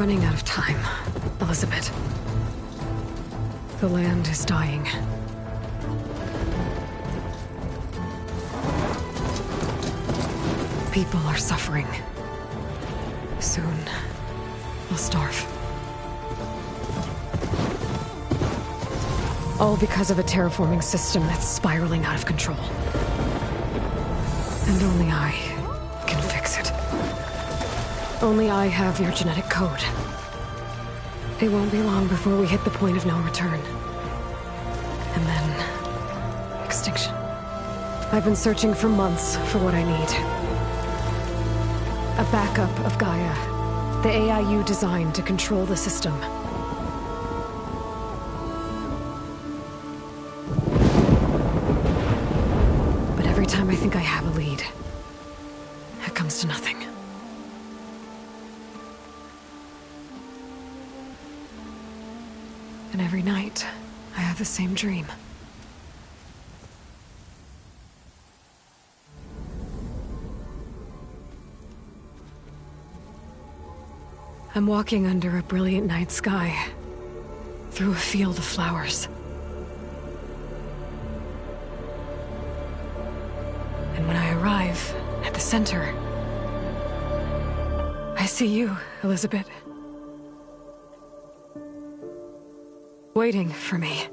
running out of time, Elizabeth. The land is dying. People are suffering. Soon, they'll starve. All because of a terraforming system that's spiraling out of control. And only I can fix it. Only I have your genetic code. It won't be long before we hit the point of no return. And then... extinction. I've been searching for months for what I need. A backup of Gaia. The AI you designed to control the system. But every time I think I have a lead, it comes to nothing. And every night, I have the same dream. I'm walking under a brilliant night sky, through a field of flowers. And when I arrive at the center, I see you, Elizabeth. Waiting for me.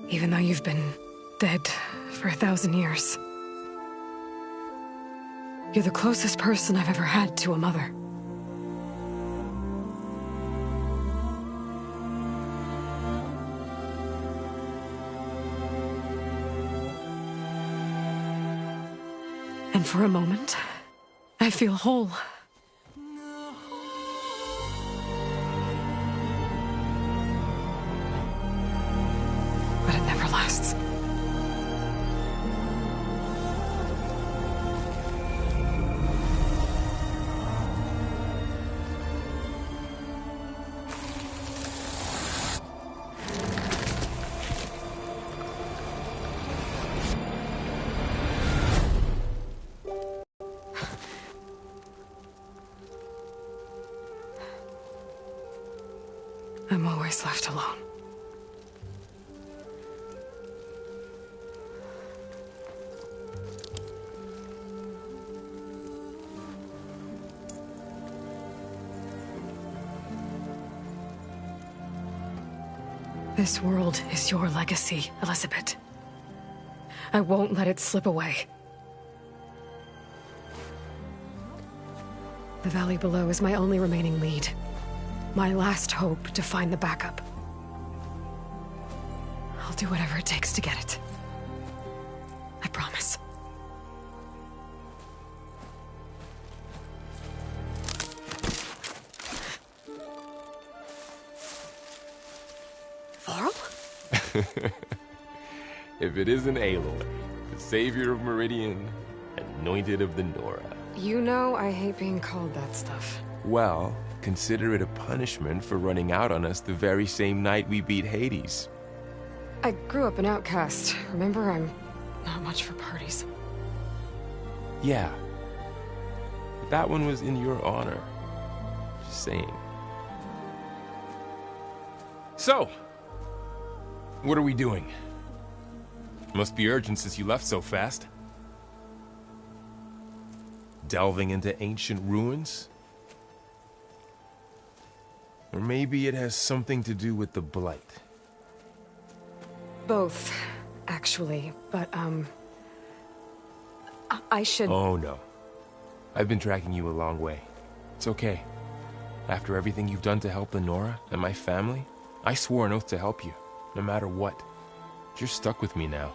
Even though you've been dead for 1,000 years. You're the closest person I've ever had to a mother. And for a moment, I feel whole. But it never lasts. I'm always left alone. This world is your legacy, Elizabeth. I won't let it slip away. The valley below is my only remaining lead. My last hope to find the backup. I'll do whatever it takes to get it. I promise. Varl? If it isn't Aloy, the savior of Meridian, anointed of the Nora. You know I hate being called that stuff. Well, consider it a punishment for running out on us the very same night we beat Hades. I grew up an outcast. Remember, I'm not much for parties. Yeah. But that one was in your honor. Just saying. So, what are we doing? Must be urgent since you left so fast. Delving into ancient ruins? Or maybe it has something to do with the Blight. Both, actually, but, I should... Oh, no. I've been tracking you a long way. It's okay. After everything you've done to help the Nora and my family, I swore an oath to help you, no matter what. You're stuck with me now.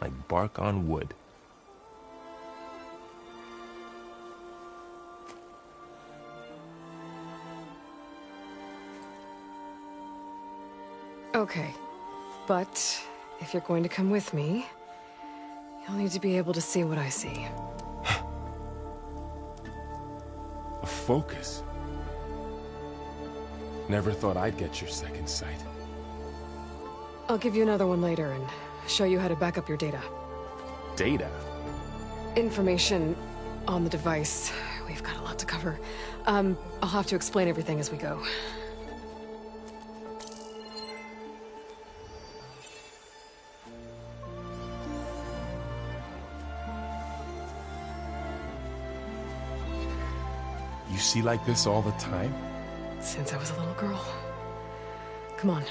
Like bark on wood. Okay, but if you're going to come with me, you'll need to be able to see what I see. A focus? Never thought I'd get your second sight. I'll give you another one later and show you how to back up your data. Data? Information on the device we've got a lot to cover. I'll have to explain everything as we go. You see like this all the time? Since I was a little girl. Come on.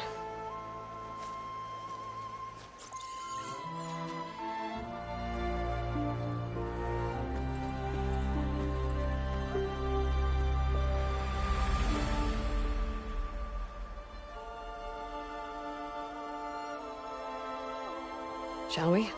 Shall we?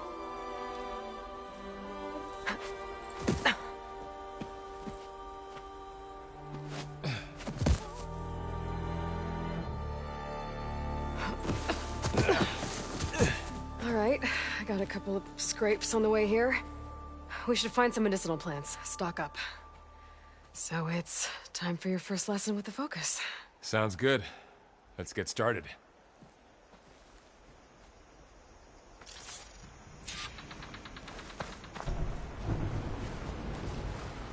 All right, I got a couple of scrapes on the way here. We should find some medicinal plants, stock up. So it's time for your first lesson with the Focus. Sounds good. Let's get started.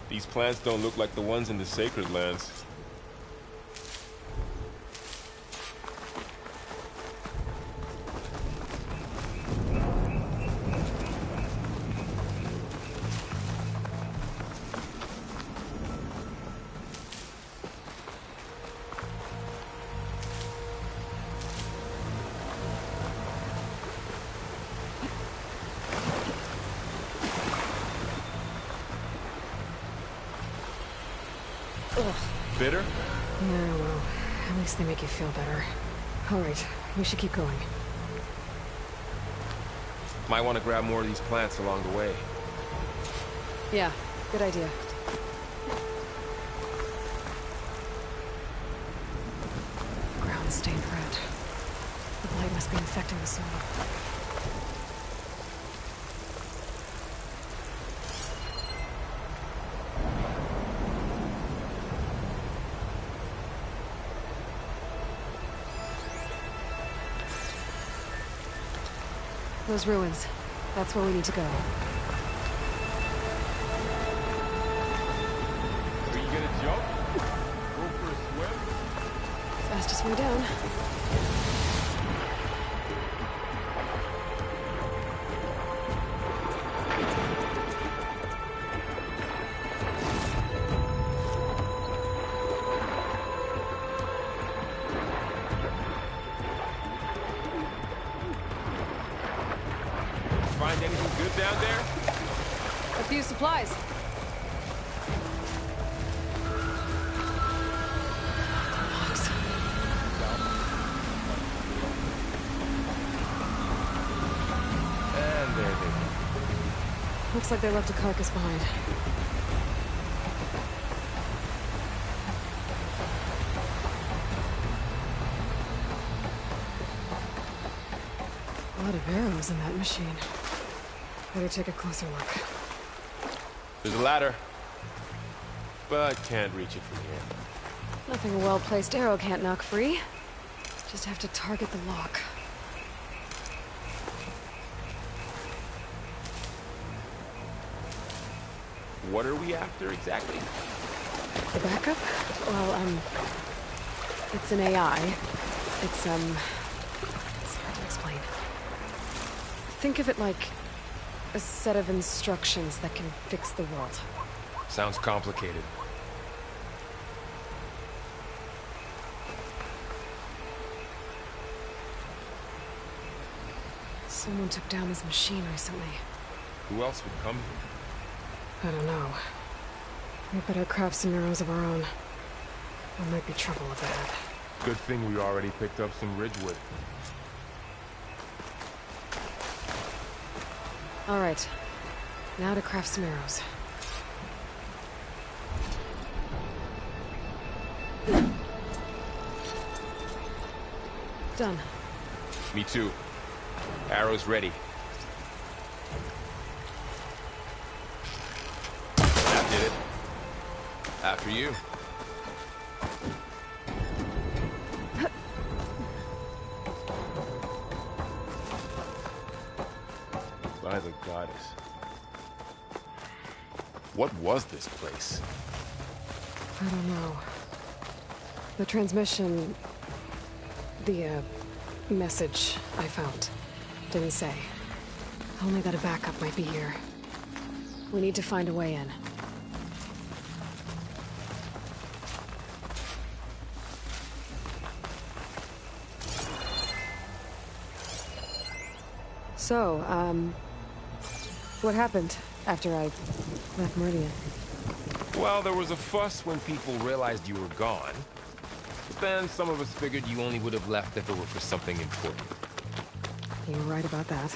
These plants don't look like the ones in the Sacred Lands. Ugh. Bitter? Yeah, well, at least they make you feel better. All right, we should keep going. Might want to grab more of these plants along the way. Yeah, good idea. Ground stained red. The blight must be infecting the soil. Those ruins. That's where we need to go. Are you gonna jump? Go for a swim? Fastest way down. Find anything good down there? A few supplies. Logs. And there they go. Looks like they left a carcass behind. A lot of arrows in that machine. Better take a closer look. There's a ladder, but can't reach it from here. Nothing a well-placed arrow can't knock free. Just have to target the lock. What are we after exactly? The backup? Well, it's an AI. It's hard to explain. Think of it like a set of instructions that can fix the world. Sounds complicated. Someone took down his machine recently. Who else would come here? I don't know. We better craft some arrows of our own. There might be trouble ahead. Good thing we already picked up some ridgewood. All right. Now to craft some arrows. Done. Me too. Arrows ready. That did it. After you. By the goddess. What was this place? I don't know. The transmission... The, message I found didn't say. Only that a backup might be here. We need to find a way in. So, what happened after I left Meridian? Well, there was a fuss when people realized you were gone. But then some of us figured you only would have left if it were for something important. You were right about that.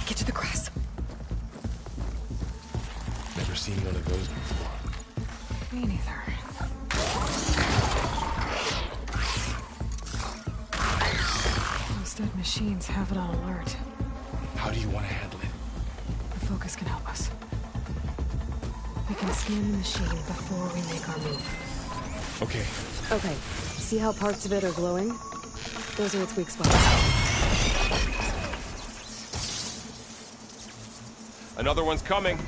Get to the grass. Never seen one of those before. Me neither. Those dead machines have it on alert. How do you want to handle it? The focus can help us. We can scan the machine before we make our move. Okay. Okay. See how parts of it are glowing? Those are its weak spots. Another one's coming.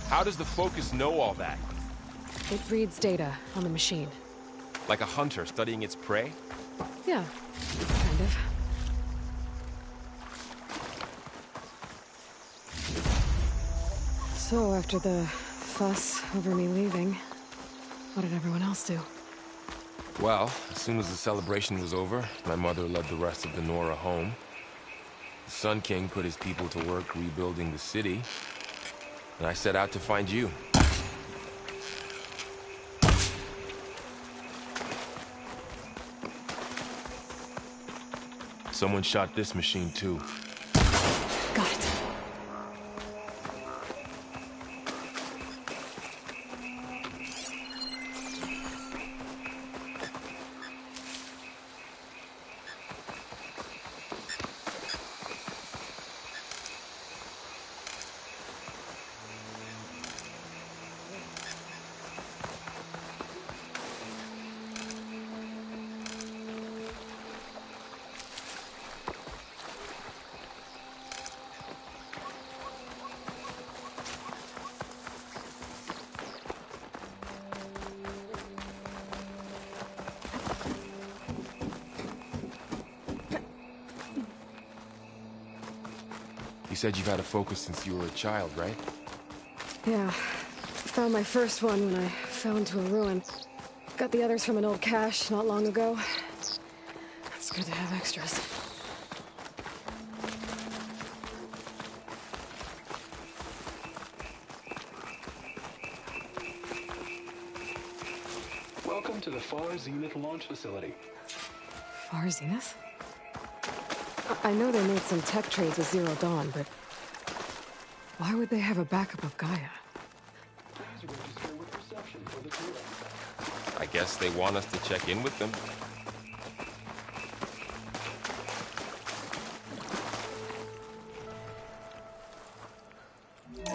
How does the focus know all that? It reads data on the machine. Like a hunter studying its prey? Yeah, kind of. So, after the fuss over me leaving, what did everyone else do? Well, as soon as the celebration was over, my mother led the rest of the Nora home. The Sun King put his people to work rebuilding the city, and I set out to find you. Someone shot this machine too. Got it. You said you've had a focus since you were a child, right? Yeah. Found my first one when I fell into a ruin. Got the others from an old cache not long ago. It's good to have extras. Welcome to the Far Zenith launch facility. Far Zenith? I know they made some tech trades with Zero Dawn, but why would they have a backup of Gaia? Please register with reception for the tour. I guess they want us to check in with them.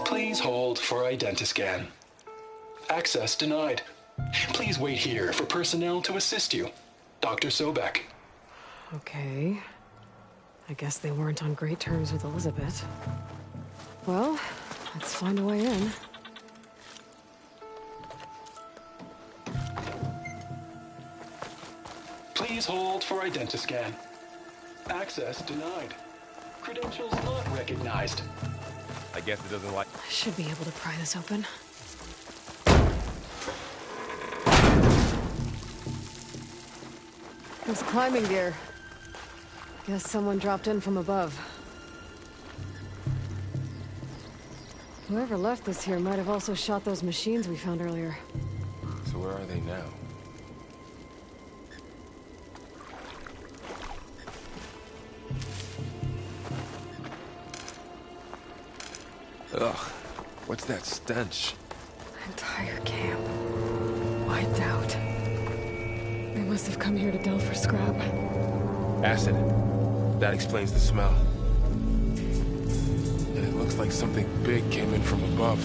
Please hold for Identiscan. Access denied. Please wait here for personnel to assist you. Dr. Sobek. Okay. I guess they weren't on great terms with Elizabeth. Well, let's find a way in. Please hold for Identiscan. Access denied. Credentials not recognized. I guess it doesn't like... I should be able to pry this open. There's climbing gear. Guess someone dropped in from above. Whoever left this here might have also shot those machines we found earlier. So where are they now? Ugh, what's that stench? Entire camp. Wiped out. They must have come here to delve for scrap. Acid. That explains the smell. And it looks like something big came in from above.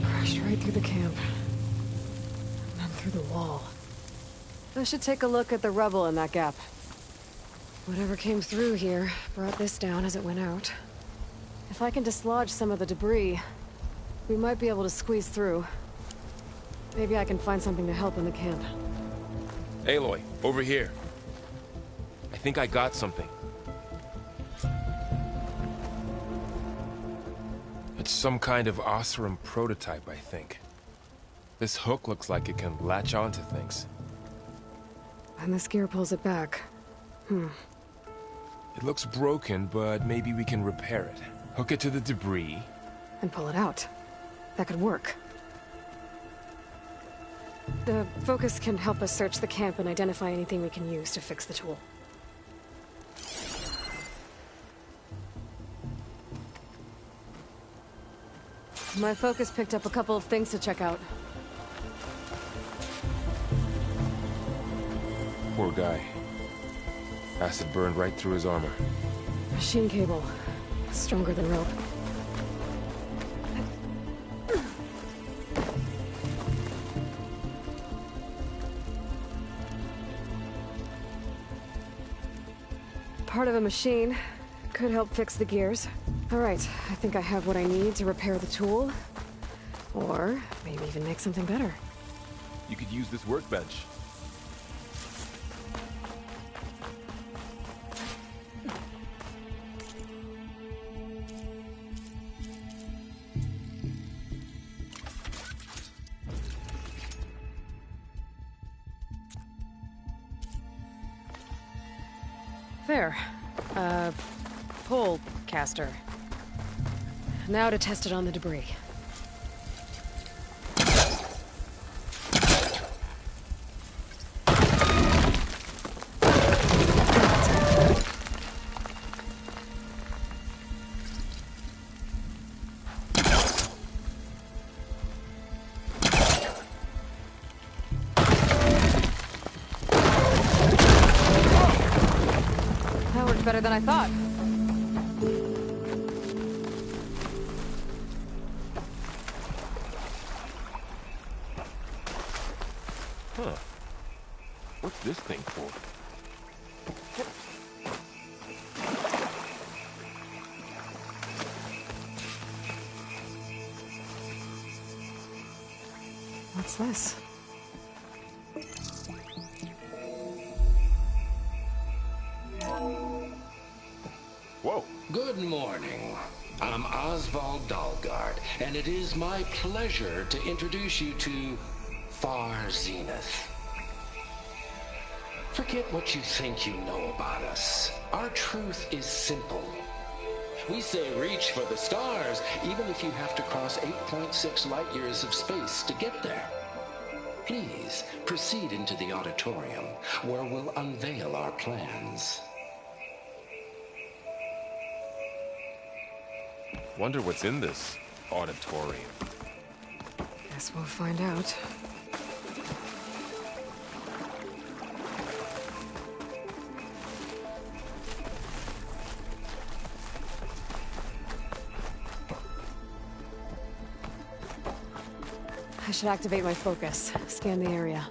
Crashed right through the camp. And then through the wall. I should take a look at the rubble in that gap. Whatever came through here brought this down as it went out. If I can dislodge some of the debris, we might be able to squeeze through. Maybe I can find something to help in the camp. Aloy, over here. I think I got something. It's some kind of Oseram prototype, I think. This hook looks like it can latch onto things. And this gear pulls it back. It looks broken, but maybe we can repair it. Hook it to the debris. And pull it out. That could work. The focus can help us search the camp and identify anything we can use to fix the tool. My focus picked up a couple of things to check out. Poor guy. Acid burned right through his armor. Machine cable. Stronger than rope. Part of a machine. Could help fix the gears. Alright, I think I have what I need to repair the tool. Or maybe even make something better. You could use this workbench. There. Pole caster. Now to test it on the debris. That worked better than I thought. Huh. What's this thing for? What's this? Whoa. Good morning. I'm Oswald Dalgard, and it is my pleasure to introduce you to Far Zenith. Forget what you think you know about us. Our truth is simple. We say reach for the stars, even if you have to cross 8.6 light years of space to get there. Please proceed into the auditorium, where we'll unveil our plans. Wonder what's in this auditorium. Guess we'll find out. I should activate my focus. Scan the area.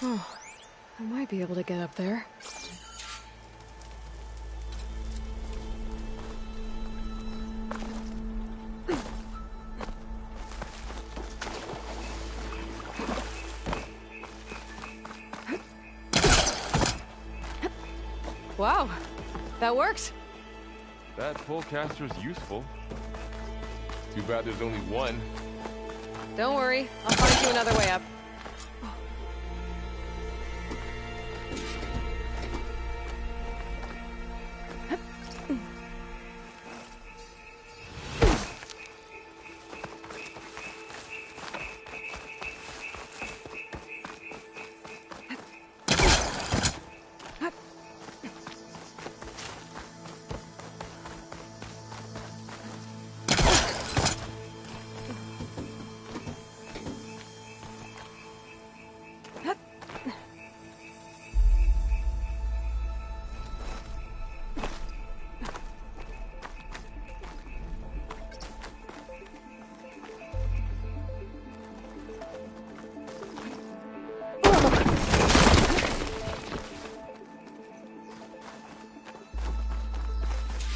Oh, I might be able to get up there. Wow, that worked. That polecaster's useful. Too bad there's only one. Don't worry, I'll find you another way up.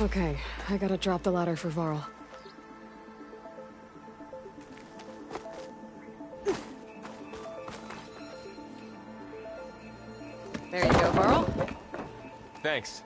Okay, I gotta drop the ladder for Varl. There you go, Varl. Thanks.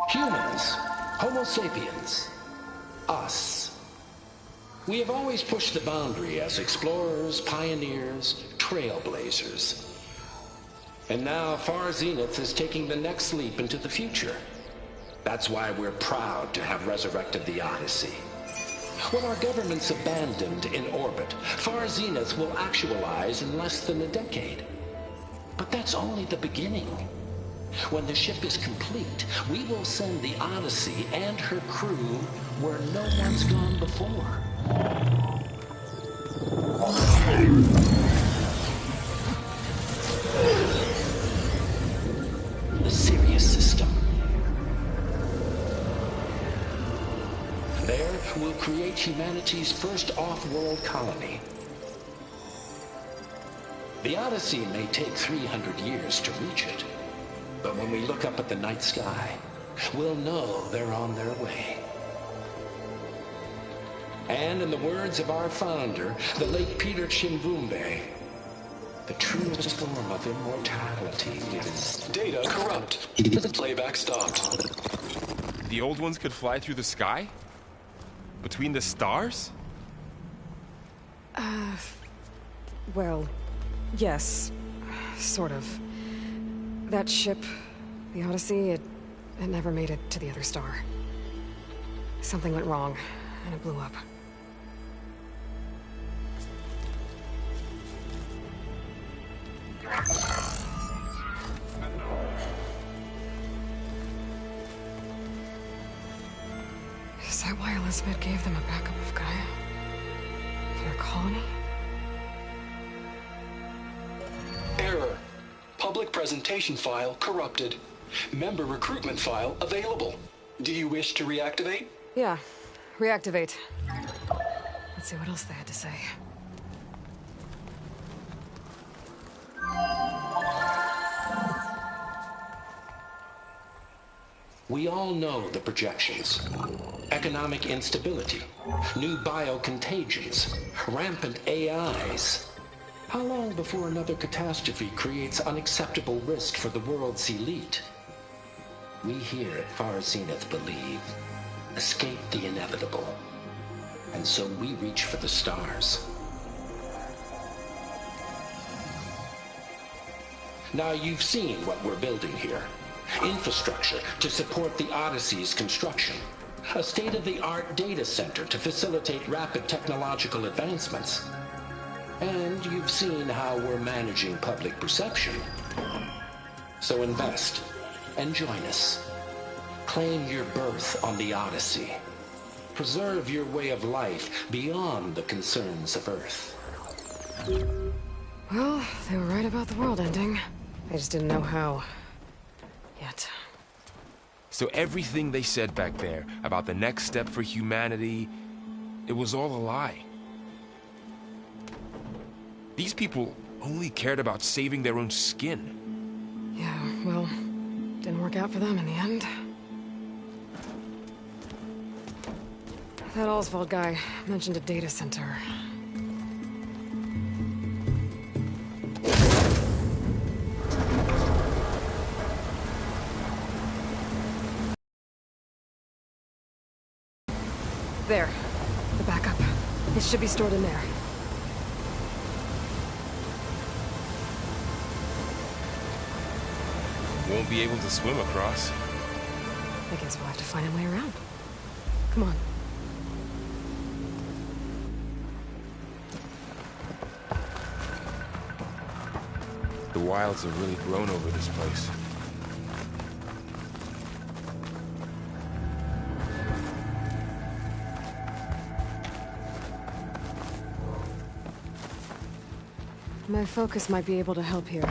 Humans, Homo sapiens, us. We have always pushed the boundary as explorers, pioneers, trailblazers. And now Far Zenith is taking the next leap into the future. That's why we're proud to have resurrected the Odyssey. What our governments abandoned in orbit, Far Zenith will actualize in less than a decade. But that's only the beginning. When the ship is complete, we will send the Odyssey and her crew where no one's gone before. The Sirius system. There, we'll create humanity's first off-world colony. The Odyssey may take 300 years to reach it. But when we look up at the night sky, we'll know they're on their way. And in the words of our founder, the late Peter Chimvumbe, the truest form of immortality is... Data corrupt. Playback stopped. The old ones could fly through the sky? Between the stars? Well, yes. Sort of. That ship, the Odyssey, it never made it to the other star. Something went wrong, and it blew up. Is that why Elizabeth gave them a backup of Gaia? Their colony? Error. Public presentation file corrupted. Member recruitment file available. Do you wish to reactivate? Yeah, reactivate. Let's see what else they had to say. We all know the projections. Economic instability, new biocontagions, rampant AIs. How long before another catastrophe creates unacceptable risk for the world's elite? We here at Far Zenith believe, escape the inevitable. And so we reach for the stars. Now you've seen what we're building here. Infrastructure to support the Odyssey's construction. A state-of-the-art data center to facilitate rapid technological advancements. And you've seen how we're managing public perception. So invest and join us. Claim your berth on the Odyssey. Preserve your way of life beyond the concerns of Earth. Well, they were right about the world ending. I just didn't know how. Yet. So everything they said back there about the next step for humanity, it was all a lie. These people only cared about saving their own skin. Yeah, well, didn't work out for them in the end. That Oswald guy mentioned a data center. There. The backup. It should be stored in there. Won't be able to swim across. I guess we'll have to find a way around. Come on. The wilds have really grown over this place. My focus might be able to help here.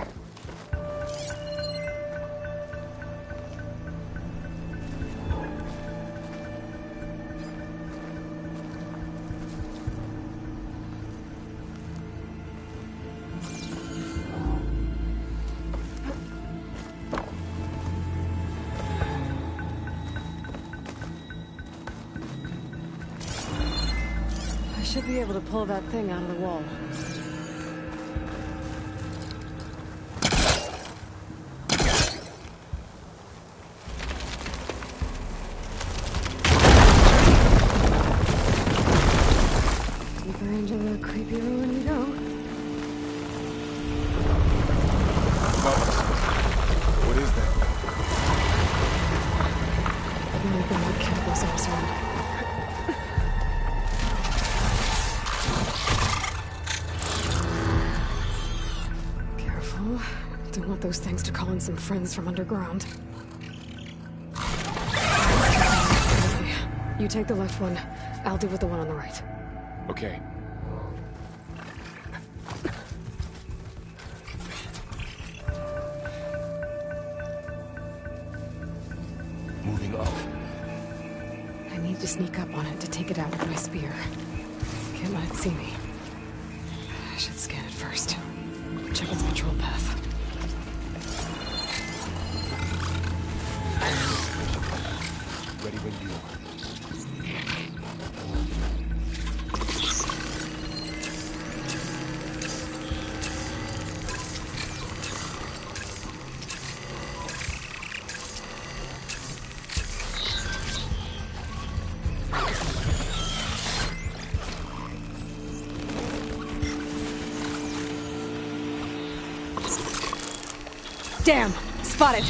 should be able to pull that thing out of the wall. Deeper into the creepy ruin we go. What is that? The only thing that killed those Absorb. Careful. Don't want those things to call in some friends from underground. You take the left one. I'll deal with the one on the right. Okay. Moving up. I need to sneak up on it to take it out with my spear. Can't let it see me. I should scan it first. Check its patrol path. Ready when you are. Damn! Spotted!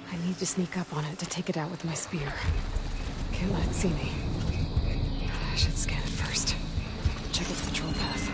I need to sneak up on it to take it out with my spear. Can't let it see me. I should scan it first. Check its patrol path.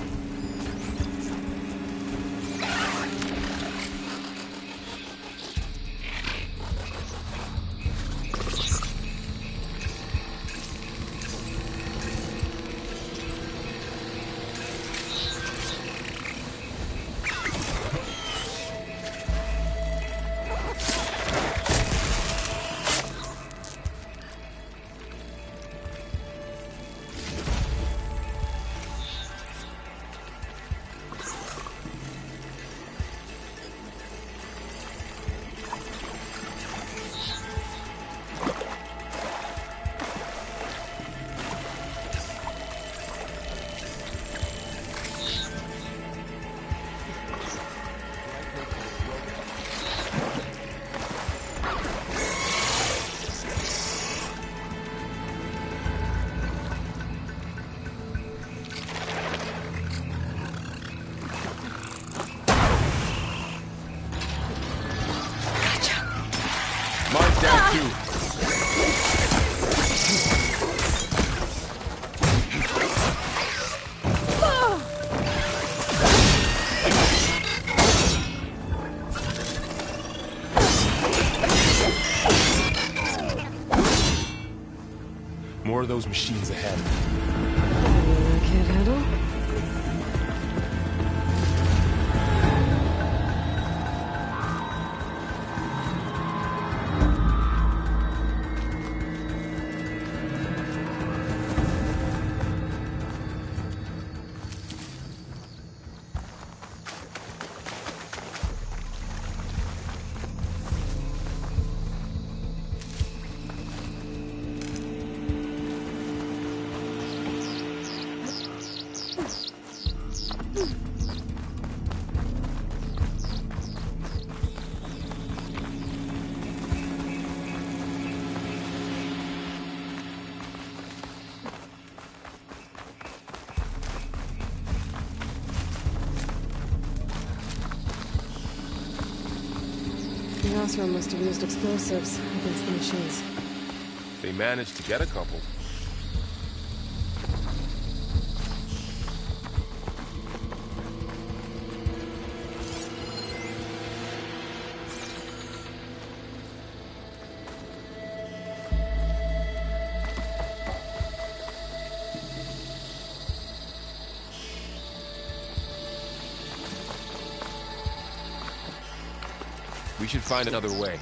Mine's down too. More of those machines ahead. I can't handle. The Osram must have used explosives against the machines. They managed to get a couple. We should find another way.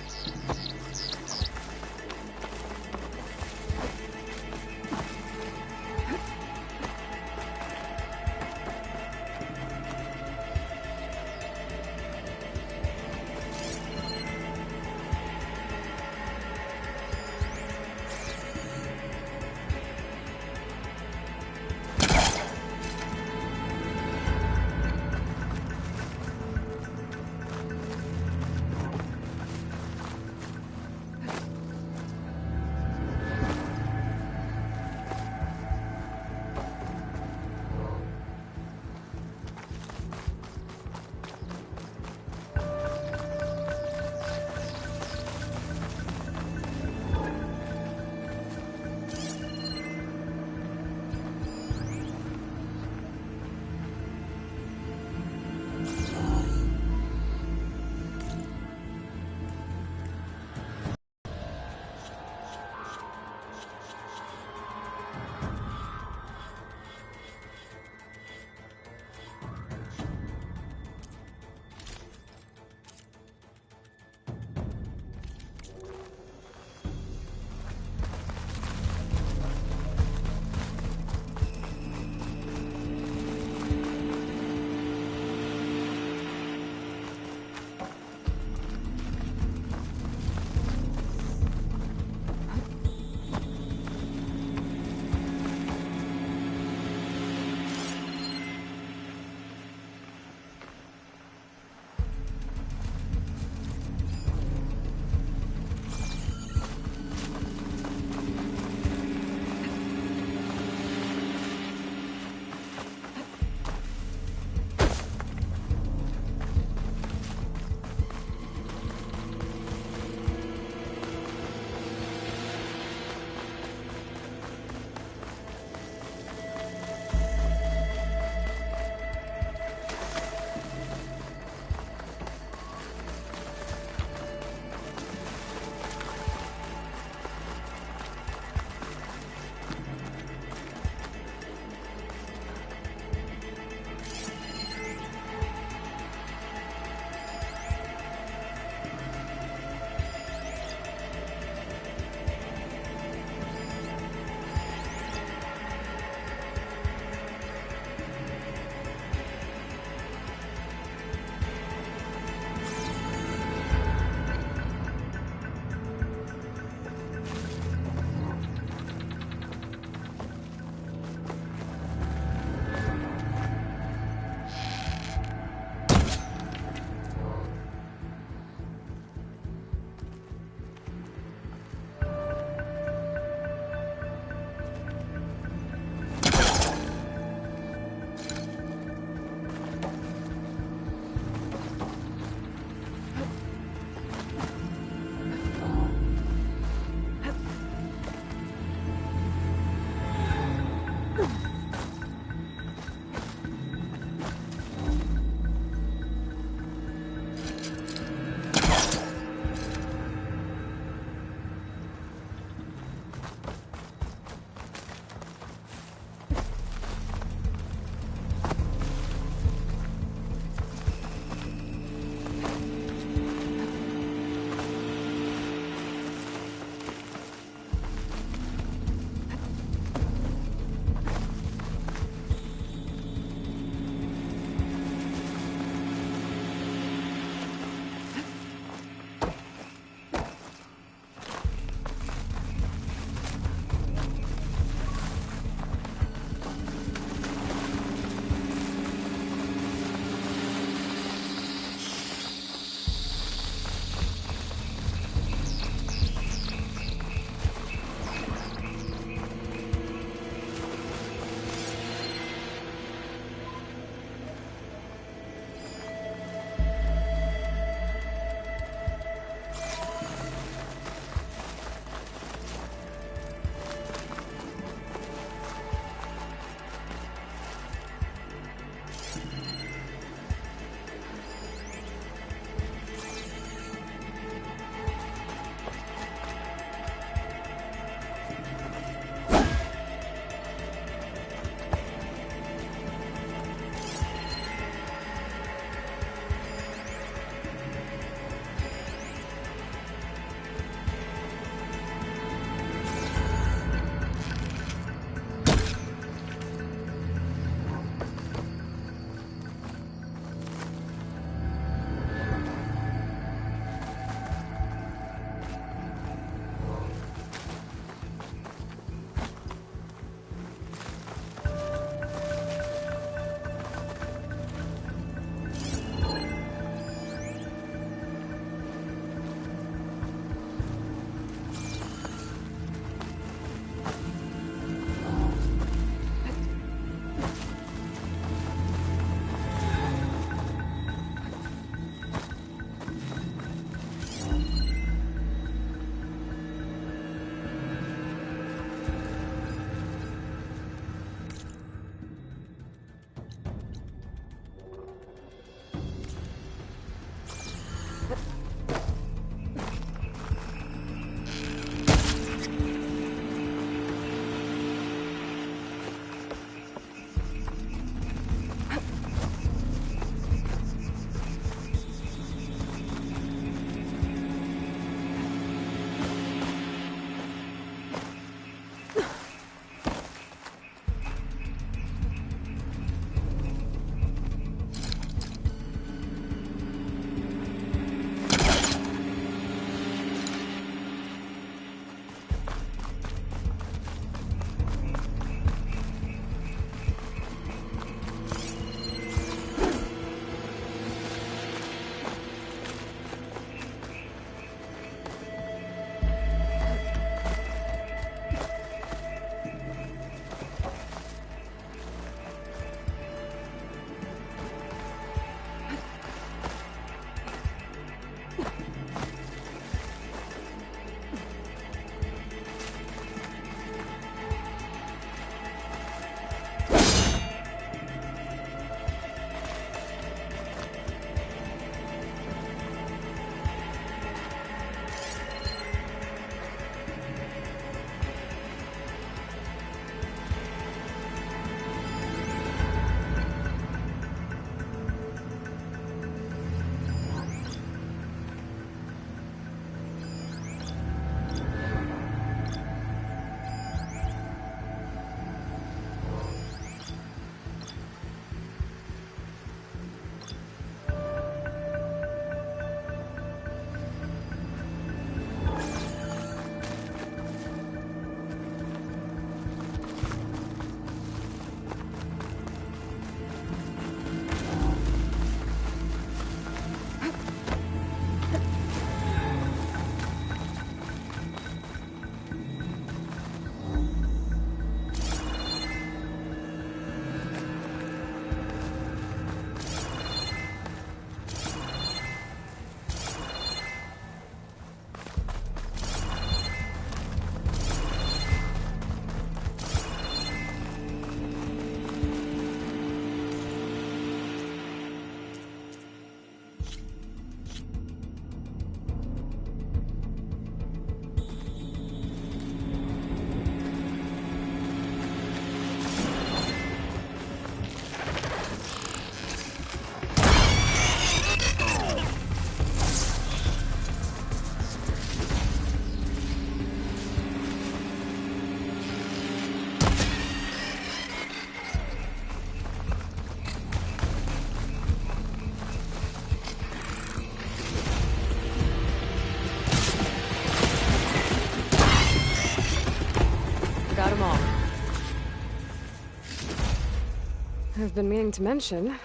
I've been meaning to mention,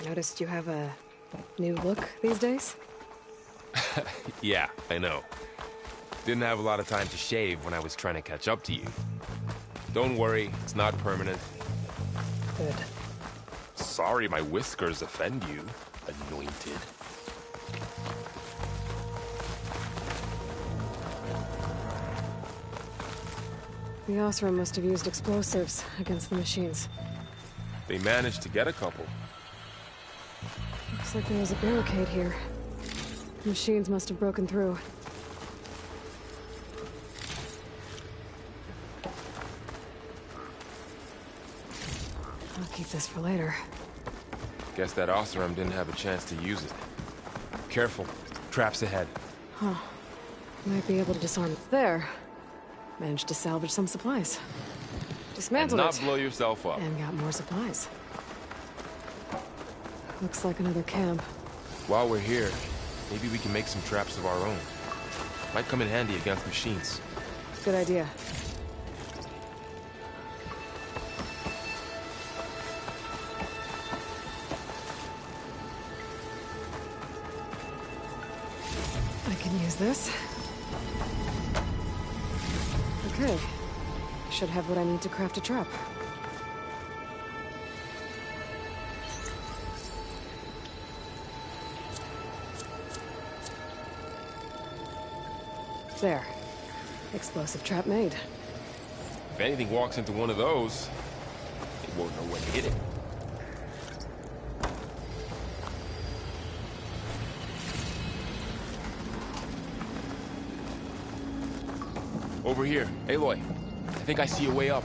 I noticed you have a new look these days. Yeah, I know. Didn't have a lot of time to shave when I was trying to catch up to you. Don't worry, it's not permanent. Good. Sorry my whiskers offend you, anointed. The Osram must have used explosives against the machines. They managed to get a couple. Looks like there was a barricade here. The machines must have broken through. I'll keep this for later. Guess that Osram didn't have a chance to use it. Careful, traps ahead. Huh. Might be able to disarm it. There. Managed to salvage some supplies. Dismantled And not it. blow yourself up. And got more supplies. Looks like another camp. While we're here, maybe we can make some traps of our own. Might come in handy against machines. Good idea. I can use this. Okay. Should have what I need to craft a trap. There. Explosive trap made. If anything walks into one of those, it won't know when to hit it. Over here. Aloy, I think I see a way up.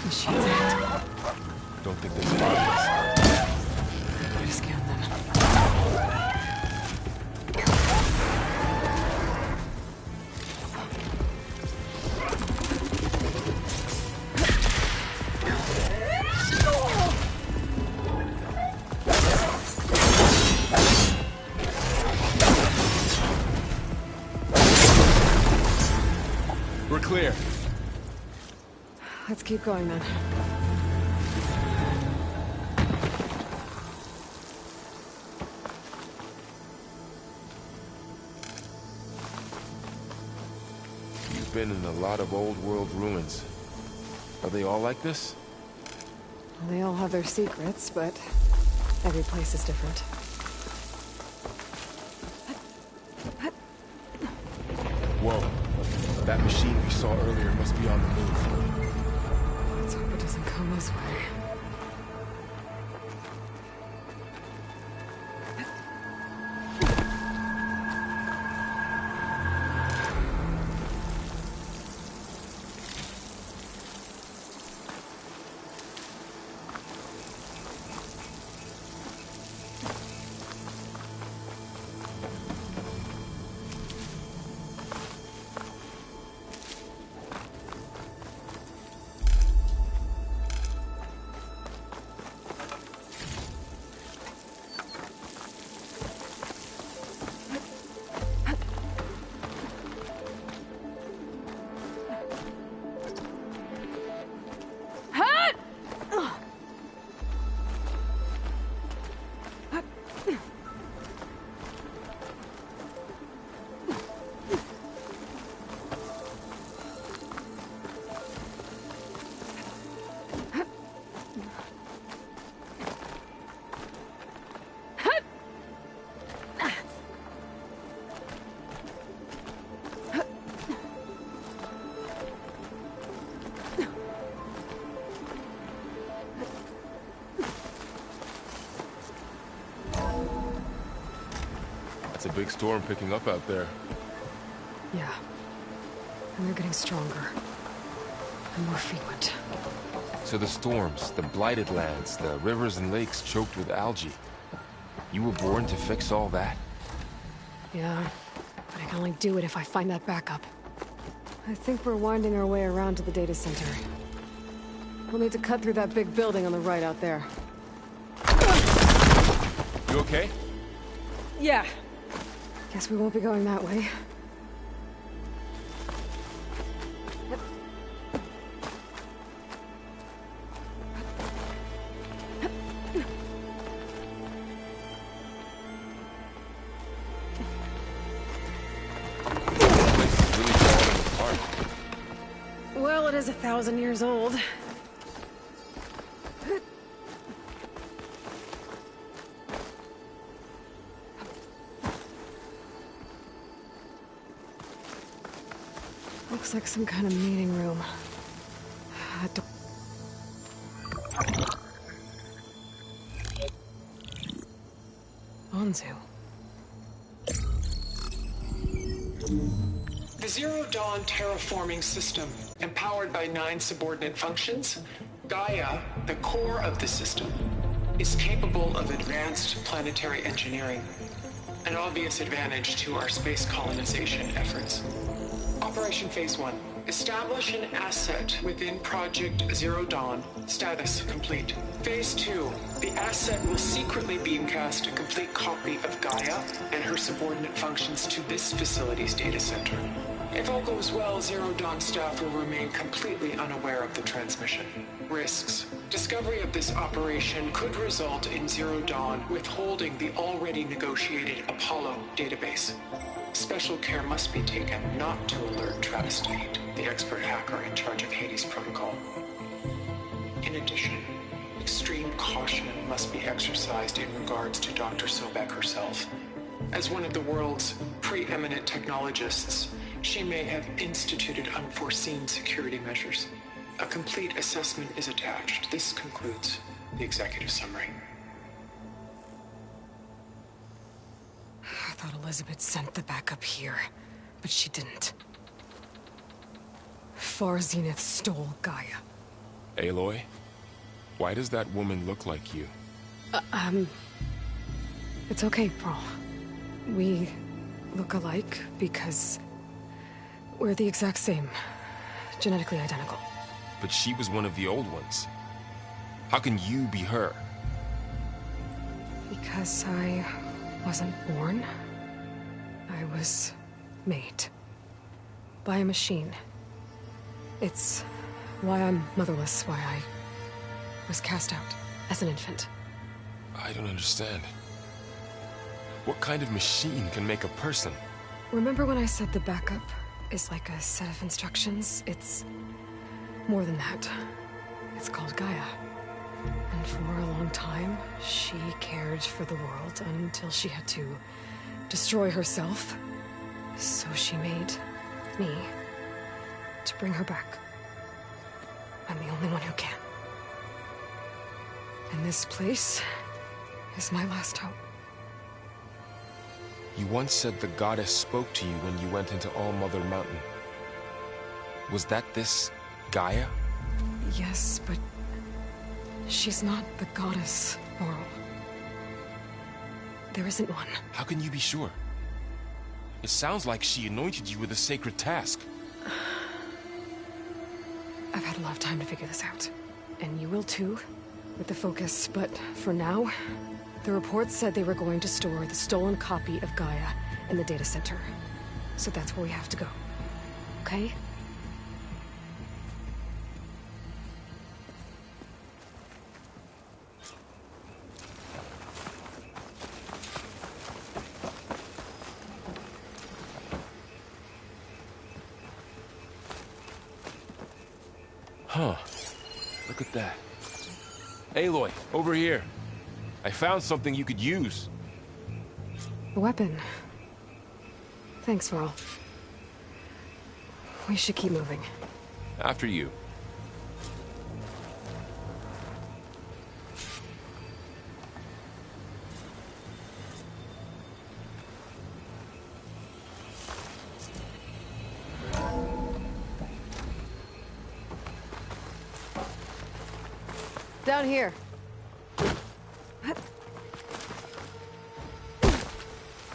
Machines out. Don't think there's progress. Gotta scan them. We're clear. Let's keep going then. You've been in a lot of old world ruins. Are they all like this? They all have their secrets, but every place is different. Whoa. That machine we saw earlier must be on the move. Let's hope it doesn't come this way. It's a big storm picking up out there. Yeah. And they're getting stronger. And more frequent. So the storms, the blighted lands, the rivers and lakes choked with algae. You were born to fix all that? Yeah. But I can only do it if I find that backup. I think we're winding our way around to the data center. We'll need to cut through that big building on the right out there. You okay? Yeah. Guess we won't be going that way. Well, it is 1,000 years old. Looks like some kind of meeting room. Anzu. The Zero Dawn terraforming system, empowered by 9 subordinate functions, Gaia, the core of the system, is capable of advanced planetary engineering, an obvious advantage to our space colonization efforts. Operation Phase 1. Establish an asset within Project Zero Dawn. Status complete. Phase 2. The asset will secretly beamcast a complete copy of Gaia and her subordinate functions to this facility's data center. If all goes well, Zero Dawn staff will remain completely unaware of the transmission. Risks. Discovery of this operation could result in Zero Dawn withholding the already negotiated Apollo database. Special care must be taken not to alert Travis Tate, the expert hacker in charge of Hades Protocol. In addition, extreme caution must be exercised in regards to Dr. Sobek herself. As one of the world's preeminent technologists, she may have instituted unforeseen security measures. A complete assessment is attached. This concludes the executive summary. I thought Elizabeth sent the backup here, but she didn't. Far Zenith stole Gaia. Aloy? Why does that woman look like you? It's okay, Pearl. We look alike because we're the exact same. Genetically identical. But she was one of the old ones. How can you be her? Because I wasn't born. I was made. By a machine. It's why I'm motherless, why I was cast out as an infant. I don't understand. What kind of machine can make a person? Remember when I said the backup is like a set of instructions? It's more than that. It's called Gaia. And for a long time, she cared for the world until she had to destroy herself. So she made me to bring her back. I'm the only one who can. And this place is my last hope. You once said the goddess spoke to you when you went into All-Mother Mountain. Was that this Gaia? Yes, but she's not the goddess, Laurel. There isn't one. How can you be sure? It sounds like she anointed you with a sacred task. I've had a lot of time to figure this out. And you will too, with the focus. But for now, the reports said they were going to store the stolen copy of Gaia in the data center. So that's where we have to go. Okay? Huh. Look at that. Aloy, over here. I found something you could use. A weapon. Thanks, Varl. We should keep moving. After you. Down here.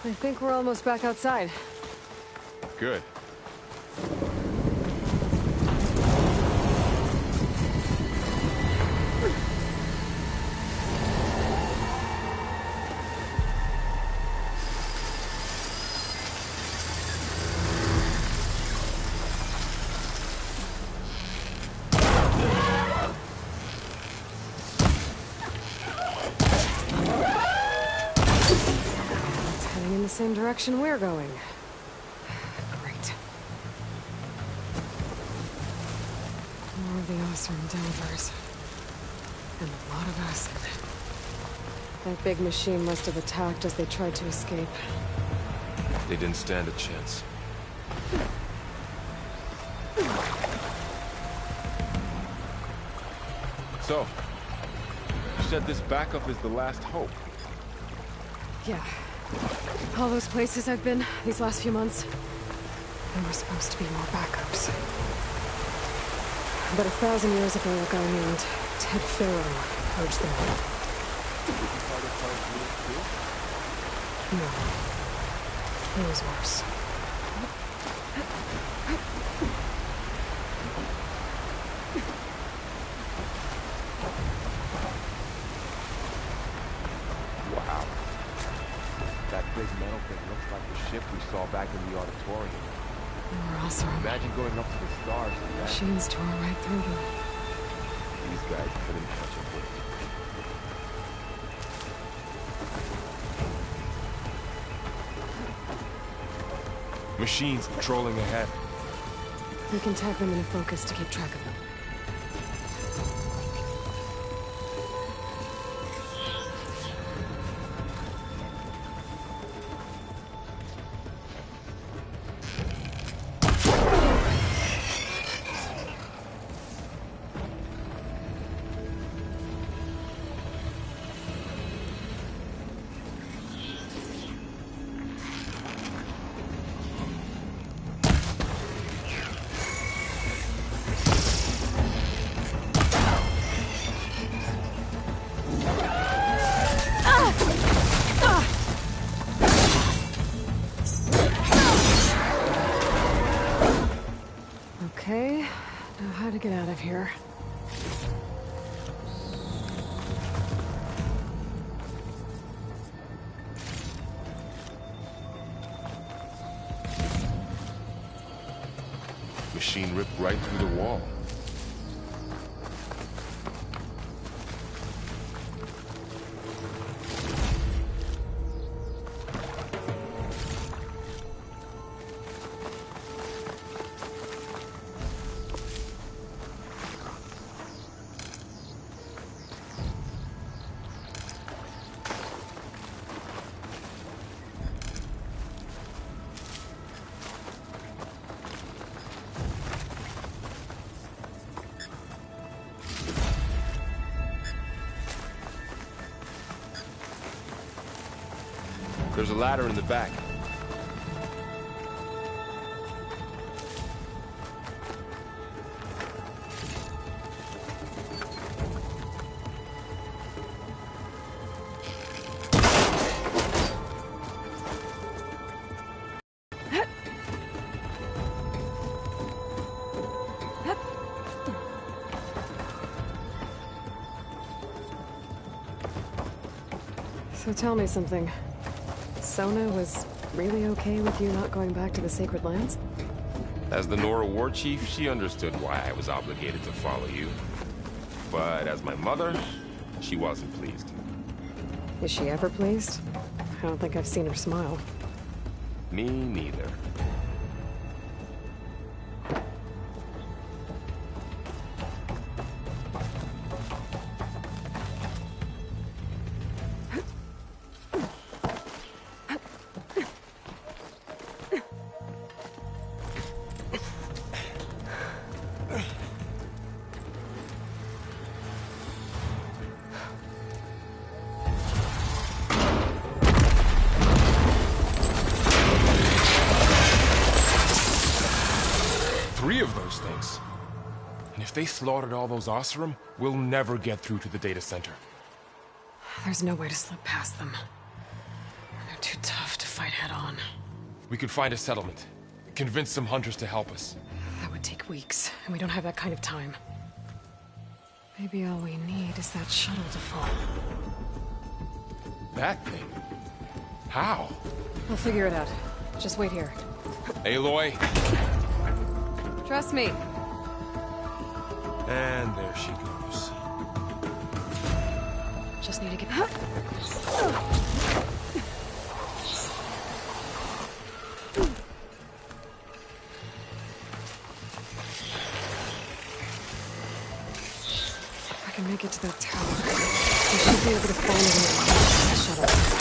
I think we're almost back outside. Good. same direction we're going. Great. More of the Oseram Delvers. And a lot of acid. That big machine must have attacked as they tried to escape. They didn't stand a chance. So, you said this backup is the last hope. Yeah. All those places I've been these last few months, there were supposed to be more backups. But 1,000 years ago, a guy named Ted Farrow purged them all. No. It was worse. Wow. That big metal thing looks like the ship we saw back in the auditorium. More Oseram. Imagine going up to the stars and that. Machines tore right through them. These guys couldn't touch a bullet. Machines patrolling ahead. We can tag them in a focus to keep track of them. Okay, now how to get out of here. Machine ripped right through the wall. There's a ladder in the back. So tell me something. Sona was really okay with you not going back to the Sacred Lands? As the Nora war chief, she understood why I was obligated to follow you. But as my mother, she wasn't pleased. Is she ever pleased? I don't think I've seen her smile. Me neither. Three of those things. And if they slaughtered all those Oseram, we'll never get through to the data center. There's no way to slip past them. They're too tough to fight head-on. We could find a settlement. Convince some hunters to help us. That would take weeks, and we don't have that kind of time. Maybe all we need is that shuttle to fall. That thing? How? We'll figure it out. Just wait here. Aloy. Trust me. And there she goes. Just need to get... can make it to that tower, I should be able to find a way to launch the shuttle.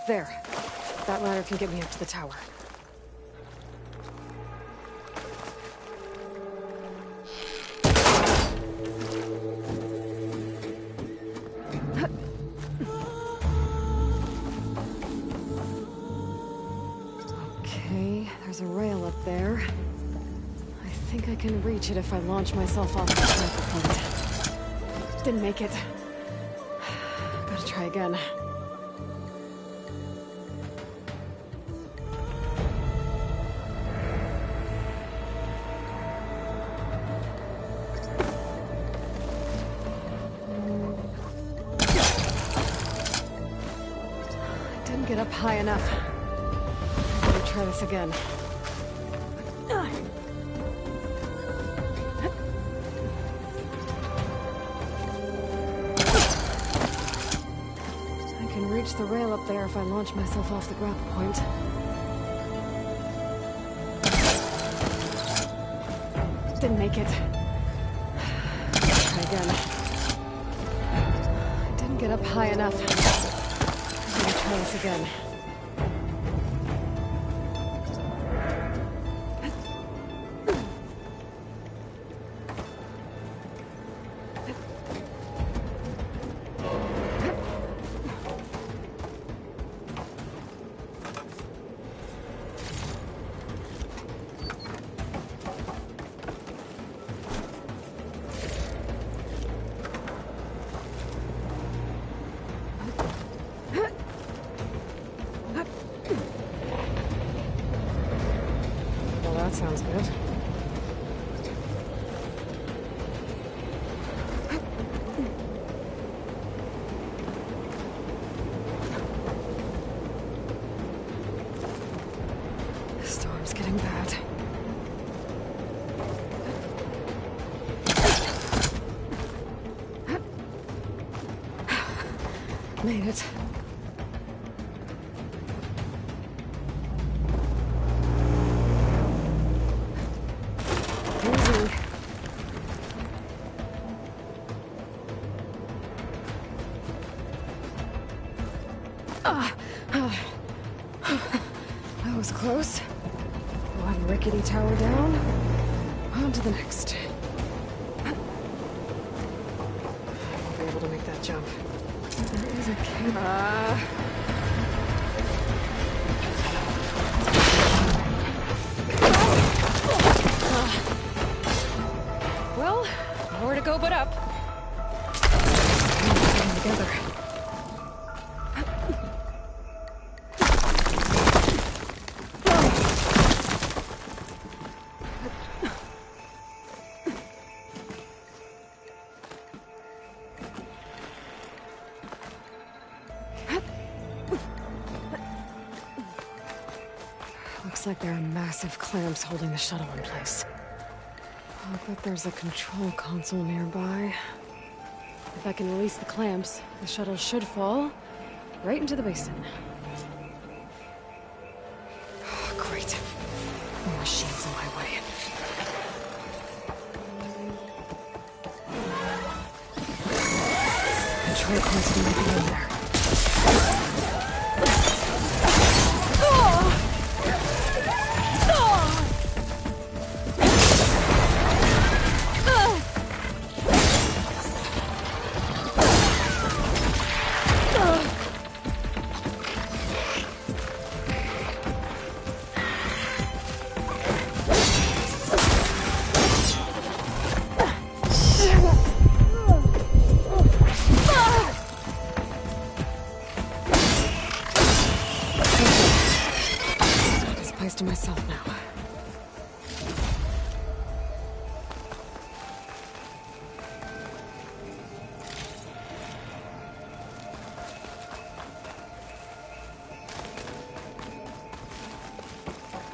There. That ladder can get me up to the tower. Okay, there's a rail up there. I think I can reach it if I launch myself off the tracker point. Didn't make it. Gotta try again. Get up high enough. Let me try this again. I can reach the rail up there if I launch myself off the grapple point. Didn't make it. Try again. I didn't get up high enough. Try this again. That sounds good. The storm's getting bad. Made it. That was close. One rickety tower down. On to the next. I won't be able to make that jump. There is a camera. Well, more to go but up. Together. Looks like there are massive clamps holding the shuttle in place. I'll bet there's a control console nearby. If I can release the clamps, the shuttle should fall right into the basin. Oh, great. More machines in my way. Control console might be in there. place to myself now.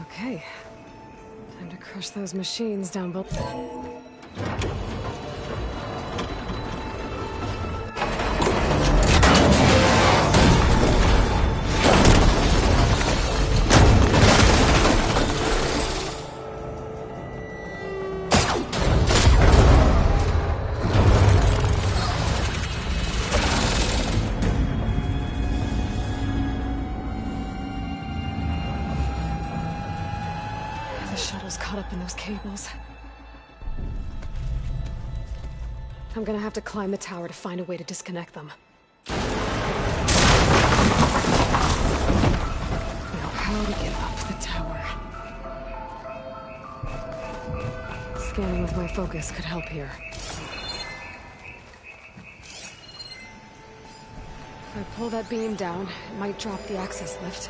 Okay. Time to crush those machines down below. The shuttle's caught up in those cables. I'm gonna have to climb the tower to find a way to disconnect them. Now, how to get up the tower? Scanning with my focus could help here. If I pull that beam down, it might drop the access lift.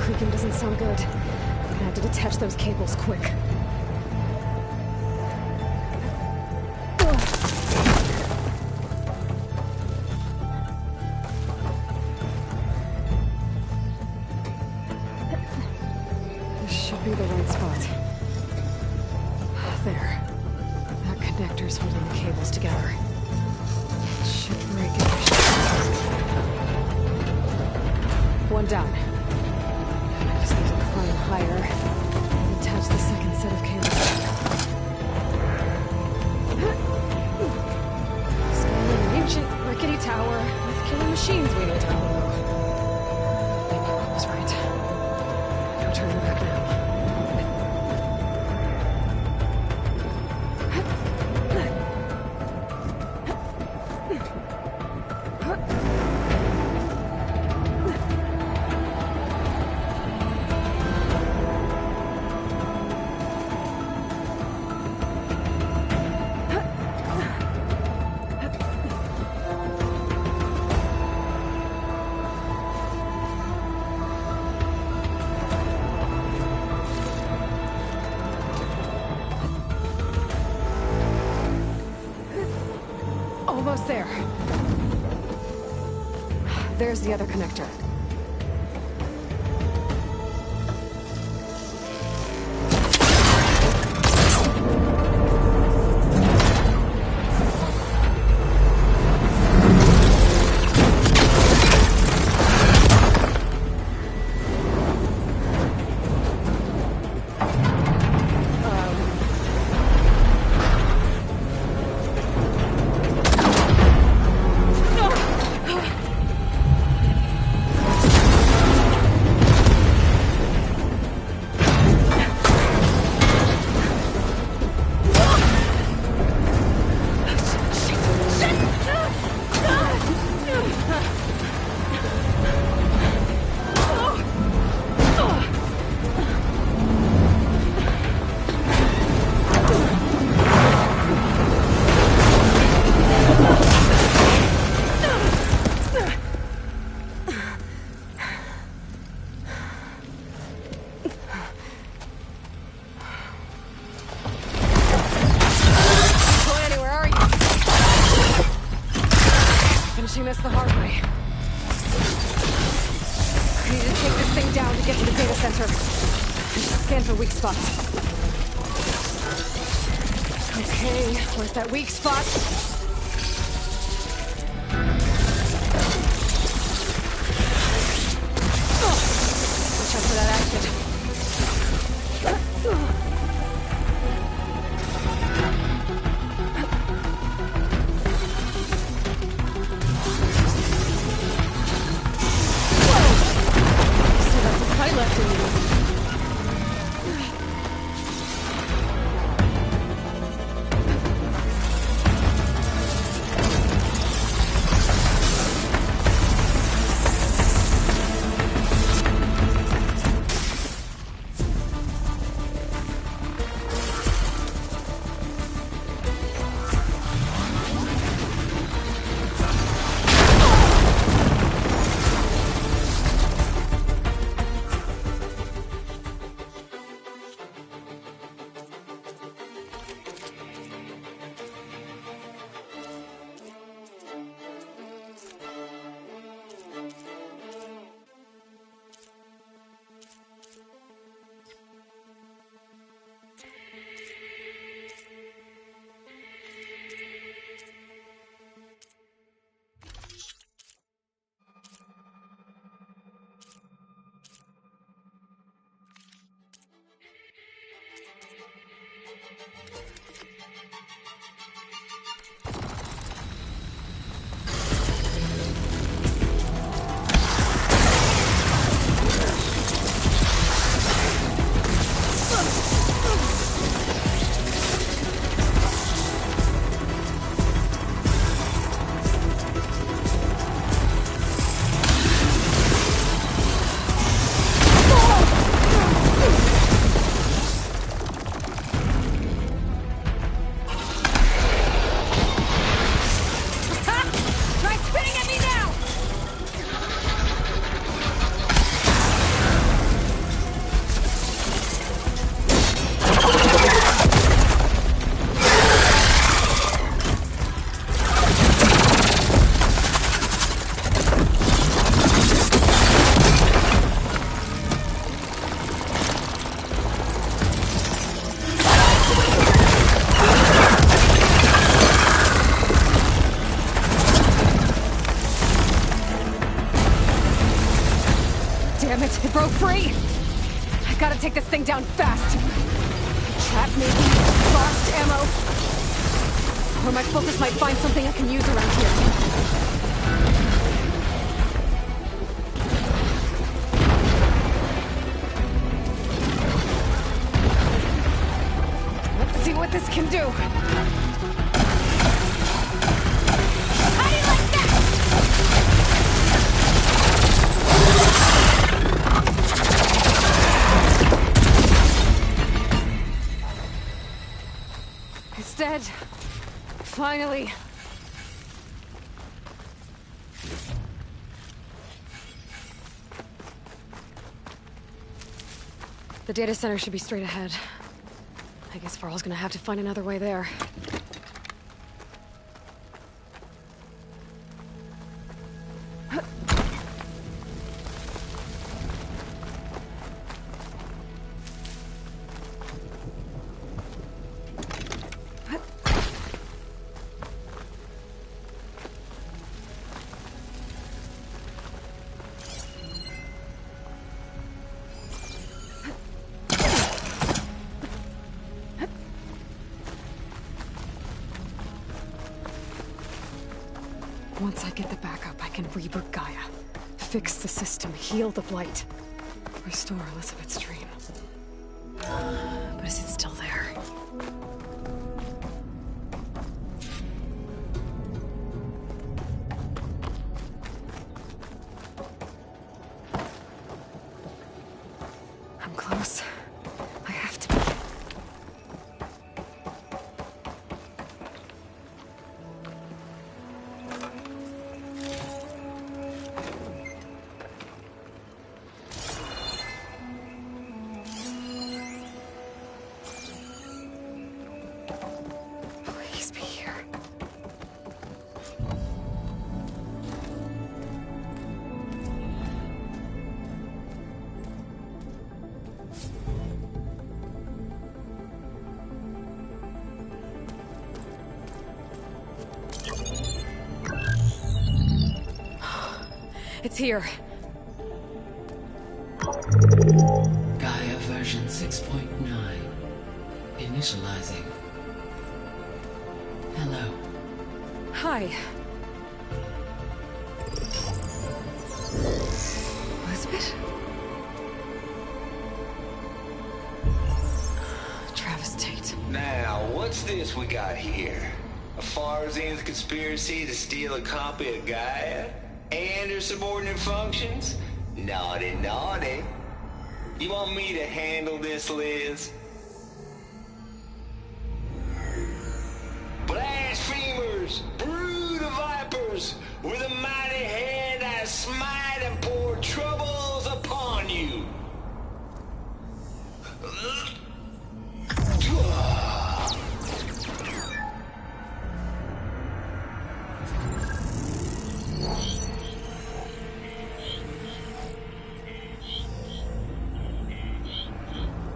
Creaking doesn't sound good. I'm gonna have to detach those cables quick. This should be the right spot. There. That connector's holding the cables together. It should break it. One down. Climb higher and attach the second set of cables. Scanning an ancient, rickety tower with killing machines waiting down below. Maybe I was right. No turning back now. almost there. There's the other connector. Finishing this the hard way. I need to take this thing down to get to the data center. And scan for weak spots. Okay, where's that weak spot? Watch out for that exit. Damn it, it broke free! I gotta take this thing down fast! Trap maybe? Lost ammo? Or my focus might find something I can use around here. Let's see what this can do! How do you like that? It's dead. Finally. The data center should be straight ahead. I guess Varl's gonna have to find another way there. Once I get the backup, I can reboot Gaia. Fix the system, heal the Blight. Restore Elizabeth's dream. But is it still there? I'm close. I have to be. Please be here. It's here. Gaia version 6.9. Initializing. Hello. Hi. Elizabeth? Travis Tate. Now, what's this we got here? A Farzian's conspiracy to steal a copy of Gaia? And her subordinate functions? Naughty, naughty. You want me to handle this, Liz? Blasphemers! Brood of vipers! With a mighty hand I smite and pour troubles upon you!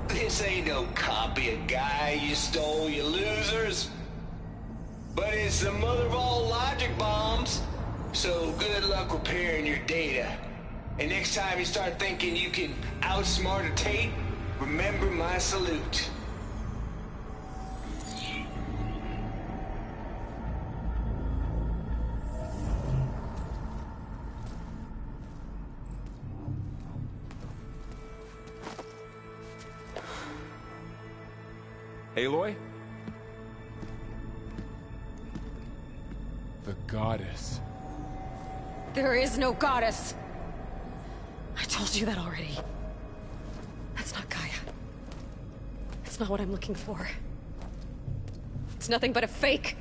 This ain't no copy of Gaia you stole, you losers. But it's the mother of all logic bombs. So good luck repairing your data. And next time you start thinking you can outsmart a Tate, remember my salute. Aloy? The goddess. There is no goddess! I told you that already. That's not Gaia. It's not what I'm looking for. It's nothing but a fake.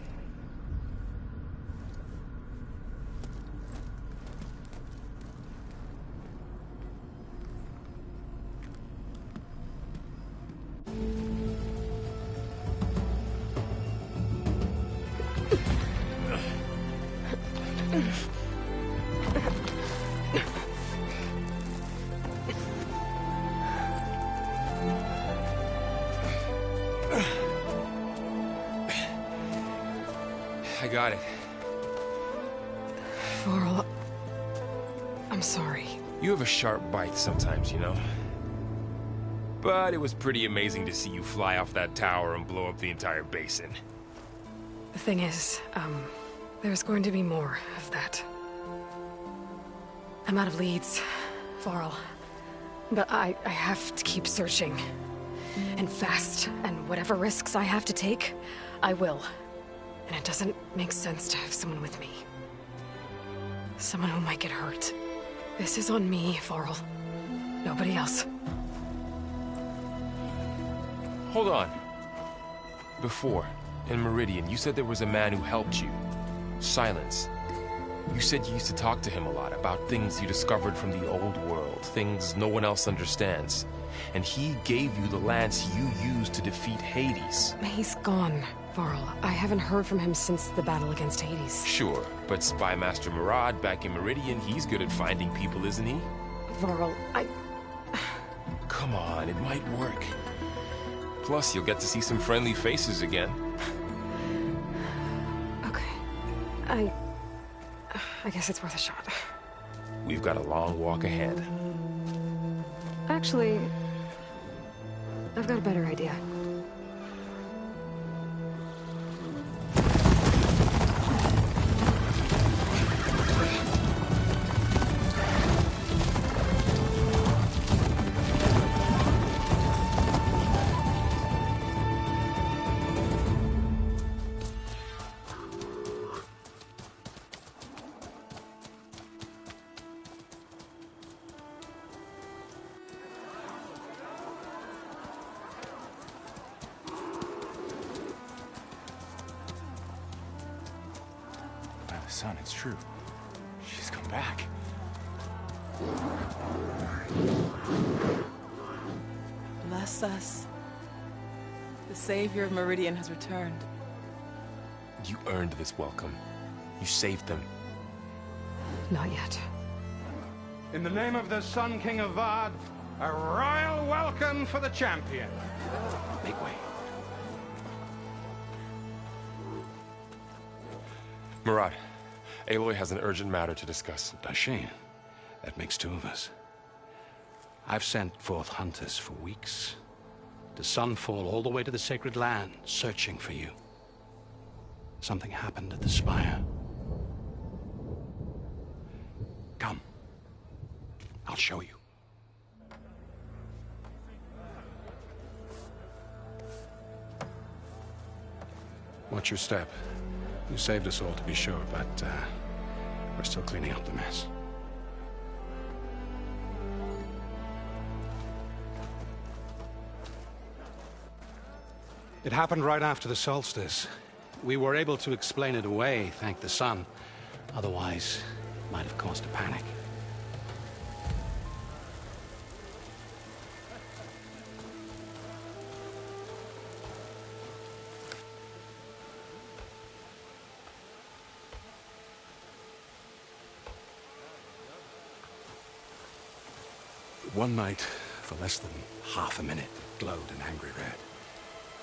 I got it. Varl, I'm sorry. You have a sharp bite sometimes, you know? But it was pretty amazing to see you fly off that tower and blow up the entire basin. The thing is, there's going to be more of that. I'm out of leads, Varl. But I have to keep searching. And fast, and whatever risks I have to take, I will. And it doesn't make sense to have someone with me. Someone who might get hurt. This is on me, Varl. Nobody else. Hold on. Before, in Meridian, you said there was a man who helped you. Silence. You said you used to talk to him a lot about things you discovered from the old world, things no one else understands. And he gave you the lance you used to defeat Hades. He's gone, Varl. I haven't heard from him since the battle against Hades. Sure, but Spy Master Murad back in Meridian, he's good at finding people, isn't he? Varl, Come on, it might work. Plus, you'll get to see some friendly faces again. Okay. I guess it's worth a shot. We've got a long walk ahead. Actually, I've got a better idea. Son, it's true. She's come back. Bless us. The Savior of Meridian has returned. You earned this welcome. You saved them. Not yet. In the name of the Sun King of Vard, a royal welcome for the champion. Make way. Murad, Aloy has an urgent matter to discuss. Dashane, that makes two of us. I've sent forth hunters for weeks, to Sunfall all the way to the Sacred Land, searching for you. Something happened at the Spire. Come. I'll show you. Watch your step. You saved us all, to be sure, but we're still cleaning up the mess. It happened right after the solstice. We were able to explain it away, thank the sun. Otherwise, it might have caused a panic. One night, for less than half a minute, glowed an angry red.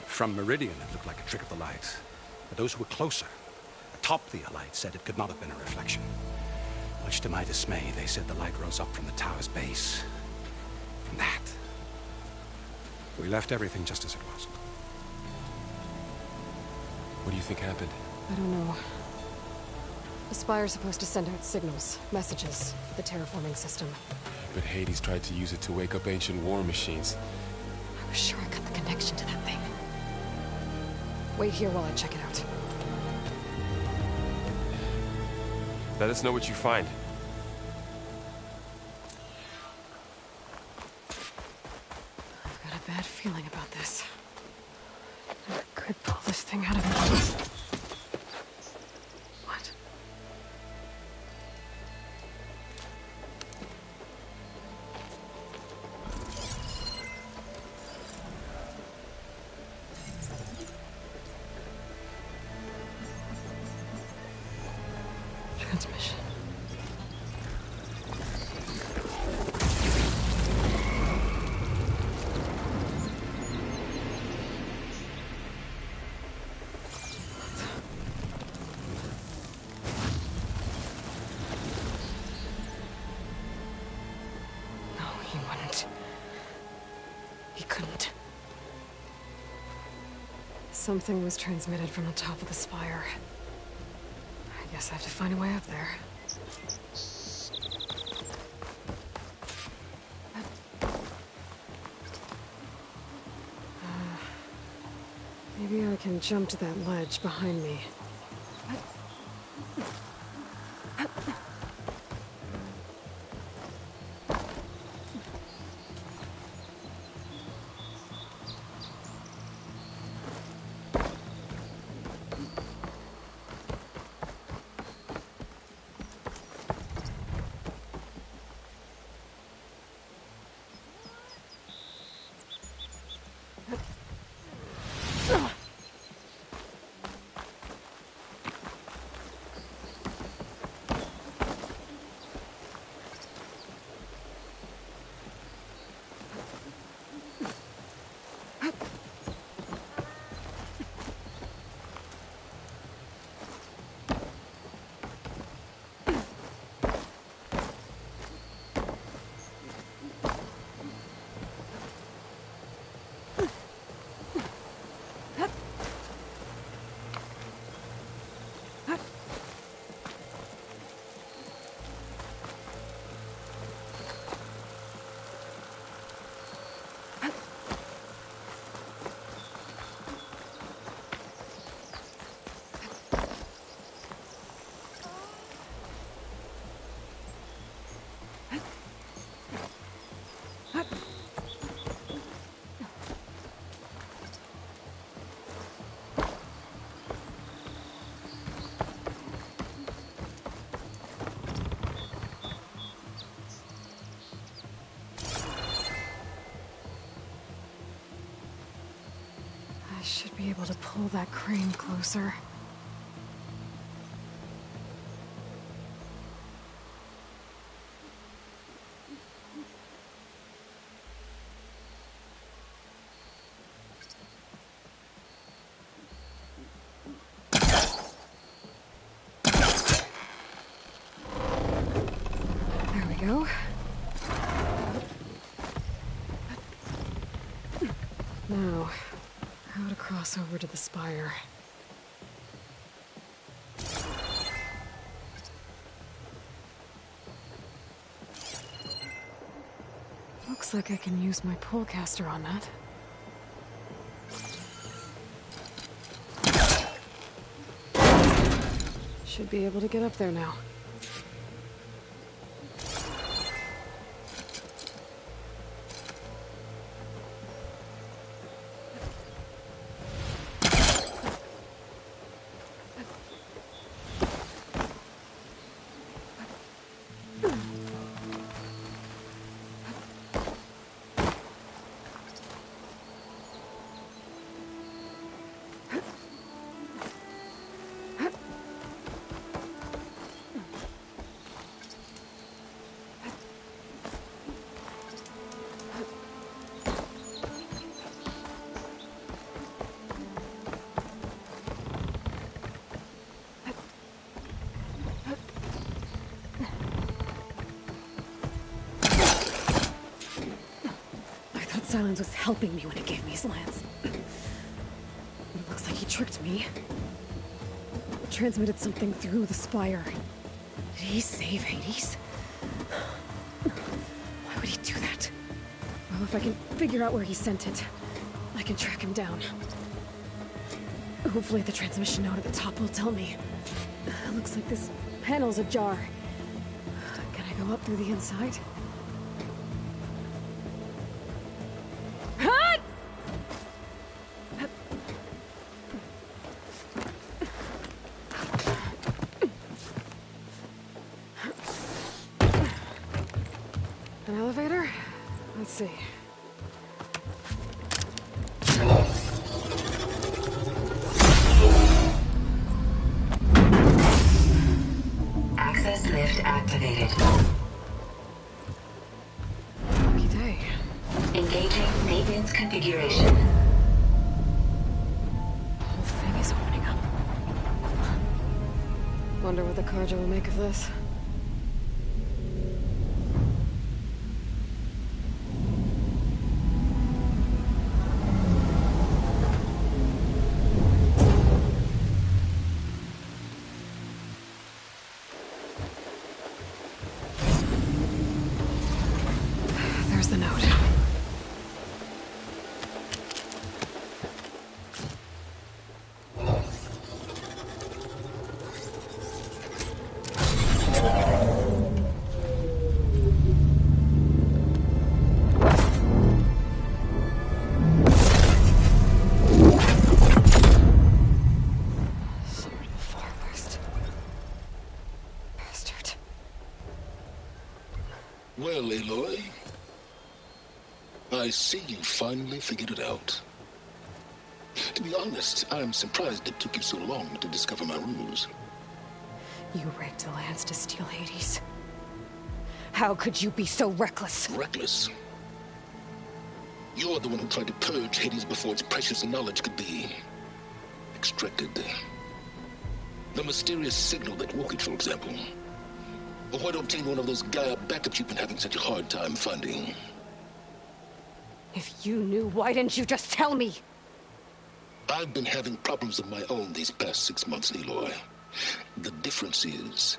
From Meridian, it looked like a trick of the light. But those who were closer, atop the light, said it could not have been a reflection. Much to my dismay, they said the light rose up from the tower's base. From that. We left everything just as it was. What do you think happened? I don't know. The Spire's supposed to send out signals, messages, the terraforming system. But Hades tried to use it to wake up ancient war machines. I was sure I got the connection to that thing. Wait here while I check it out. Let us know what you find. I've got a bad feeling about this. I could pull this thing out of me. What? Transmission. No, he wouldn't. He couldn't. Something was transmitted from the top of the spire. I guess I have to find a way up there. Maybe I can jump to that ledge behind me. Should be able to pull that crane closer. There we go. Now, how to cross over to the spire. Looks like I can use my pullcaster on that. Should be able to get up there now. Silence was helping me when it gave me his lance. It looks like he tricked me. Transmitted something through the spire. Did he save Hades? Why would he do that? Well, if I can figure out where he sent it, I can track him down. Hopefully the transmission node at the top will tell me. It looks like this panel's ajar. Can I go up through the inside? An elevator? Let's see. Access lift activated. Lucky day. Engaging maintenance configuration. The whole thing is opening up. Wonder what the Carja will make of this. There's the note. Sword of the Far West. Bastard. Well, Aloy, I see you finally figured it out. To be honest, I'm surprised it took you so long to discover my ruse. You rigged the lance to steal Hades. How could you be so reckless? Reckless? You're the one who tried to purge Hades before its precious knowledge could be extracted. The mysterious signal that woke it, for example. Or why to obtain one of those Gaia backups you've been having such a hard time finding. If you knew, why didn't you just tell me? I've been having problems of my own these past 6 months, Aloy. The difference is,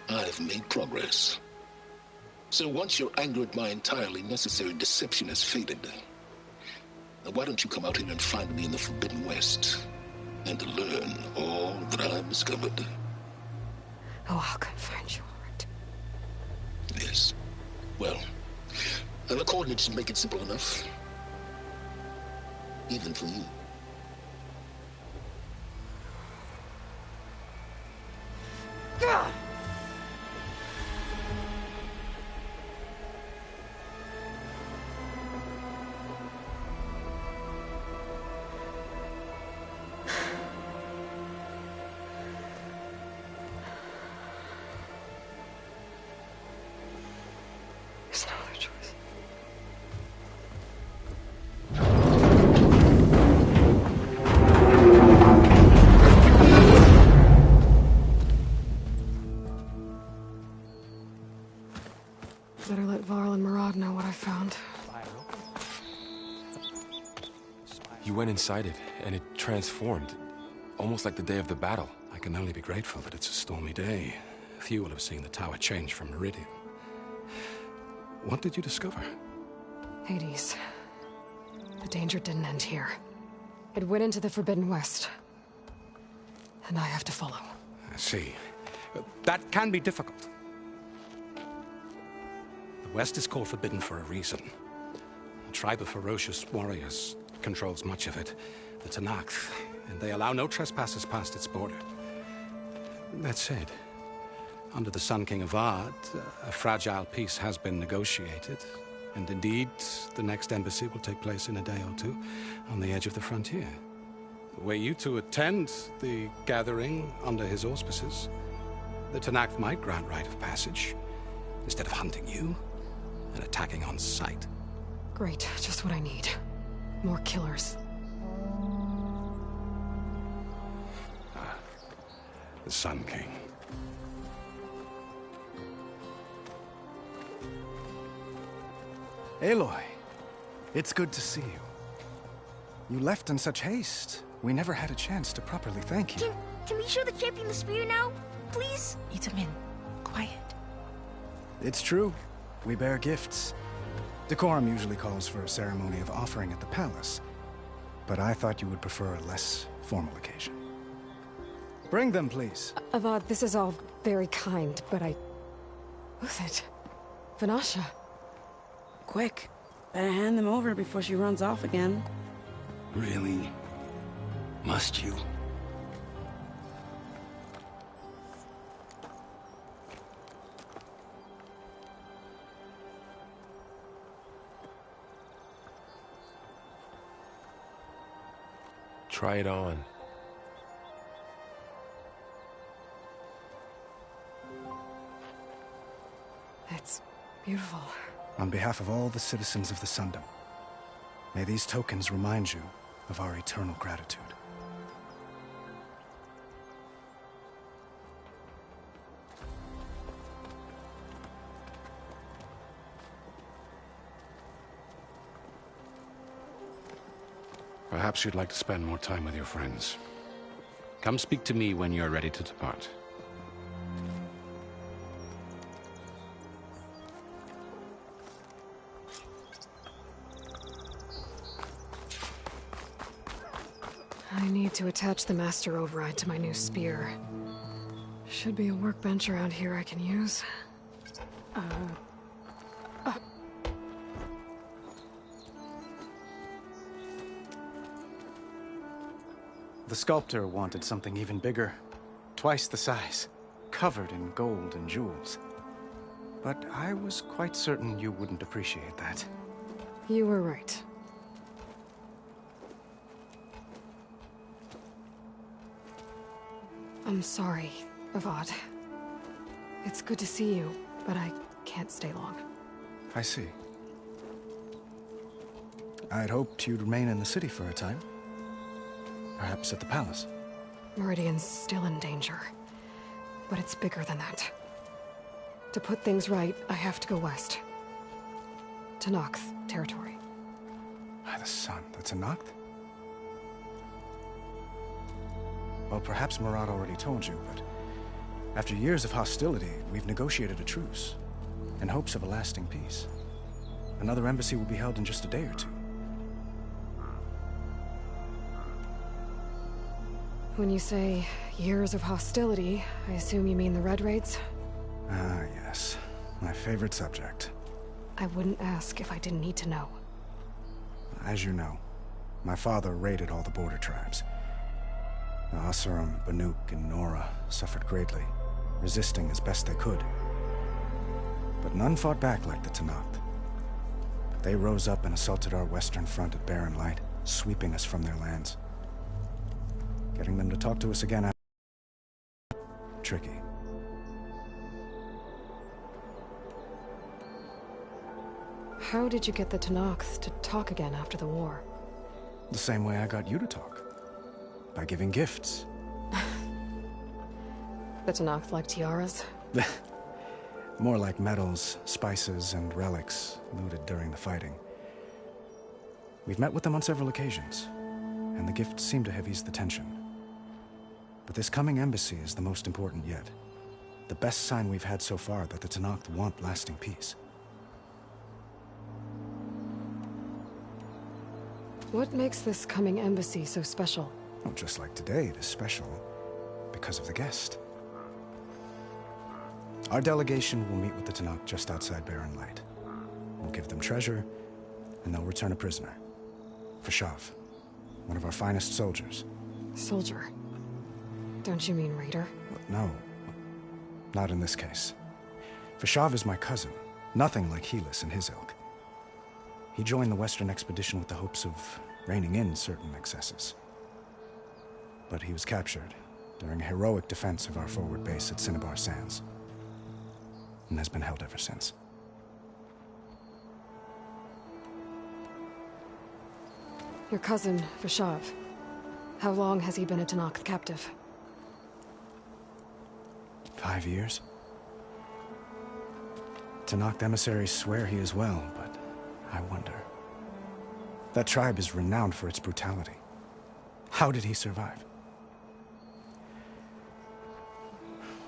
I've made progress. So once your anger at my entirely necessary deception has faded, now why don't you come out here and find me in the Forbidden West, and learn all that I've discovered? Oh, I'll come find you, Art. Yes. Well, and the coordinates should make it simple enough. Even for you. Gah! You went inside it, and it transformed. Almost like the day of the battle. I can only be grateful that it's a stormy day. Few will have seen the tower change from Meridian. What did you discover? Hades. The danger didn't end here. It went into the Forbidden West. And I have to follow. I see. That can be difficult. The West is called Forbidden for a reason. A tribe of ferocious warriors controls much of it, the Tenakth, and they allow no trespassers past its border. That said, under the Sun King Avad, a fragile peace has been negotiated, and indeed, the next embassy will take place in a day or two on the edge of the frontier. Were you to attend the gathering under his auspices, the Tenakth might grant right of passage, instead of hunting you and attacking on sight. Great, just what I need. More killers. The Sun King. Aloy, it's good to see you. You left in such haste. We never had a chance to properly thank you. Can we show the champion the spear now? Please? Itamin, quiet. It's true. We bear gifts. Decorum usually calls for a ceremony of offering at the palace, but I thought you would prefer a less formal occasion. Bring them, please. Avad, this is all very kind, but Who's it? Vanasha. Quick. Better hand them over before she runs off again. Really? Must you? Try it on. It's beautiful. On behalf of all the citizens of the Sundom, may these tokens remind you of our eternal gratitude. Perhaps you'd like to spend more time with your friends. Come speak to me when you're ready to depart. I need to attach the Master Override to my new spear. Should be a workbench around here I can use. The sculptor wanted something even bigger, twice the size, covered in gold and jewels. But I was quite certain you wouldn't appreciate that. You were right. I'm sorry, Avad. It's good to see you, but I can't stay long. I see. I'd hoped you'd remain in the city for a time. Perhaps at the palace. Meridian's still in danger, but it's bigger than that. To put things right, I have to go west. Tenakth territory. By the sun, the Tenakth? Well, perhaps Murad already told you, but after years of hostility, we've negotiated a truce, in hopes of a lasting peace. Another embassy will be held in just a day or two. When you say years of hostility, I assume you mean the Red Raids? Ah, yes. My favorite subject. I wouldn't ask if I didn't need to know. As you know, my father raided all the border tribes. The Asuram, Banuk, and Nora suffered greatly, resisting as best they could. But none fought back like the Tenakth. They rose up and assaulted our western front at Barren Light, sweeping us from their lands. Getting them to talk to us again tricky. How did you get the Tenakth to talk again after the war? The same way I got you to talk. By giving gifts. The Tenakth like tiaras? More like medals, spices, and relics looted during the fighting. We've met with them on several occasions. and the gift seemed to have eased the tension. But this coming embassy is the most important yet. The best sign we've had so far that the Tenakth want lasting peace. What makes this coming embassy so special? Well, just like today, it is special because of the guest. Our delegation will meet with the Tenakth just outside Barren Light. We'll give them treasure, and they'll return a prisoner. Fashav, one of our finest soldiers. Soldier? Don't you mean raider? No, not in this case. Fashav is my cousin, nothing like Helis and his ilk. He joined the Western expedition with the hopes of reining in certain excesses. But he was captured during a heroic defense of our forward base at Cinnabar Sands, and has been held ever since. Your cousin, Fashav. How long has he been a Tenakth captive? 5 years. Tenakth emissaries swear he is well, but I wonder. That tribe is renowned for its brutality. How did he survive?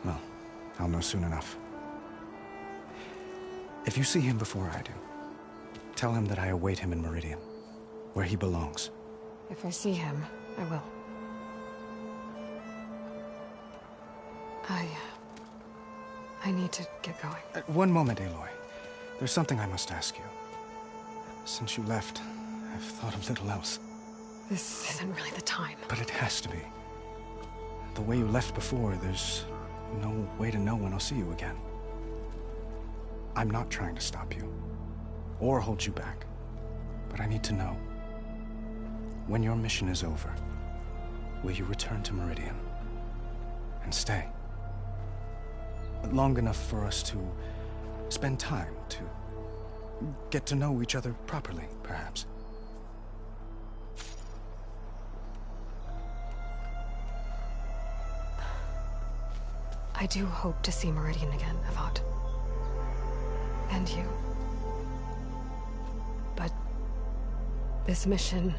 Well, I'll know soon enough. If you see him before I do, tell him that I await him in Meridian, where he belongs. If I see him, I will. I need to get going. One moment, Aloy. There's something I must ask you. Since you left, I've thought of little else. This isn't really the time. But it has to be. The way you left before, there's no way to know when I'll see you again. I'm not trying to stop you, or hold you back. But I need to know. When your mission is over, will you return to Meridian? And stay? Long enough for us to spend time, to get to know each other properly, perhaps. I do hope to see Meridian again, Avad. And you. But this mission,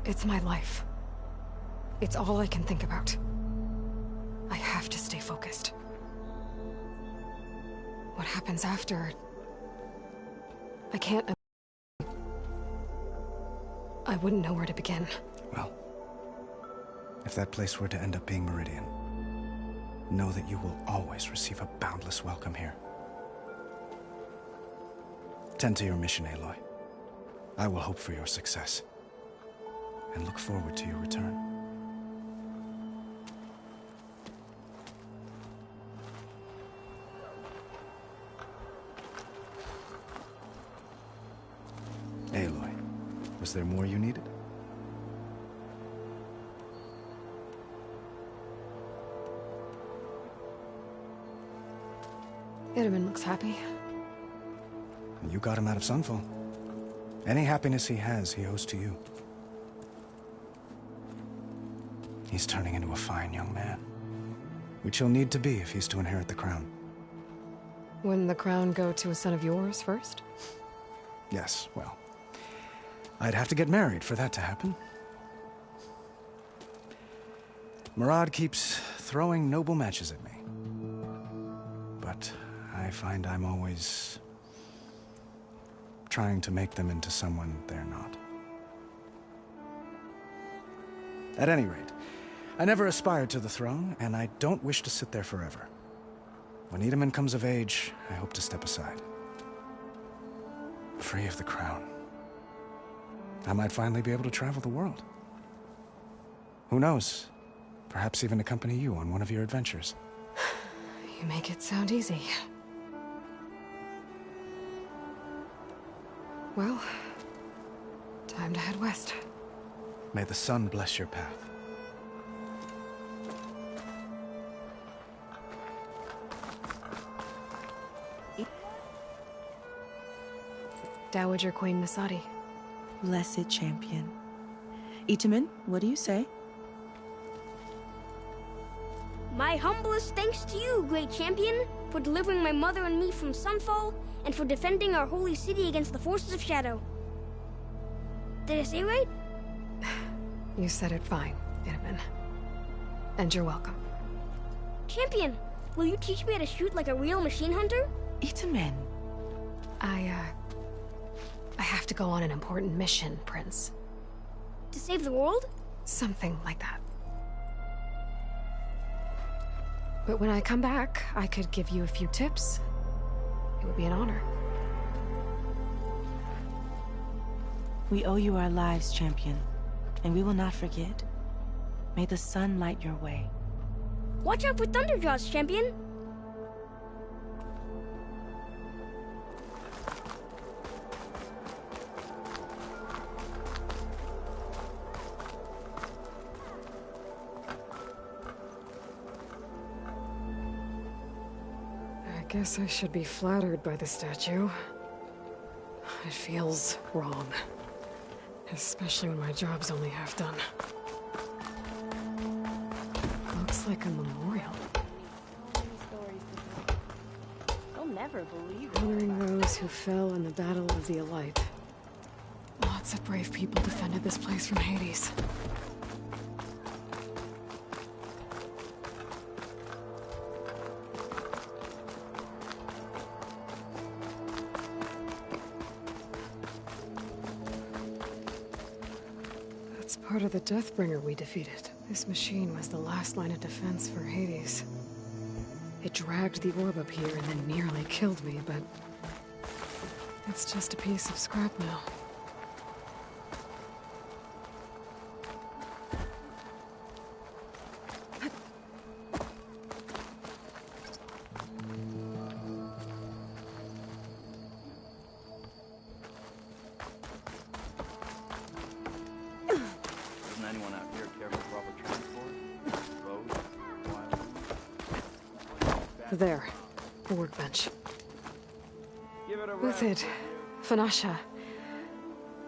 it's my life. It's all I can think about. I have to stay focused. What happens after? I can't... I wouldn't know where to begin. Well, if that place were to end up being Meridian, know that you will always receive a boundless welcome here. Tend to your mission, Aloy. I will hope for your success, and look forward to your return. Aloy, was there more you needed? Itamen looks happy. You got him out of Sunfall. Any happiness he has, he owes to you. He's turning into a fine young man, which he'll need to be if he's to inherit the crown. Wouldn't the crown go to a son of yours first? Yes, well, I'd have to get married for that to happen. Murad keeps throwing noble matches at me. But I find I'm always trying to make them into someone they're not. At any rate, I never aspired to the throne, and I don't wish to sit there forever. When Itamen comes of age, I hope to step aside. Free of the crown. I might finally be able to travel the world. Who knows? Perhaps even accompany you on one of your adventures. You make it sound easy. Well, time to head west. May the sun bless your path. Dowager Queen Nasadi. Blessed champion. Itamen, what do you say? My humblest thanks to you, great champion, for delivering my mother and me from Sunfall, and for defending our holy city against the forces of Shadow. Did I say right? You said it fine, Itamen. And you're welcome. Champion, will you teach me how to shoot like a real machine hunter? Itamen. I have to go on an important mission, Prince. To save the world? Something like that. But when I come back, I could give you a few tips. It would be an honor. We owe you our lives, Champion, and we will not forget. May the sun light your way. Watch out for Thunderjaws, Champion! I guess I should be flattered by the statue. It feels wrong. Especially when my job's only half done. Looks like a memorial. They'll never believe it. Honoring those who fell in the Battle of the Elite. Lots of brave people defended this place from Hades. That's part of the Deathbringer we defeated. This machine was the last line of defense for Hades. It dragged the orb up here and then nearly killed me, but it's just a piece of scrap now. There, the workbench. Uthid, Vanasha,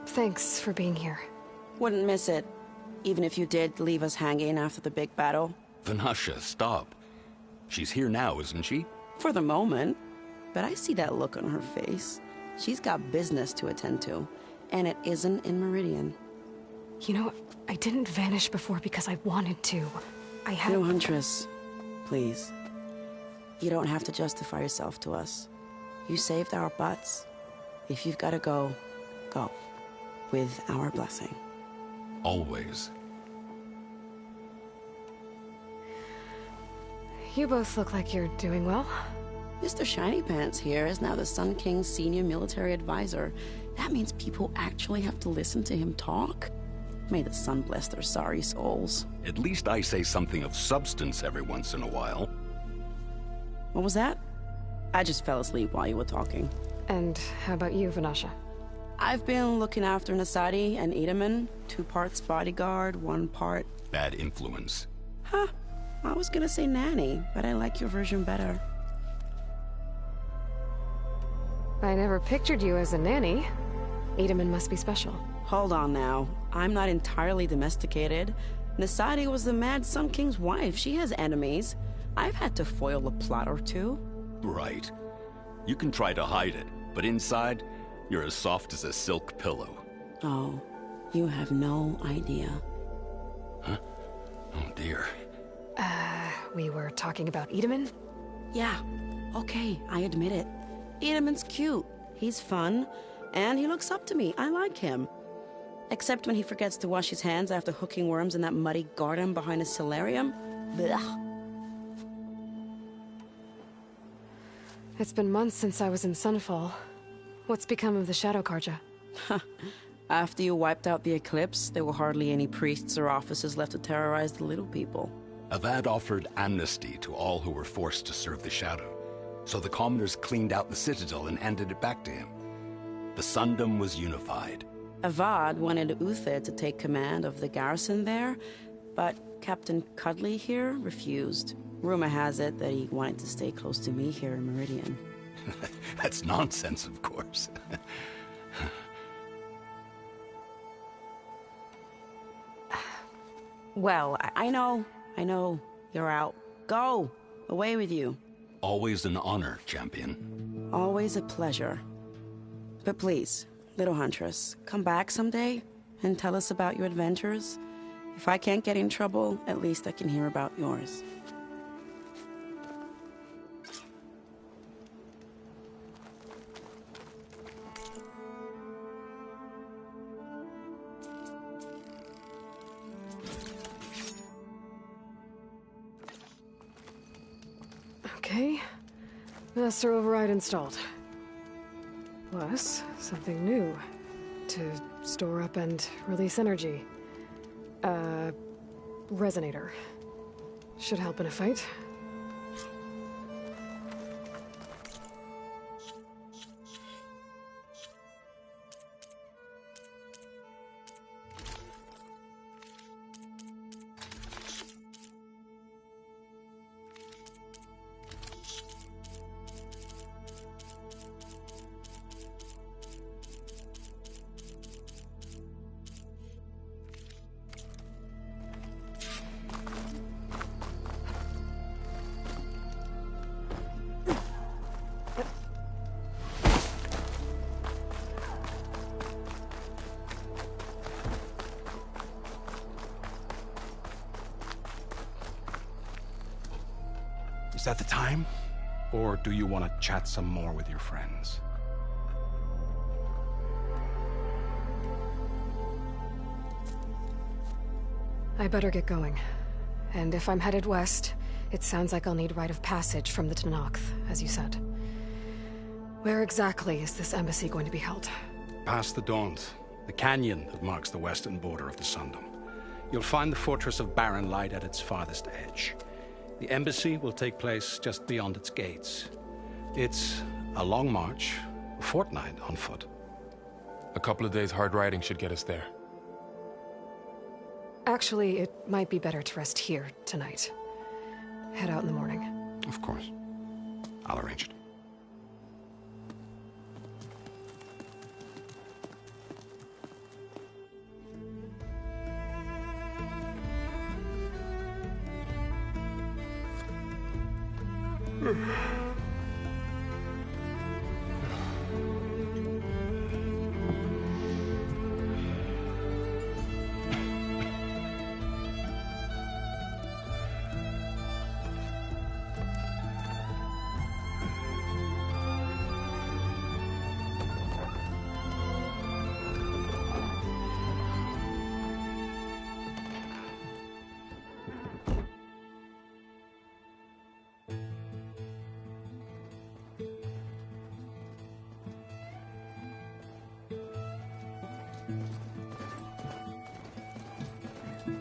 thanks for being here. Wouldn't miss it, even if you did leave us hanging after the big battle. Vanasha, stop. She's here now, isn't she? For the moment, but I see that look on her face. She's got business to attend to, and it isn't in Meridian. You know, I didn't vanish before because I wanted to. I had... No, Huntress, please. You don't have to justify yourself to us. You saved our butts. If you've got to go, go. With our blessing. Always. You both look like you're doing well. Mr. Shiny Pants here is now the Sun King's senior military advisor. That means people actually have to listen to him talk. May the sun bless their sorry souls. At least I say something of substance every once in a while. What was that? I just fell asleep while you were talking. And how about you, Vanasha? I've been looking after Nasadi and Itamen. 2 parts bodyguard, 1 part... Bad influence. Huh. I was gonna say nanny, but I like your version better. I never pictured you as a nanny. Itamen must be special. Hold on now. I'm not entirely domesticated. Nasadi was the Mad Sun King's wife. She has enemies. I've had to foil a plot or 2. Right. You can try to hide it, but inside, you're as soft as a silk pillow. Oh, you have no idea. Huh? Oh dear. We were talking about Itamen? Yeah. Okay, I admit it. Itamen's cute. He's fun. And he looks up to me. I like him. Except when he forgets to wash his hands after hooking worms in that muddy garden behind his solarium. Blech. It's been months since I was in Sunfall. What's become of the Shadow Carja? After you wiped out the Eclipse, there were hardly any priests or officers left to terrorize the little people. Avad offered amnesty to all who were forced to serve the Shadow. So the commoners cleaned out the Citadel and handed it back to him. The Sundom was unified. Avad wanted Uthid to take command of the garrison there, but Captain Cudley here refused. Rumor has it that he wanted to stay close to me here in Meridian. That's nonsense, of course. Well, I know. You're out. Go! Away with you. Always an honor, Champion. Always a pleasure. But please, little Huntress, come back someday and tell us about your adventures. If I can't get in trouble, at least I can hear about yours. Okay. Master override installed. Plus, something new. To store up and release energy. Resonator. Should help in a fight. Is that the time? Or do you want to chat some more with your friends? I better get going. And if I'm headed west, it sounds like I'll need rite of passage from the Tenakth, as you said. Where exactly is this embassy going to be held? Past the Daunt, the canyon that marks the western border of the Sundom. You'll find the fortress of Barren Light at its farthest edge. The embassy will take place just beyond its gates. It's a long march, a fortnight on foot. A couple of days hard riding should get us there. Actually, it might be better to rest here tonight. Head out in the morning. Of course. I'll arrange it.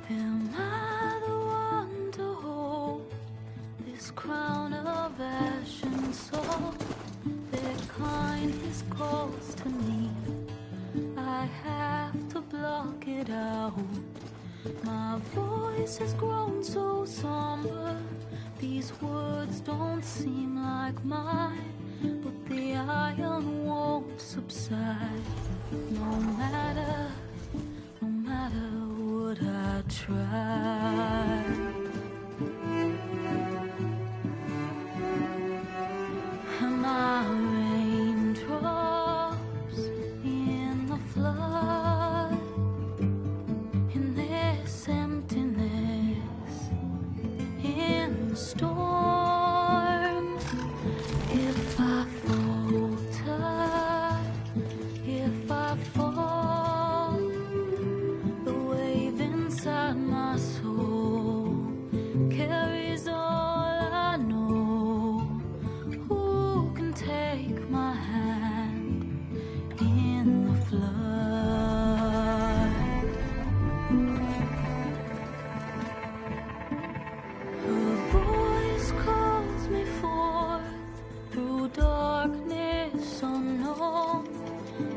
Am I the one to hold this crown of ash and salt? Their kindness calls to me. I have to block it out. My voice has grown so somber. These words don't seem like mine, but the iron won't subside. No matter what I try. And my raindrops in the flood, in this emptiness, in the storm. If I falter, if I fall, the wave inside my soul carries all I know. Who can take my hand in the flood? Her voice calls me forth through darkness unknown.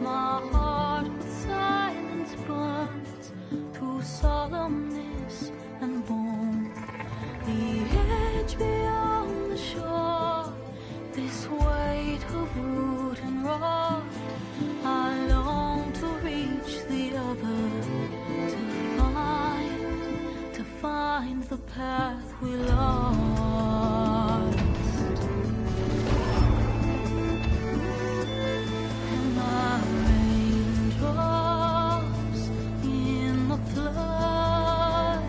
My heart with silence burns through solemnness and bone. The edge beyond the shore, this weight of root and rock. I long to reach the other, to find the path we lost. And my raindrops in the flood,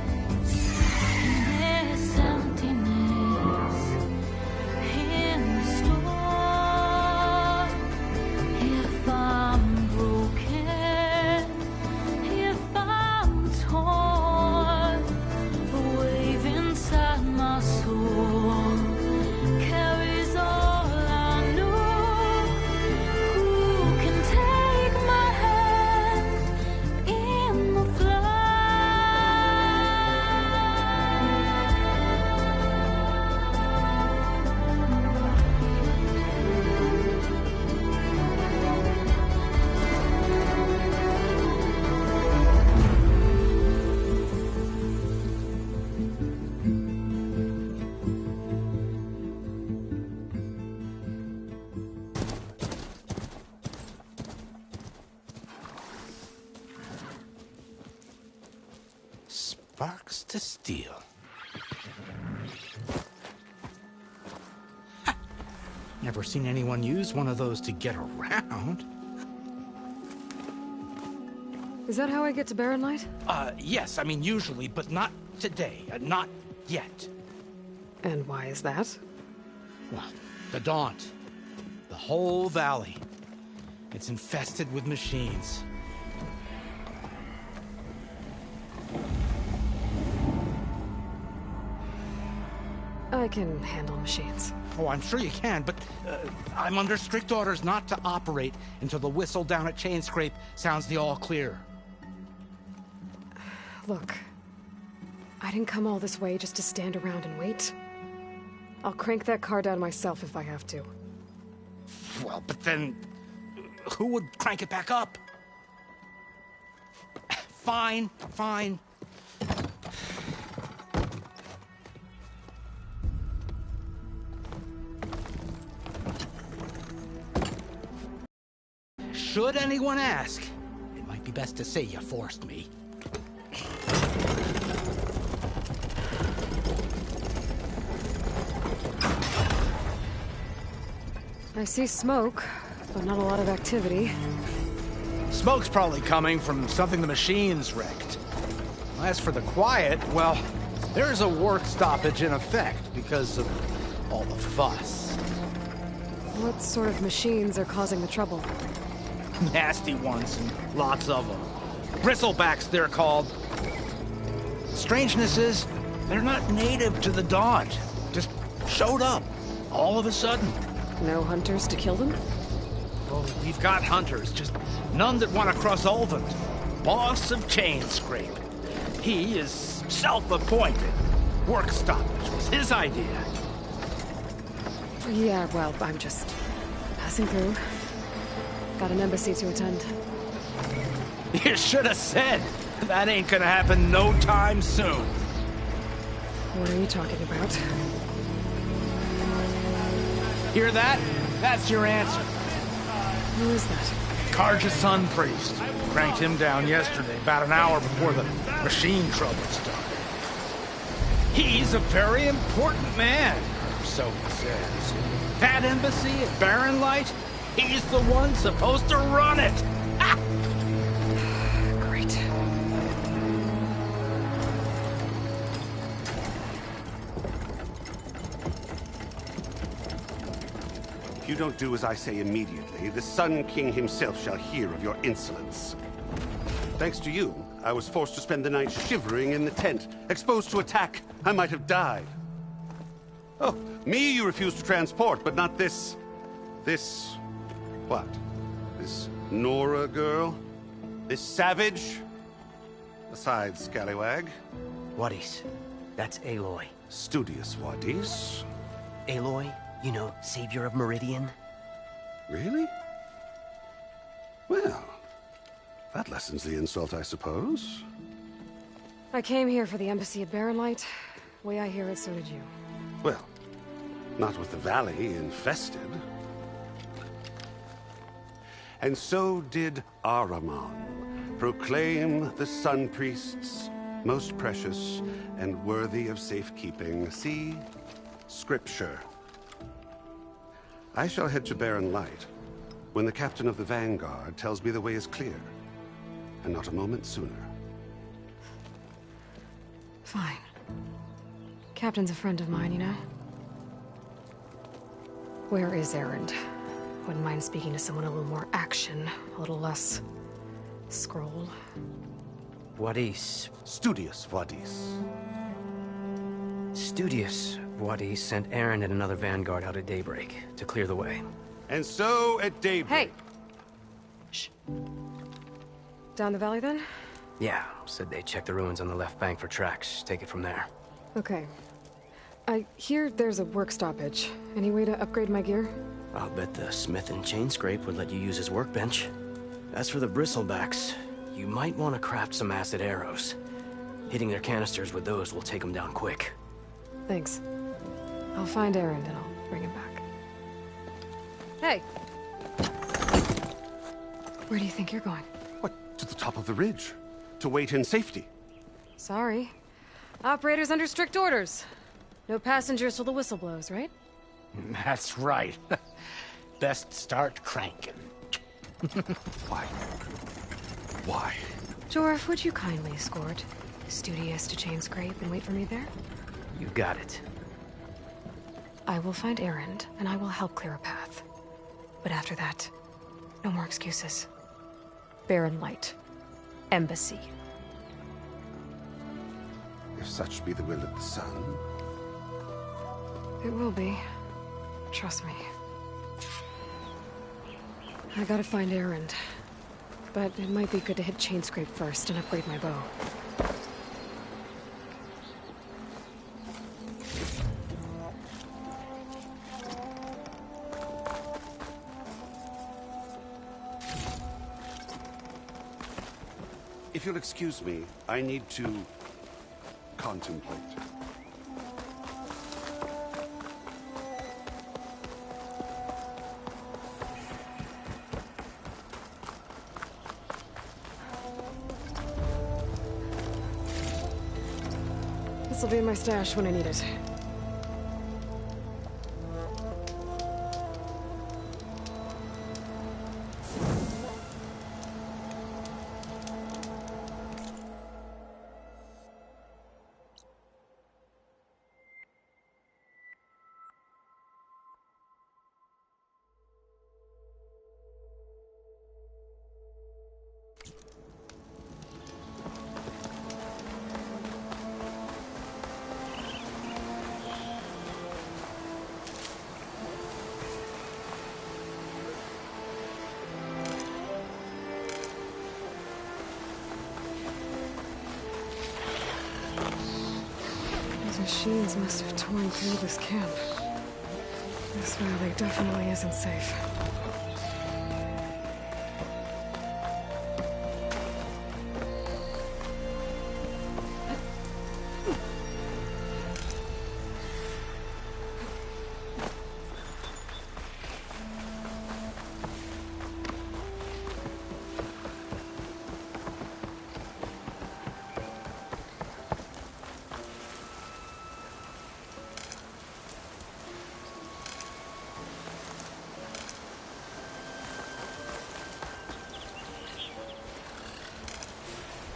to steal. Never seen anyone use one of those to get around. Is that how I get to Barren Light? Yes, I mean usually, but not today. Not yet. And why is that? Well, the Daunt. The whole valley. It's infested with machines. I can handle machines. Oh, I'm sure you can, but I'm under strict orders not to operate until the whistle down at Chainscrape sounds the all clear. Look, I didn't come all this way just to stand around and wait. I'll crank that car down myself if I have to. Well, but then who would crank it back up? Fine, fine. Should anyone ask, it might be best to say you forced me. I see smoke, but not a lot of activity. Smoke's probably coming from something the machines wrecked. As for the quiet, well, there's a work stoppage in effect because of all the fuss. What sort of machines are causing the trouble? Nasty ones, and lots of them. Bristlebacks, they're called. Strangeness is, they're not native to the Daunt. Just showed up, all of a sudden. No hunters to kill them? Well, we've got hunters, just none that want to cross Ulvund. Boss of Chainscrape. He is self-appointed. Work stoppage was his idea. Yeah, well, I'm just passing through. Got an embassy to attend. You should have said. That ain't gonna happen no time soon. What are you talking about? Hear that? That's your answer. Who is that? Carja's Sun Priest. Cranked him down yesterday, about an hour before the machine trouble started. He's a very important man, so he says. That embassy at Barren Light, he's the one supposed to run it! Ah! Great. If you don't do as I say immediately, the Sun King himself shall hear of your insolence. Thanks to you, I was forced to spend the night shivering in the tent. Exposed to attack, I might have died. Oh, me you refuse to transport, but not this... what? This Nora girl? This savage? Besides, scallywag. Wadis. That's Aloy. Studious Wadis. Aloy, you know, savior of Meridian. Really? Well, that lessens the insult, I suppose. I came here for the embassy at Barren Light. Way I hear it, so did you. Well, not with the valley infested. And so did Ahriman, proclaim the Sun Priests most precious and worthy of safekeeping. See, Scripture. I shall head to Barren Light when the captain of the Vanguard tells me the way is clear, and not a moment sooner. Fine. Captain's a friend of mine, you know? Where is Erend? Wouldn't mind speaking to someone a little more action, a little less... scroll. Wadis. Studious Wadis. Studious Wadis sent Erend and another Vanguard out at daybreak to clear the way. And so at daybreak... Hey! Shh. Down the valley, then? Yeah, said they checked the ruins on the left bank for tracks. Take it from there. Okay. I hear there's a work stoppage. Any way to upgrade my gear? I'll bet the smith in Chainscrape would let you use his workbench. As for the Bristlebacks, you might want to craft some acid arrows. Hitting their canisters with those will take them down quick. Thanks. I'll find Erend and I'll bring him back. Hey! Where do you think you're going? What, to the top of the ridge? To wait in safety? Sorry. Operators under strict orders. No passengers till the whistle blows, right? That's right. Best start cranking. Why? Why? Jorf, would you kindly escort Studious to Chainscrape and wait for me there? You got it. I will find Erend, and I will help clear a path. But after that, no more excuses. Barren Light. Embassy. If such be the will of the sun. It will be. Trust me. I gotta find Erend. But it might be good to hit Chainscrape first and upgrade my bow. If you'll excuse me, I need to contemplate. This'll be in my stash when I need it. Machines must have torn through this camp. This valley definitely isn't safe.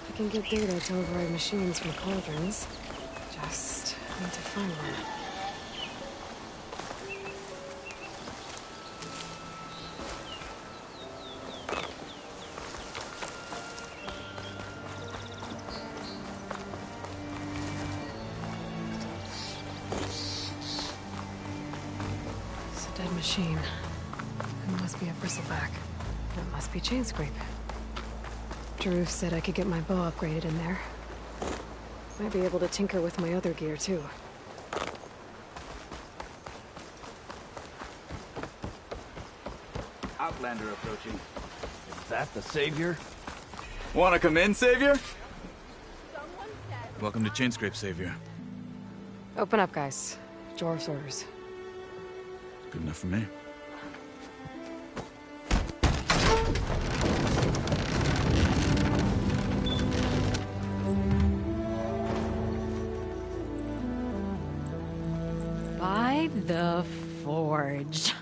I can get data to override machines from cauldrons. Just need to find one. It's a dead machine. It must be a bristleback. It must be Chainscrape. Drew said I could get my bow upgraded in there. Might be able to tinker with my other gear, too. Outlander approaching. Is that the Savior? Wanna come in, Savior? Welcome to Chainscrape, Savior. Open up, guys. Jorv's orders. Good enough for me. By the Forge.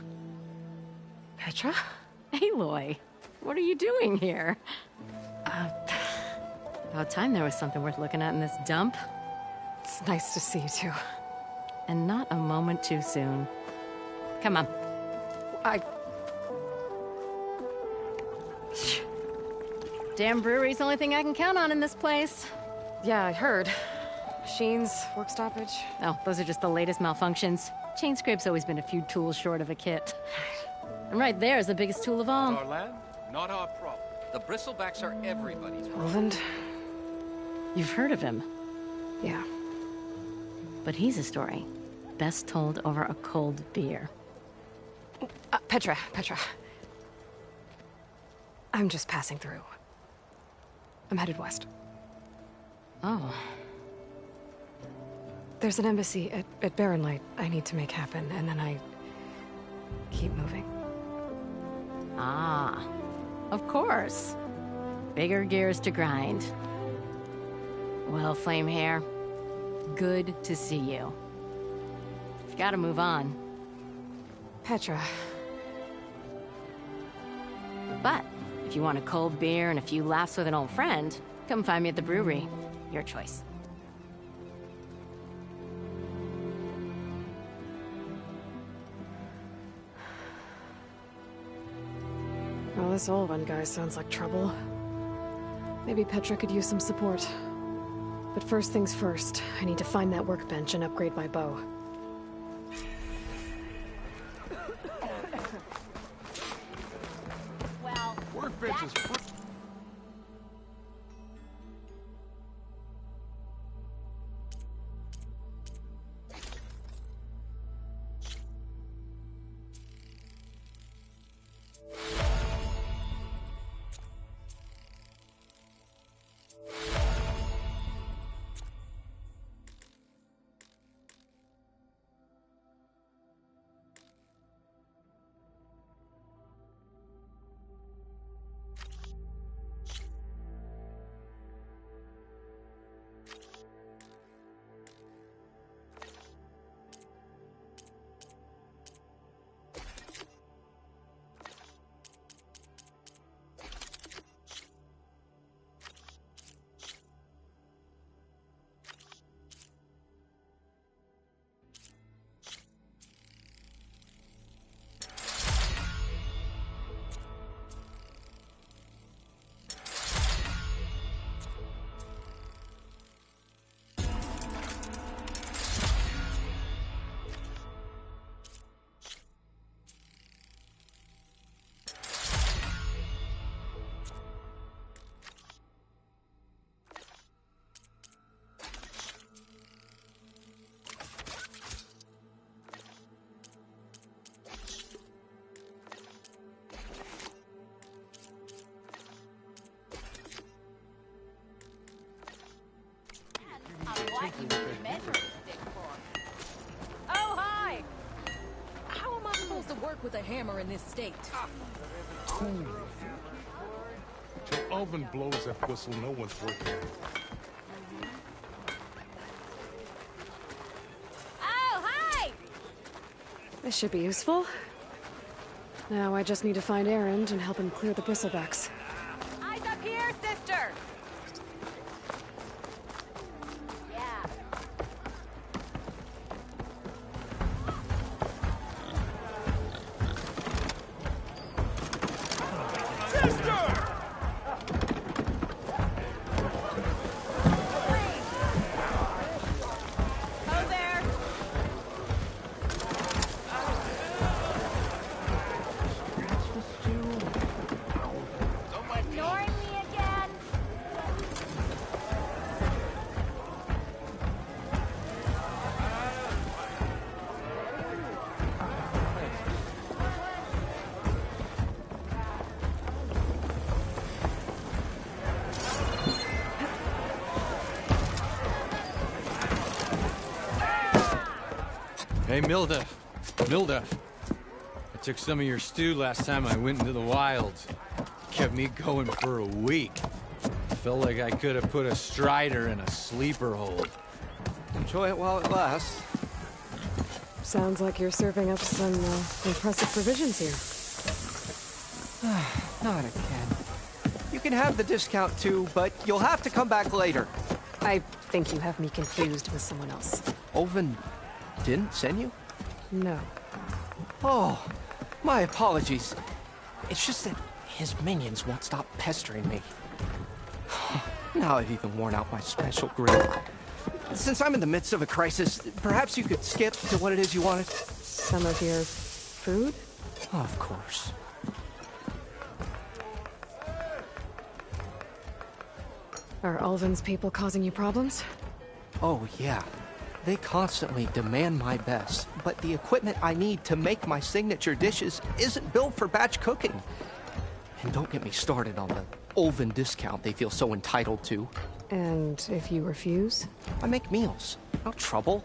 Petra? Aloy, what are you doing here? About time there was something worth looking at in this dump. It's nice to see you, too. And not a moment too soon. Come on. Damn brewery's the only thing I can count on in this place. Yeah, I heard. Machines, work stoppage. Oh, those are just the latest malfunctions. Chainscrape's always been a few tools short of a kit. And right there is the biggest tool of all. It's our land, not our problem. The bristlebacks are everybody's problem. Roland? You've heard of him? Yeah. But he's a story best told over a cold beer. Petra. I'm just passing through. I'm headed west. Oh. There's an embassy at Barren Light I need to make happen, and then I keep moving. Ah, of course. Bigger gears to grind. Well, Flamehair, Good to see you. You've got to move on. Petra. But if you want a cold beer and a few laughs with an old friend, come find me at the brewery. Your choice. Well, this Olvan guy sounds like trouble. Maybe Petra could use some support. But first things first, I need to find that workbench and upgrade my bow. Well, workbench is Oh, hi! How am I supposed to work with a hammer in this state? cool. Till Alvin blows that whistle, no one's working. Oh, hi! This should be useful. Now I just need to find Erend and help him clear the bristlebacks. Eyes up here, sister! Yeah. Ho there! Ignoring me again? Hey, Milda. Milda. I took some of your stew last time I went into the wilds. Kept me going for a week. Felt like I could have put a strider in a sleeper hold. Enjoy it while it lasts. Sounds like you're serving up some impressive provisions here. Not again. You can have the discount too, but you'll have to come back later. I think you have me confused with someone else. Olvan didn't send you? No. Oh, my apologies. It's just that his minions won't stop pestering me. Now I've even worn out my special grill. Since I'm in the midst of a crisis, perhaps you could skip to what it is you wanted? Some of your food? Of course. Are Ulvin's people causing you problems? Oh, yeah. They constantly demand my best, but the equipment I need to make my signature dishes isn't built for batch cooking. And don't get me started on the Ulvan discount they feel so entitled to. And if you refuse? I make meals, no trouble.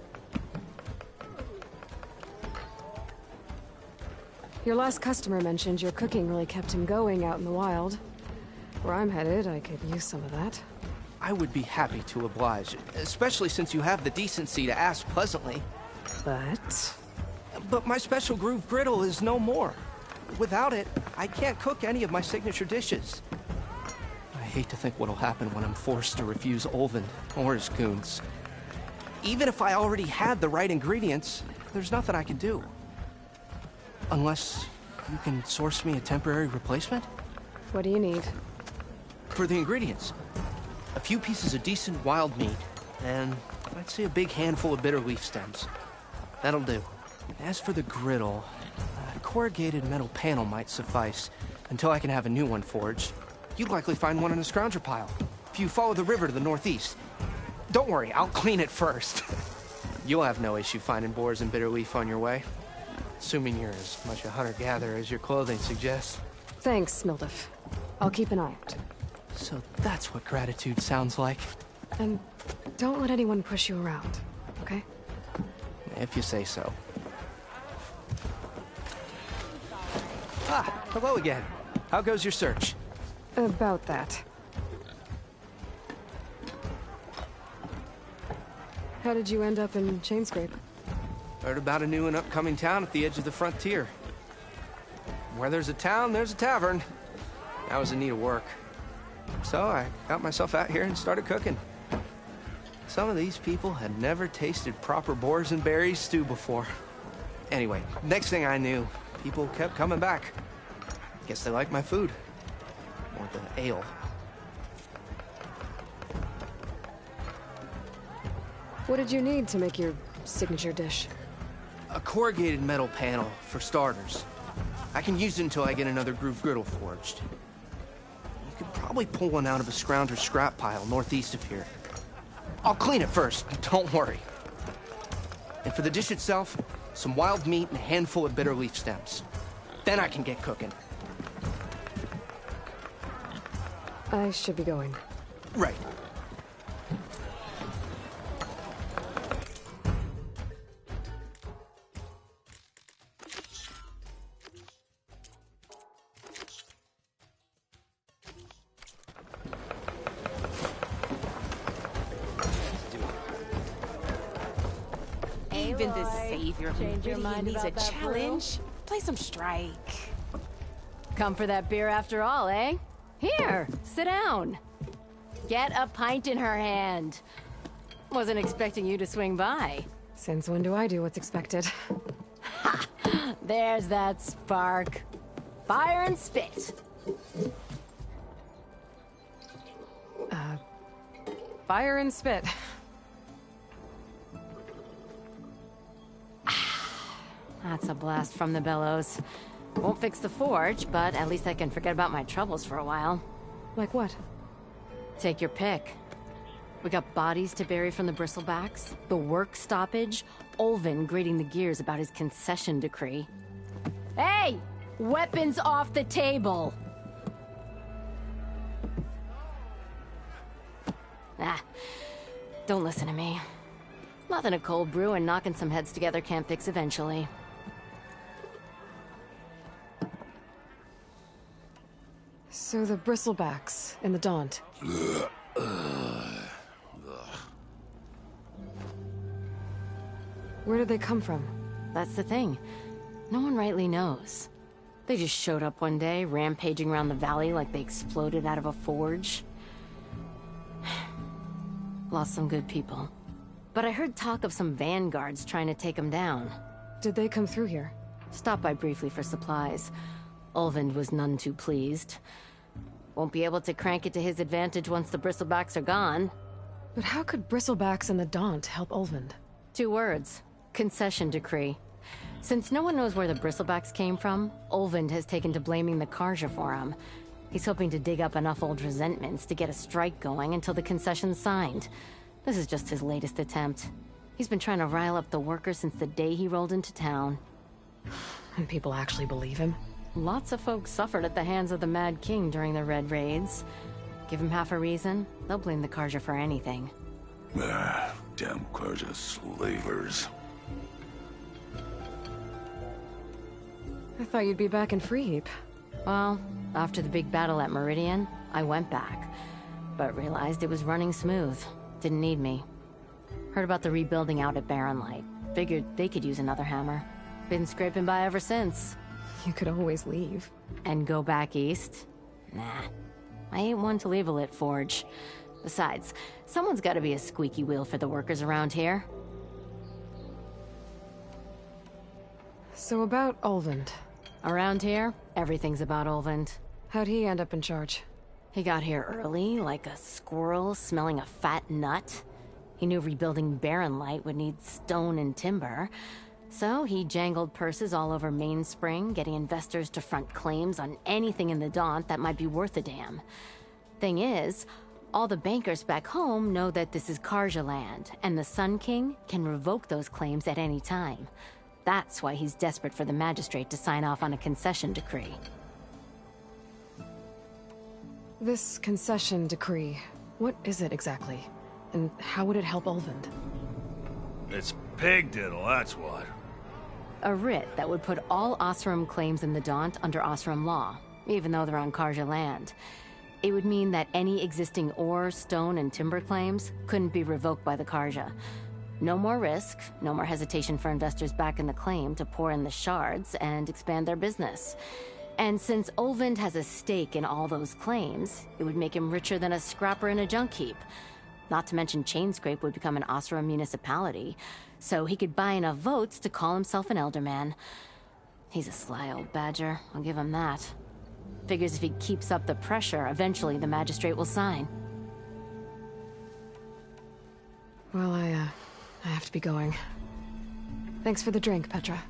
Your last customer mentioned your cooking really kept him going out in the wild. Where I'm headed, I could use some of that. I would be happy to oblige, especially since you have the decency to ask pleasantly. But my special groove griddle is no more. Without it, I can't cook any of my signature dishes. I hate to think what'll happen when I'm forced to refuse Olvin or his goons. Even if I already had the right ingredients, there's nothing I can do. Unless you can source me a temporary replacement? What do you need? For the ingredients, a few pieces of decent wild meat, and I'd say a big handful of bitter leaf stems. That'll do. As for the griddle, a corrugated metal panel might suffice until I can have a new one forged. You'd likely find one in a scrounger pile if you follow the river to the northeast. Don't worry, I'll clean it first. You'll have no issue finding boars and bitter leaf on your way. Assuming you're as much a hunter-gatherer as your clothing suggests. Thanks, Mildef. I'll keep an eye out. So that's what gratitude sounds like. And don't let anyone push you around, okay? If you say so. Ah, hello again. How goes your search? About that. How did you end up in Chainscrape? Heard about a new and upcoming town at the edge of the frontier. Where there's a town, there's a tavern. I was in need of work. So I got myself out here and started cooking. Some of these people had never tasted proper boars and berries stew before. Anyway, next thing I knew, people kept coming back. Guess they like my food. Or the ale. What did you need to make your signature dish? A corrugated metal panel, for starters. I can use it until I get another groove griddle forged. You could probably pull one out of a scrounger scrap pile northeast of here. I'll clean it first, don't worry. And for the dish itself, some wild meat and a handful of bitter leaf stems. Then I can get cooking. I should be going. Right. Even the savior who Change your really mind needs a about that challenge. Play some strike. Come for that beer after all, eh? Here, sit down. Get a pint in her hand. Wasn't expecting you to swing by. Since when do I do what's expected? Ha! There's that spark. Fire and spit. Fire and spit. That's a blast from the bellows. Won't fix the forge, but at least I can forget about my troubles for a while. Like what? Take your pick. We got bodies to bury from the bristlebacks, the work stoppage, Olvin grating the gears about his concession decree. Hey! Weapons off the table! Ah, don't listen to me. Nothing a cold brew and knocking some heads together can't fix eventually. So the bristlebacks and the Daunt. Where did they come from? That's the thing. No one rightly knows. They just showed up one day, rampaging around the valley like they exploded out of a forge. Lost some good people. But I heard talk of some vanguards trying to take them down. Did they come through here? Stopped by briefly for supplies. Olvin was none too pleased. Won't be able to crank it to his advantage once the bristlebacks are gone. But how could bristlebacks and the Daunt help Olvin? 2 words. Concession decree. Since no one knows where the bristlebacks came from, Olvin has taken to blaming the Carja for him. He's hoping to dig up enough old resentments to get a strike going until the concession's signed. This is just his latest attempt. He's been trying to rile up the workers since the day he rolled into town. And people actually believe him? Lots of folks suffered at the hands of the Mad King during the Red Raids. Give him half a reason, they'll blame the Carja for anything. Damn Carja slavers. I thought you'd be back in Freeheap. Well, after the big battle at Meridian, I went back. but realized it was running smooth. Didn't need me. Heard about the rebuilding out at Barren Light. Figured they could use another hammer. Been scraping by ever since. You could always leave. And go back east? Nah. I ain't one to leave a lit forge. Besides, someone's gotta be a squeaky wheel for the workers around here. So about Ulvund. Around here, everything's about Ulvund. How'd he end up in charge? He got here early, like a squirrel smelling a fat nut. He knew rebuilding Barren Light would need stone and timber. So he jangled purses all over Mainspring, getting investors to front claims on anything in the Daunt that might be worth a damn. Thing is, all the bankers back home know that this is Carja land, and the Sun King can revoke those claims at any time. That's why he's desperate for the magistrate to sign off on a concession decree. This concession decree, what is it exactly? And how would it help Ulvund? It's pig diddle, that's what. A writ that would put all Oseram claims in the Daunt under Oseram law, even though they're on Carja land. It would mean that any existing ore, stone, and timber claims couldn't be revoked by the Carja. No more risk, no more hesitation for investors back in the claim to pour in the shards and expand their business. And since Ulvund has a stake in all those claims, it would make him richer than a scrapper in a junk heap. Not to mention Chainscrape would become an Oseram municipality, so he could buy enough votes to call himself an Elderman. He's a sly old badger, I'll give him that. Figures if he keeps up the pressure, eventually the magistrate will sign. Well, I have to be going. Thanks for the drink, Petra.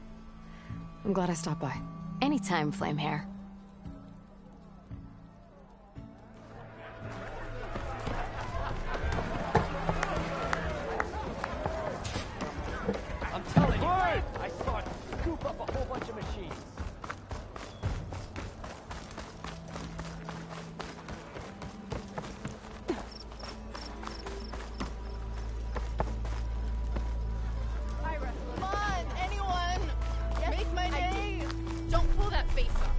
I'm glad I stopped by. Anytime, Flamehair. I'm telling you, I saw it scoop up a whole bunch of machines. Come on, anyone! Yes, make my day! Don't pull that face up.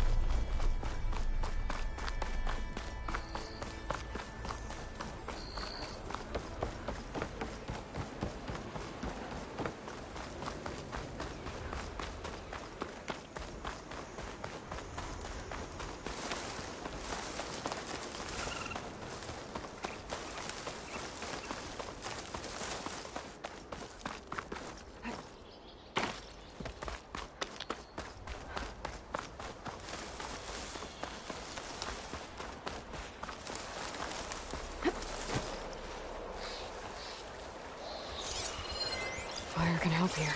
Fire can help here.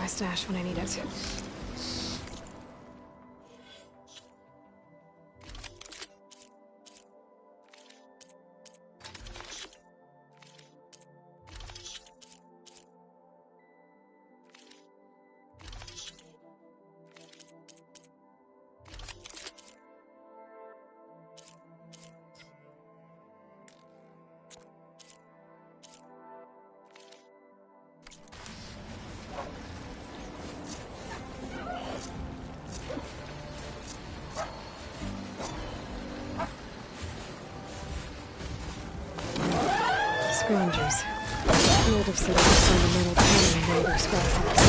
my stash when I need it. Strangers. Native said I could find a metal panel in one of their scrap house.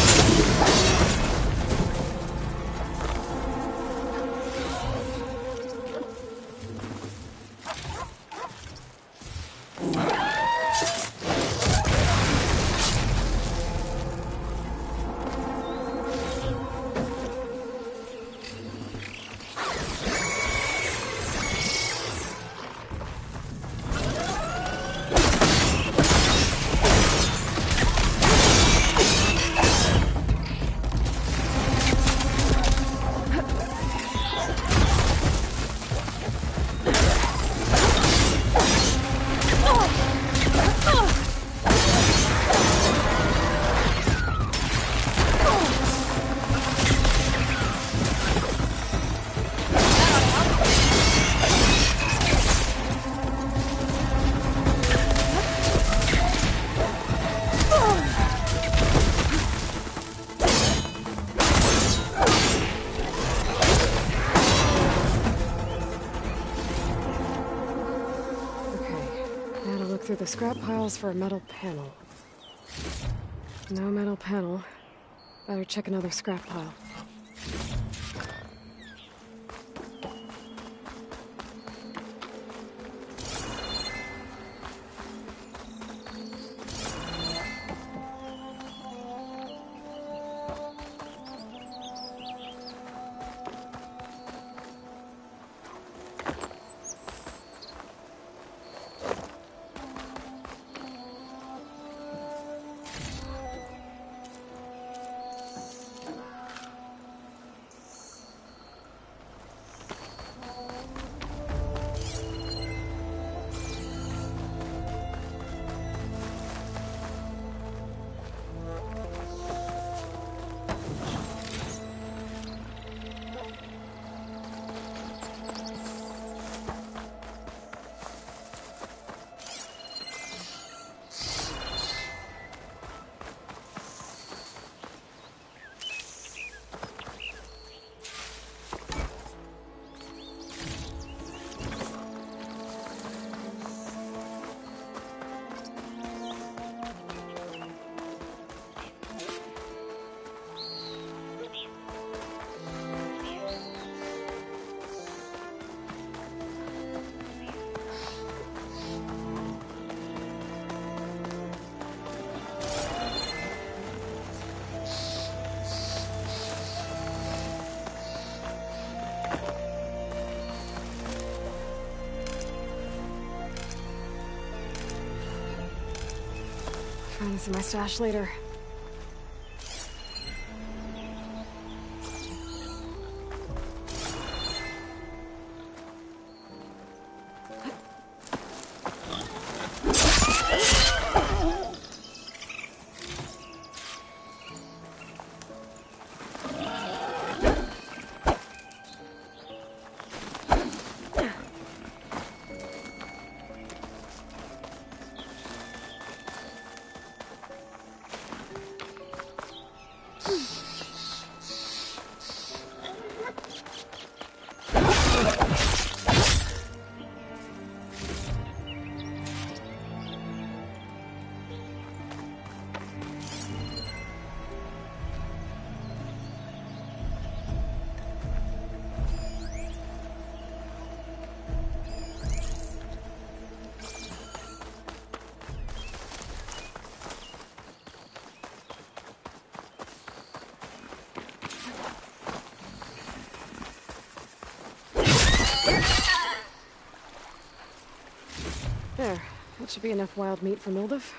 Through the scrap piles for a metal panel. No metal panel. Better check another scrap pile. Find this in my stash later. There. That should be enough wild meat for Mildef.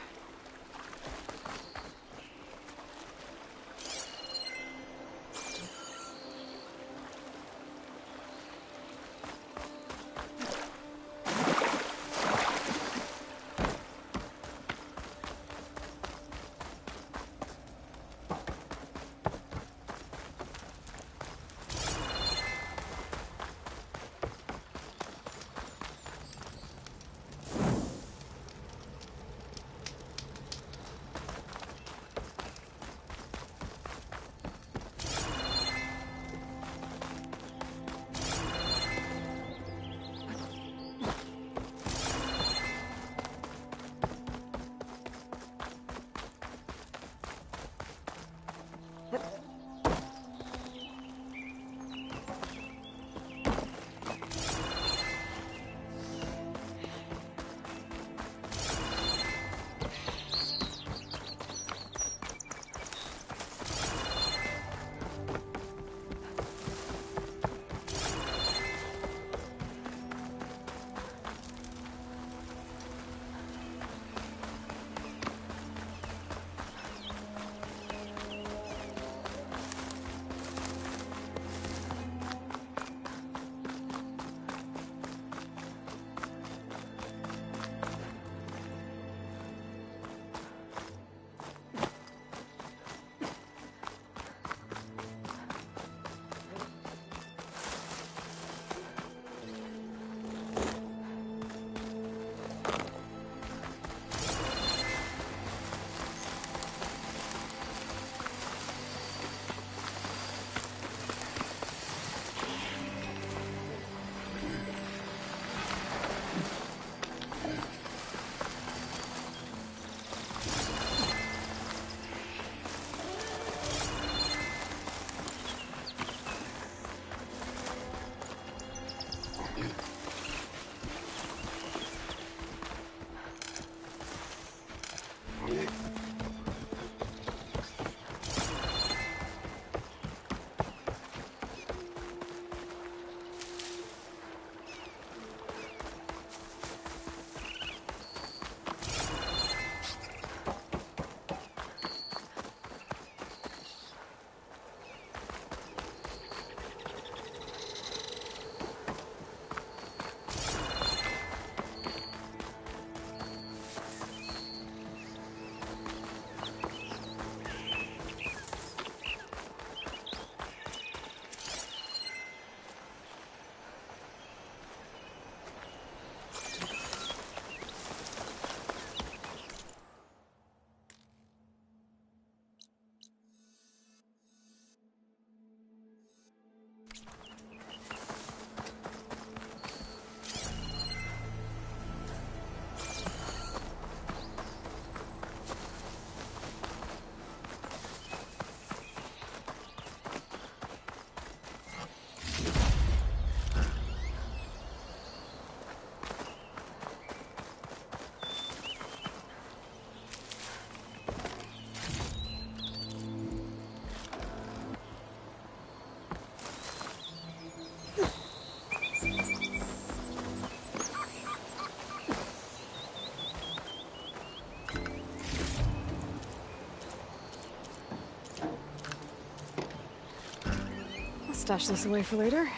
Stash this away for later.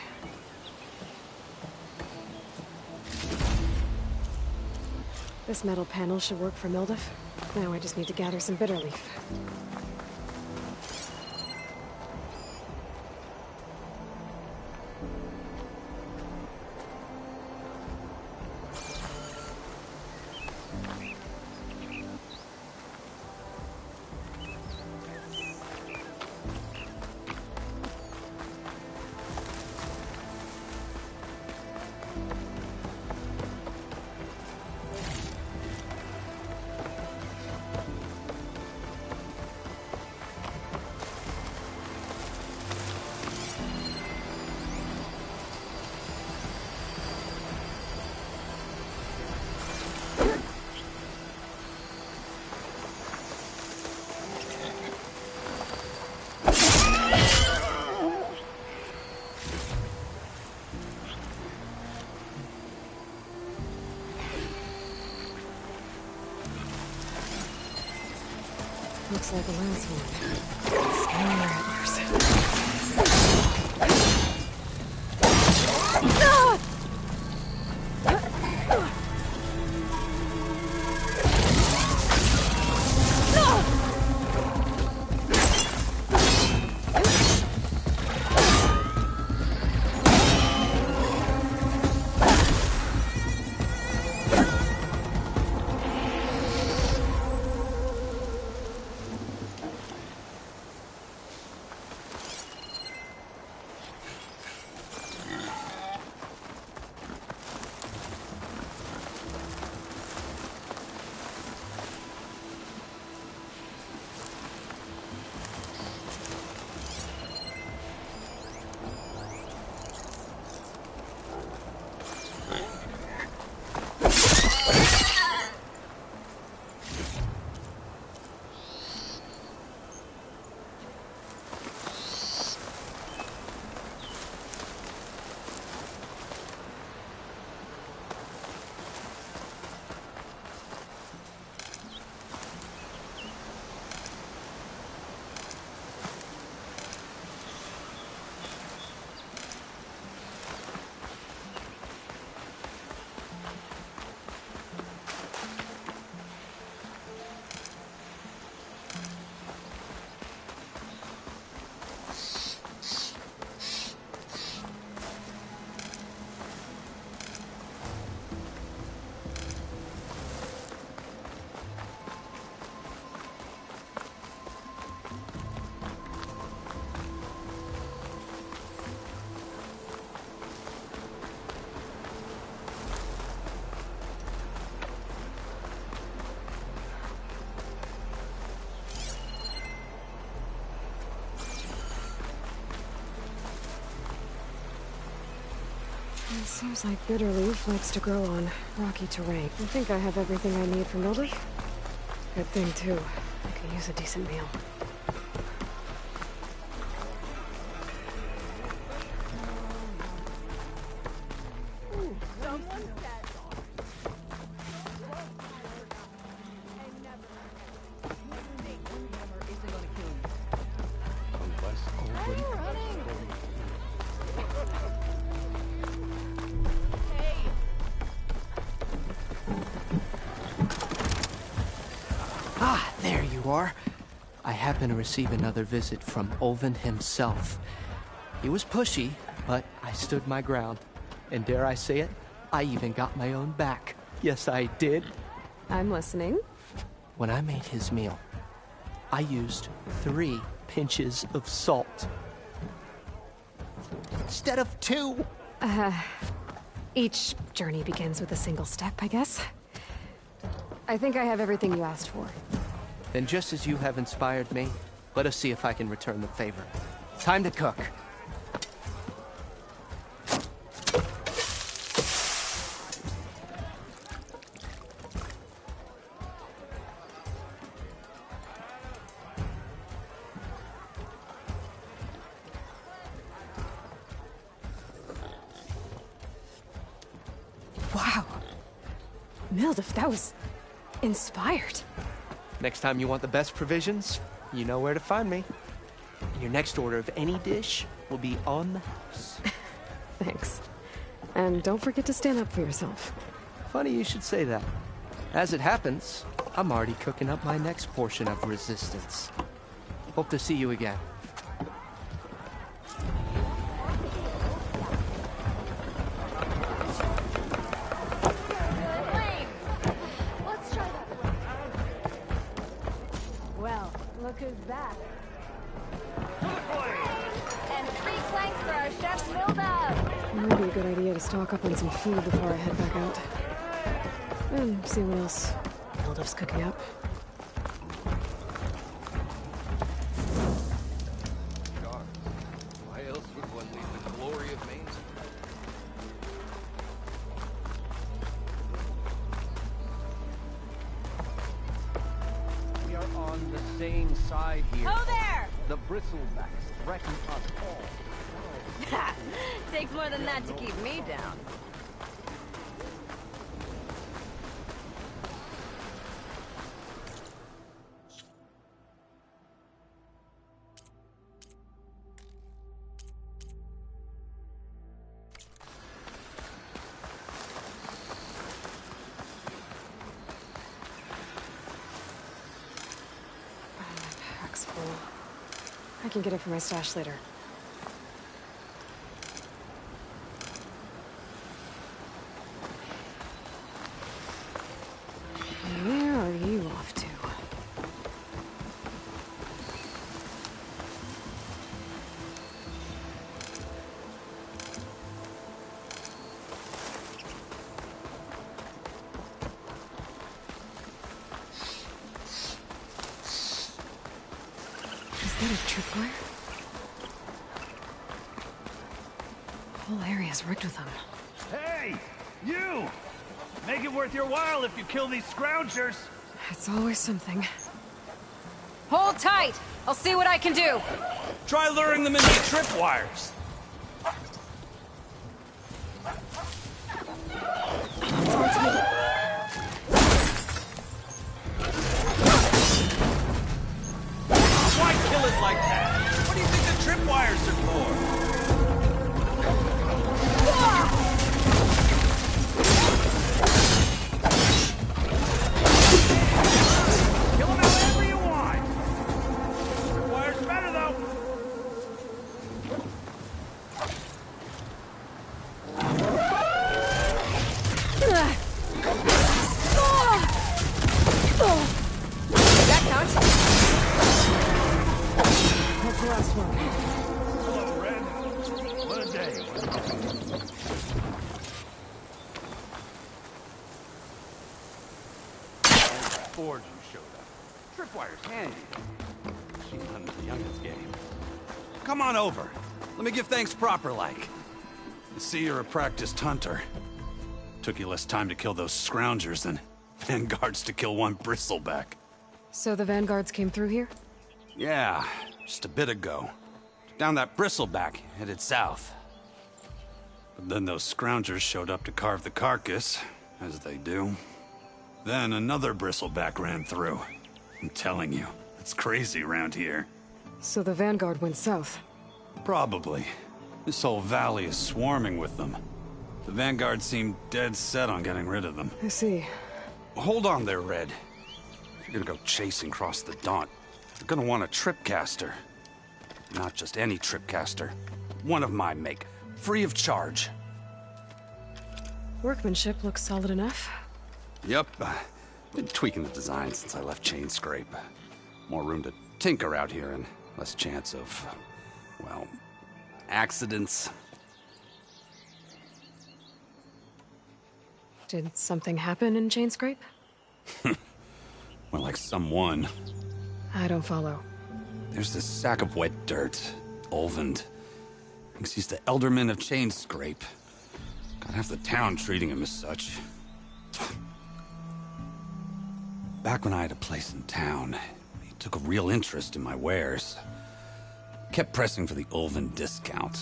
This metal panel should work for Mildef. Now I just need to gather some bitter leaf. Looks like a lance wound. Scare rattlers. Seems like Bitterleaf likes to grow on rocky terrain. I think I have everything I need for Mildew. Good thing, too. I could use a decent meal. Ah, there you are. I happen to receive another visit from Olvin himself. He was pushy, but I stood my ground. And dare I say it, I even got my own back. Yes, I did. I'm listening. When I made his meal, I used 3 pinches of salt. Instead of 2. Each journey begins with a single step, I guess. I think I have everything you asked for. Then just as you have inspired me, let us see if I can return the favor. Time to cook. Wow. Mildew, that was inspired. Next time you want the best provisions, you know where to find me. And your next order of any dish will be on the house. Thanks. And don't forget to stand up for yourself. Funny you should say that. As it happens, I'm already cooking up my next portion of resistance. Hope to see you again. Well, look who's back. And 3 planks for our chef Mildew. Might be a good idea to stock up on some food before I head back out. And see what else Mildew's cooking up. Why else would one leave the glory of Maine? We are on the same side here. Oh, there! The bristlebacks threaten us all. Takes more than that to keep me down. Pack's full. I can get it from my stash later. Where are you off to? Is that a tripwire? The whole area's rigged with them. Hey! You! Make it worth your while if you kill these scroungers! It's always something. Hold tight! I'll see what I can do! Try luring them into the tripwires! Why kill it like that? What do you think the tripwires are for? Kill them however you want! Tripwire's better though! That counts? That's the last one. Hello, Red. What a day. Forge you showed up. Tripwire's handy. She's none of the youngest game. Come on over. Let me give thanks proper like. I see you're a practiced hunter. Took you less time to kill those scroungers than vanguards to kill one bristleback. So the vanguards came through here? Yeah, just a bit ago. Down that bristleback, headed south. But then those scroungers showed up to carve the carcass, as they do. Then another bristleback ran through. I'm telling you, it's crazy around here. So the vanguard went south? Probably. This whole valley is swarming with them. The vanguard seemed dead set on getting rid of them. I see. Hold on there, Red. If you're gonna go chasing across the Daunt, you're gonna want a tripcaster. Not just any tripcaster. One of my make. Free of charge. Workmanship looks solid enough. Yep. Been tweaking the design since I left Chainscrape. More room to tinker out here and less chance of, well, accidents. Did something happen in Chainscrape? Well, like someone. I don't follow. There's this sack of wet dirt. Olvend. Thinks he's the Elderman of Chainscrape. Got half the town treating him as such. Back when I had a place in town, he took a real interest in my wares. Kept pressing for the Olvend discount.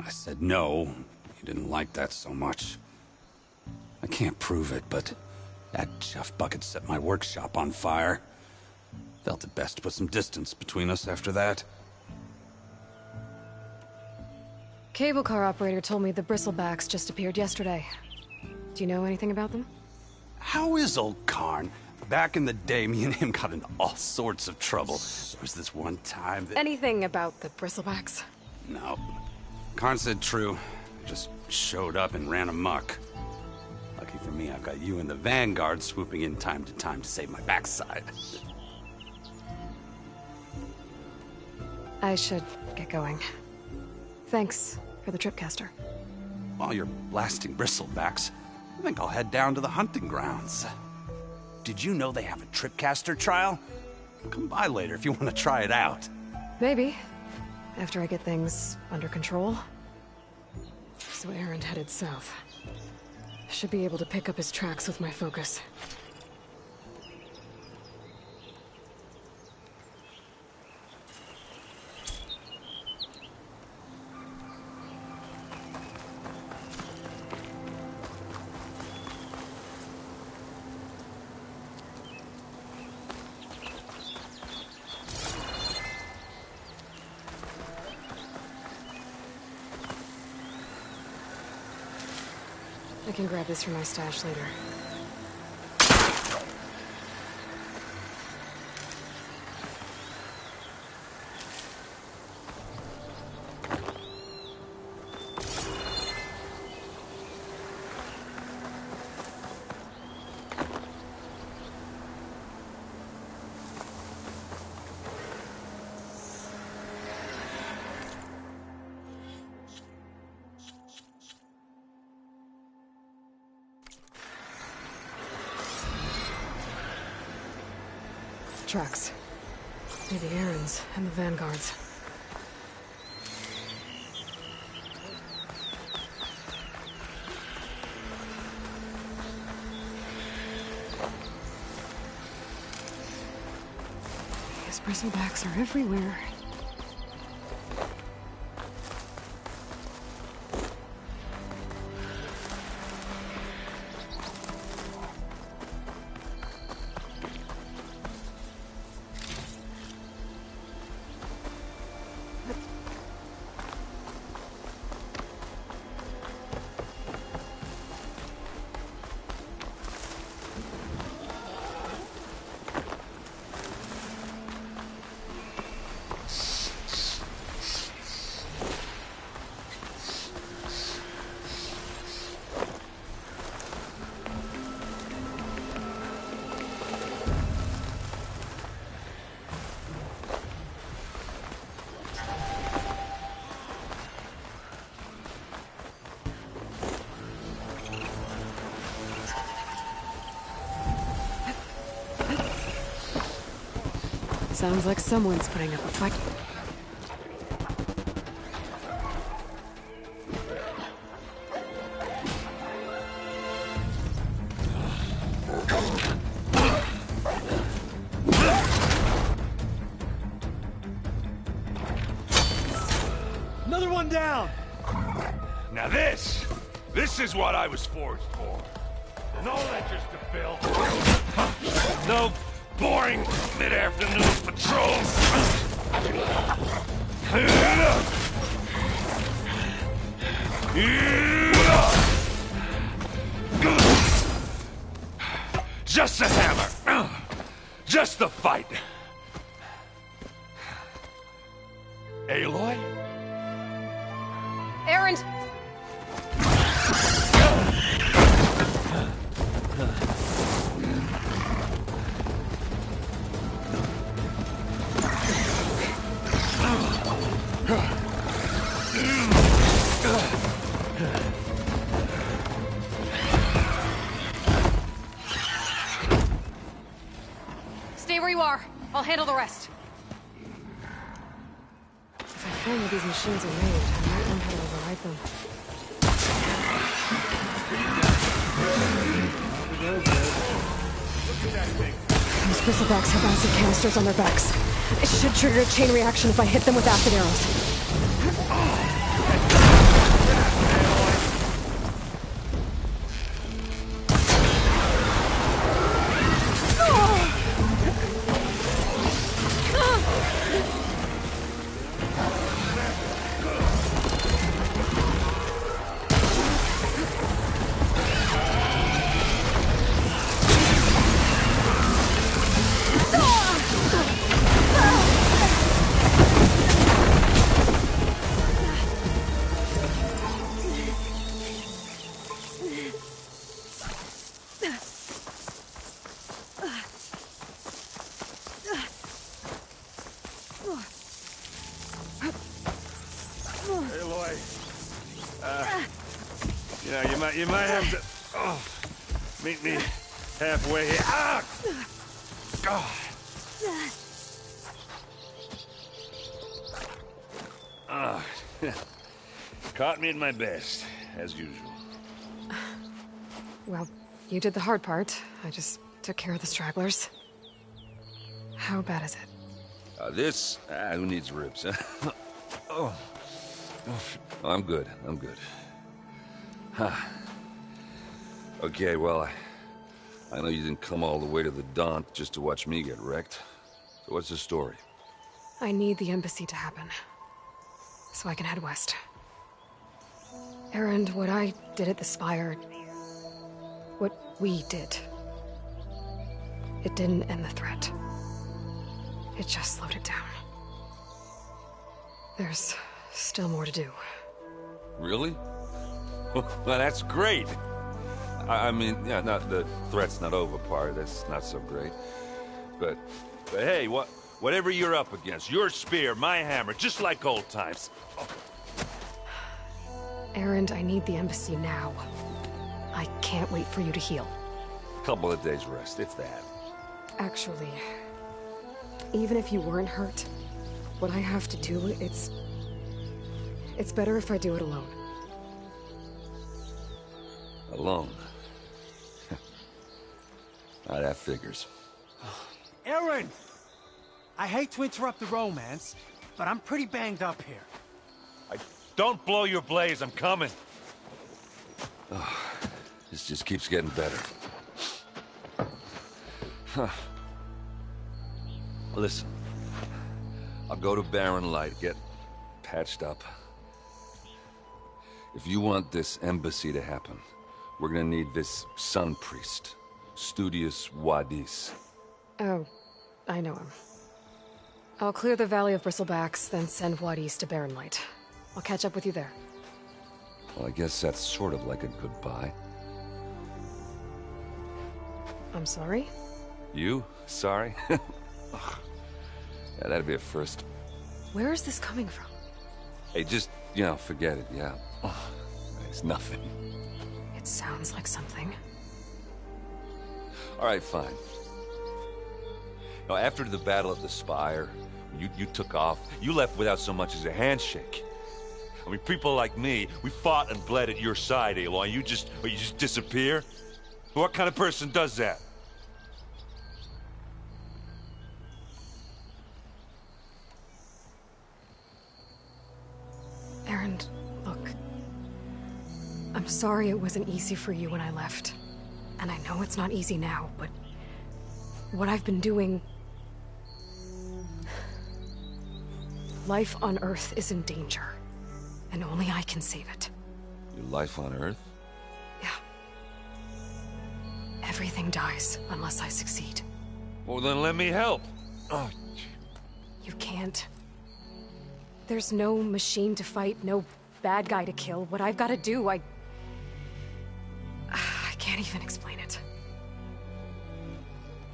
I said no. He didn't like that so much. I can't prove it, but that chuff bucket set my workshop on fire. Felt it best to put some distance between us after that. Cable car operator told me the bristlebacks just appeared yesterday. Do you know anything about them? How is old Karn? Back in the day, me and him got into all sorts of trouble. There was this one time that... Anything about the bristlebacks? No. Karn said true. Just showed up and ran amok. Lucky for me, I've got you and the Vanguard swooping in time to save my backside. I should get going. Thanks for the tripcaster. While you're blasting bristlebacks, I think I'll head down to the hunting grounds. Did you know they have a tripcaster trial? Come by later if you want to try it out. Maybe. After I get things under control. So Erend headed south. Should be able to pick up his tracks with my focus. I can grab this from my stash later. Tracks. Maybe Erend's and the Vanguard's. These bristlebacks are everywhere. Sounds like someone's putting up a fight. is what I was forged for. No ledgers to fill. No boring mid-afternoon patrols. Just the hammer. Just the fight. Aloy? Erend! Stay where you are. I'll handle the rest. If I find where these machines are made, I might learn how to override them. Those bristlebacks have acid canisters on their backs. It should trigger a chain reaction if I hit them with acid arrows. You might have to meet me halfway here. Ah! Caught me at my best, as usual. Well, you did the hard part. I just took care of the stragglers. How bad is it? Who needs ribs, huh? Oh, I'm good. I'm good. Huh. Okay, well, I know you didn't come all the way to the Daunt just to watch me get wrecked. So what's the story? I need the embassy to happen, so I can head west. Erend, what I did at the Spire, what we did, it didn't end the threat. It just slowed it down. There's still more to do. Really? Well, that's great. I mean, yeah, not the threat's not over part. That's not so great. But hey, whatever you're up against, your spear, my hammer, just like old times. Oh. Erend, I need the embassy now. I can't wait for you to heal. Couple of days rest, if that. Actually, even if you weren't hurt, what I have to do, it's better if I do it alone. Alone? That figures. Erend! I hate to interrupt the romance, but I'm pretty banged up here. Don't blow your blaze, I'm coming. Oh, this just keeps getting better. Huh. Listen, I'll go to Barren Light, get patched up. If you want this embassy to happen, we're gonna need this Sun Priest, Studius Wadis. Oh, I know him. I'll clear the Valley of Bristlebacks, then send Wadis to Barren Light. I'll catch up with you there. Well, I guess that's sort of like a goodbye. I'm sorry? You? Sorry? Yeah, that'd be a first. Where is this coming from? Hey, just, forget it, yeah. Oh, it's nothing. It sounds like something. All right, fine. Now, after the Battle of the Spire, you took off. You left without so much as a handshake. I mean, people like me, we fought and bled at your side, Aloy. You just disappear? What kind of person does that? Erend, look. I'm sorry it wasn't easy for you when I left. And I know it's not easy now, but what I've been doing... Life on Earth is in danger, and only I can save it. Your life on Earth? Yeah. Everything dies unless I succeed. Well, then let me help. Oh. You can't. There's no machine to fight, no bad guy to kill. What I've got to do, I can't even explain it.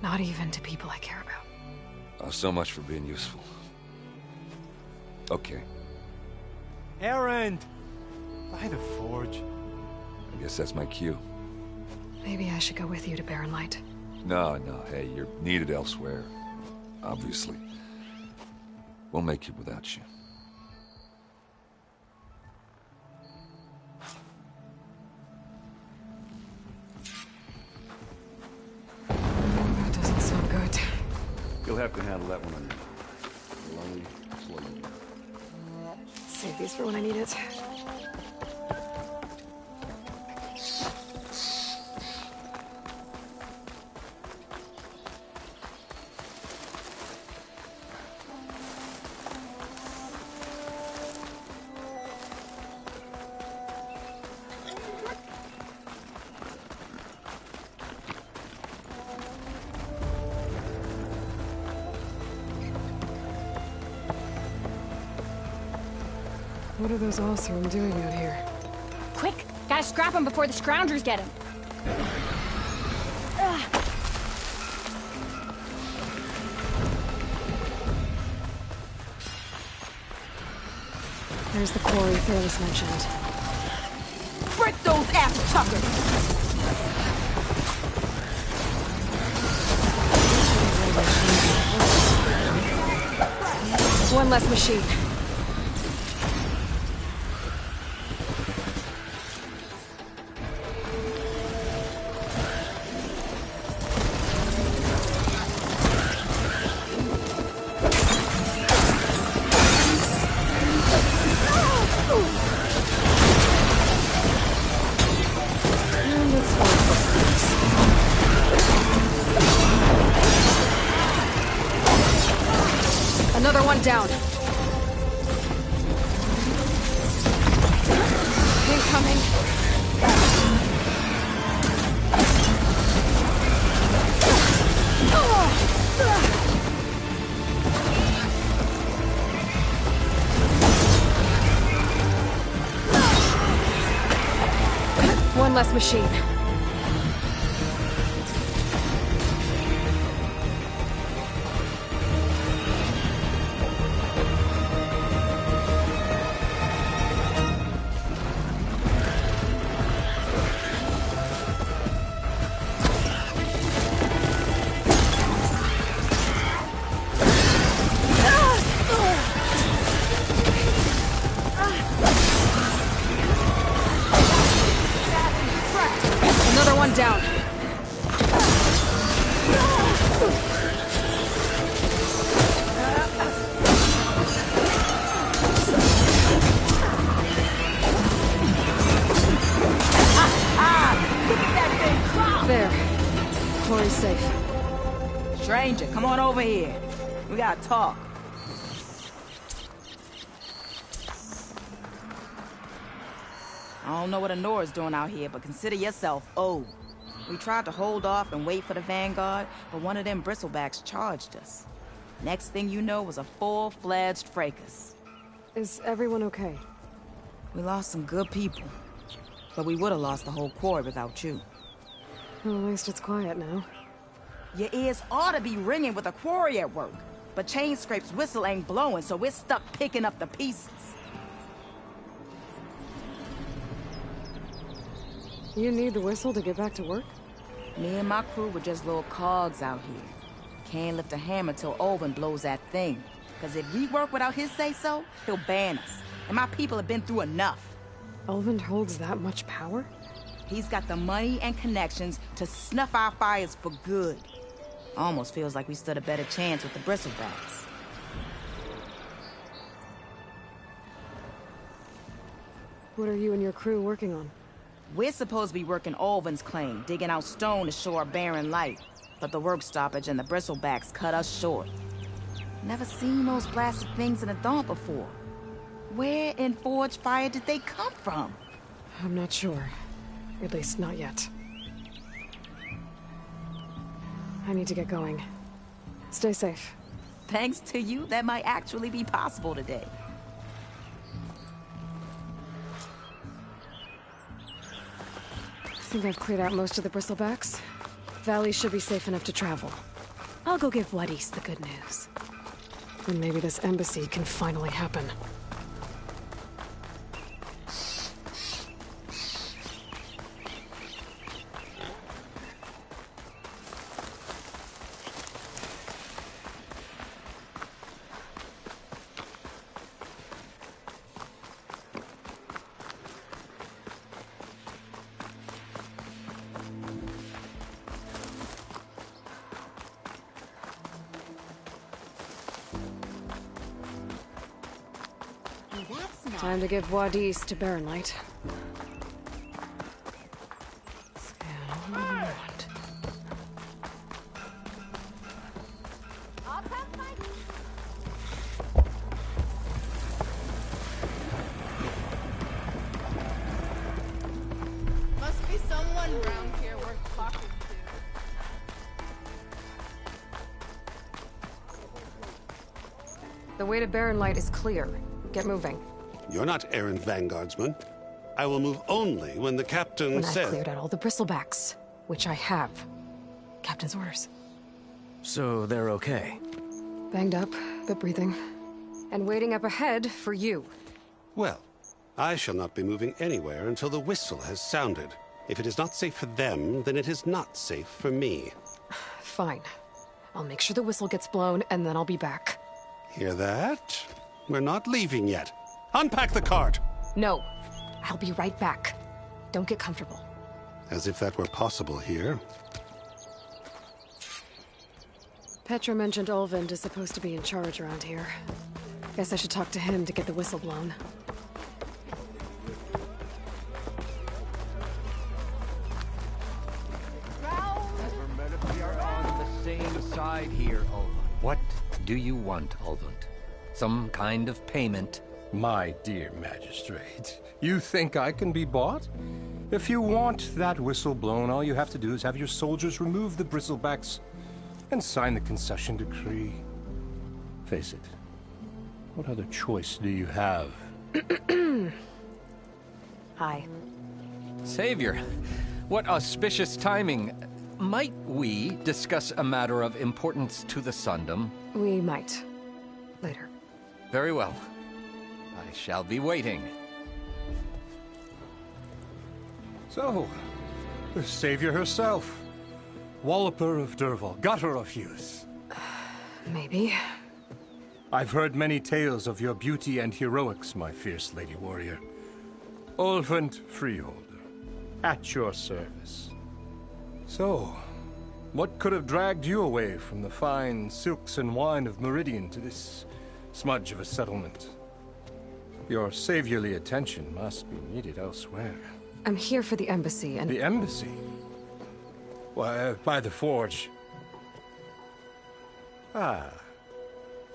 Not even to people I care about. Oh, so much for being useful. Okay. Erend! By the forge. I guess that's my cue. Maybe I should go with you to Barren Light. No, hey, you're needed elsewhere. Obviously. We'll make it without you. That doesn't sound good. You'll have to handle that one on your own. Slowly. Save these for when I need it. What are those Oseram doing out here? Quick! Gotta scrap him before the Scroungers get him. There's the quarry Fearless mentioned. Frick those ass chuckers! One less machine. Another one down. Incoming. One less machine. Another one down. There. Quarry's safe. Stranger, come on over here. We gotta talk. I don't know what Anora's doing out here, but consider yourself owed. We tried to hold off and wait for the Vanguard, but one of them bristlebacks charged us. Next thing you know was a full-fledged fracas. Is everyone okay? We lost some good people, but we would have lost the whole quarry without you. Well, at least it's quiet now. Your ears ought to be ringing with a quarry at work, but Chainscrape's whistle ain't blowing, so we're stuck picking up the pieces. You need the whistle to get back to work? Me and my crew were just little cogs out here. Can't lift a hammer till Olvin blows that thing. Cause if we work without his say-so, he'll ban us. And my people have been through enough. Olvin holds that much power? He's got the money and connections to snuff our fires for good. Almost feels like we stood a better chance with the bristlebacks. What are you and your crew working on? We're supposed to be working Ulvin's claim, digging out stone to shore Barren Light. But the work stoppage and the bristlebacks cut us short. Never seen those blasted things in a Dawn before. Where in Forge Fire did they come from? I'm not sure. At least not yet. I need to get going. Stay safe. Thanks to you, that might actually be possible today. I think I've cleared out most of the bristlebacks. Valley should be safe enough to travel. I'll go give Wadis the good news. And maybe this embassy can finally happen. Time to give Wadis to Barren Light. Scan all around. Must be someone around here worth talking The way to Barren Light is clear. Get moving. You're not errant vanguardsman. I will move only when the captain When says... I've cleared out all the bristlebacks, which I have. Captain's orders. So they're okay? Banged up, but breathing. And waiting up ahead for you. Well, I shall not be moving anywhere until the whistle has sounded. If it is not safe for them, then it is not safe for me. Fine. I'll make sure the whistle gets blown, and then I'll be back. Hear that? We're not leaving yet. Unpack the cart! No. I'll be right back. Don't get comfortable. As if that were possible here. Petra mentioned Ulvind is supposed to be in charge around here. Guess I should talk to him to get the whistle blown. We are on the same side here, Ulvund. What do you want, Ulvund? Some kind of payment? My dear magistrate, you think I can be bought? If you want that whistle blown, all you have to do is have your soldiers remove the bristlebacks and sign the concession decree. Face it, what other choice do you have? Hi. Savior, what auspicious timing. Might we discuss a matter of importance to the Sundom? We might. Later. Very well. I shall be waiting. So, the savior herself. Walloper of Derval, gutter of youth. Maybe. I've heard many tales of your beauty and heroics, my fierce lady warrior. Ulvund Freeholder, at your service. So, what could have dragged you away from the fine silks and wine of Meridian to this smudge of a settlement? Your saviorly attention must be needed elsewhere. I'm here for the embassy and... The embassy? Why, by the Forge. Ah.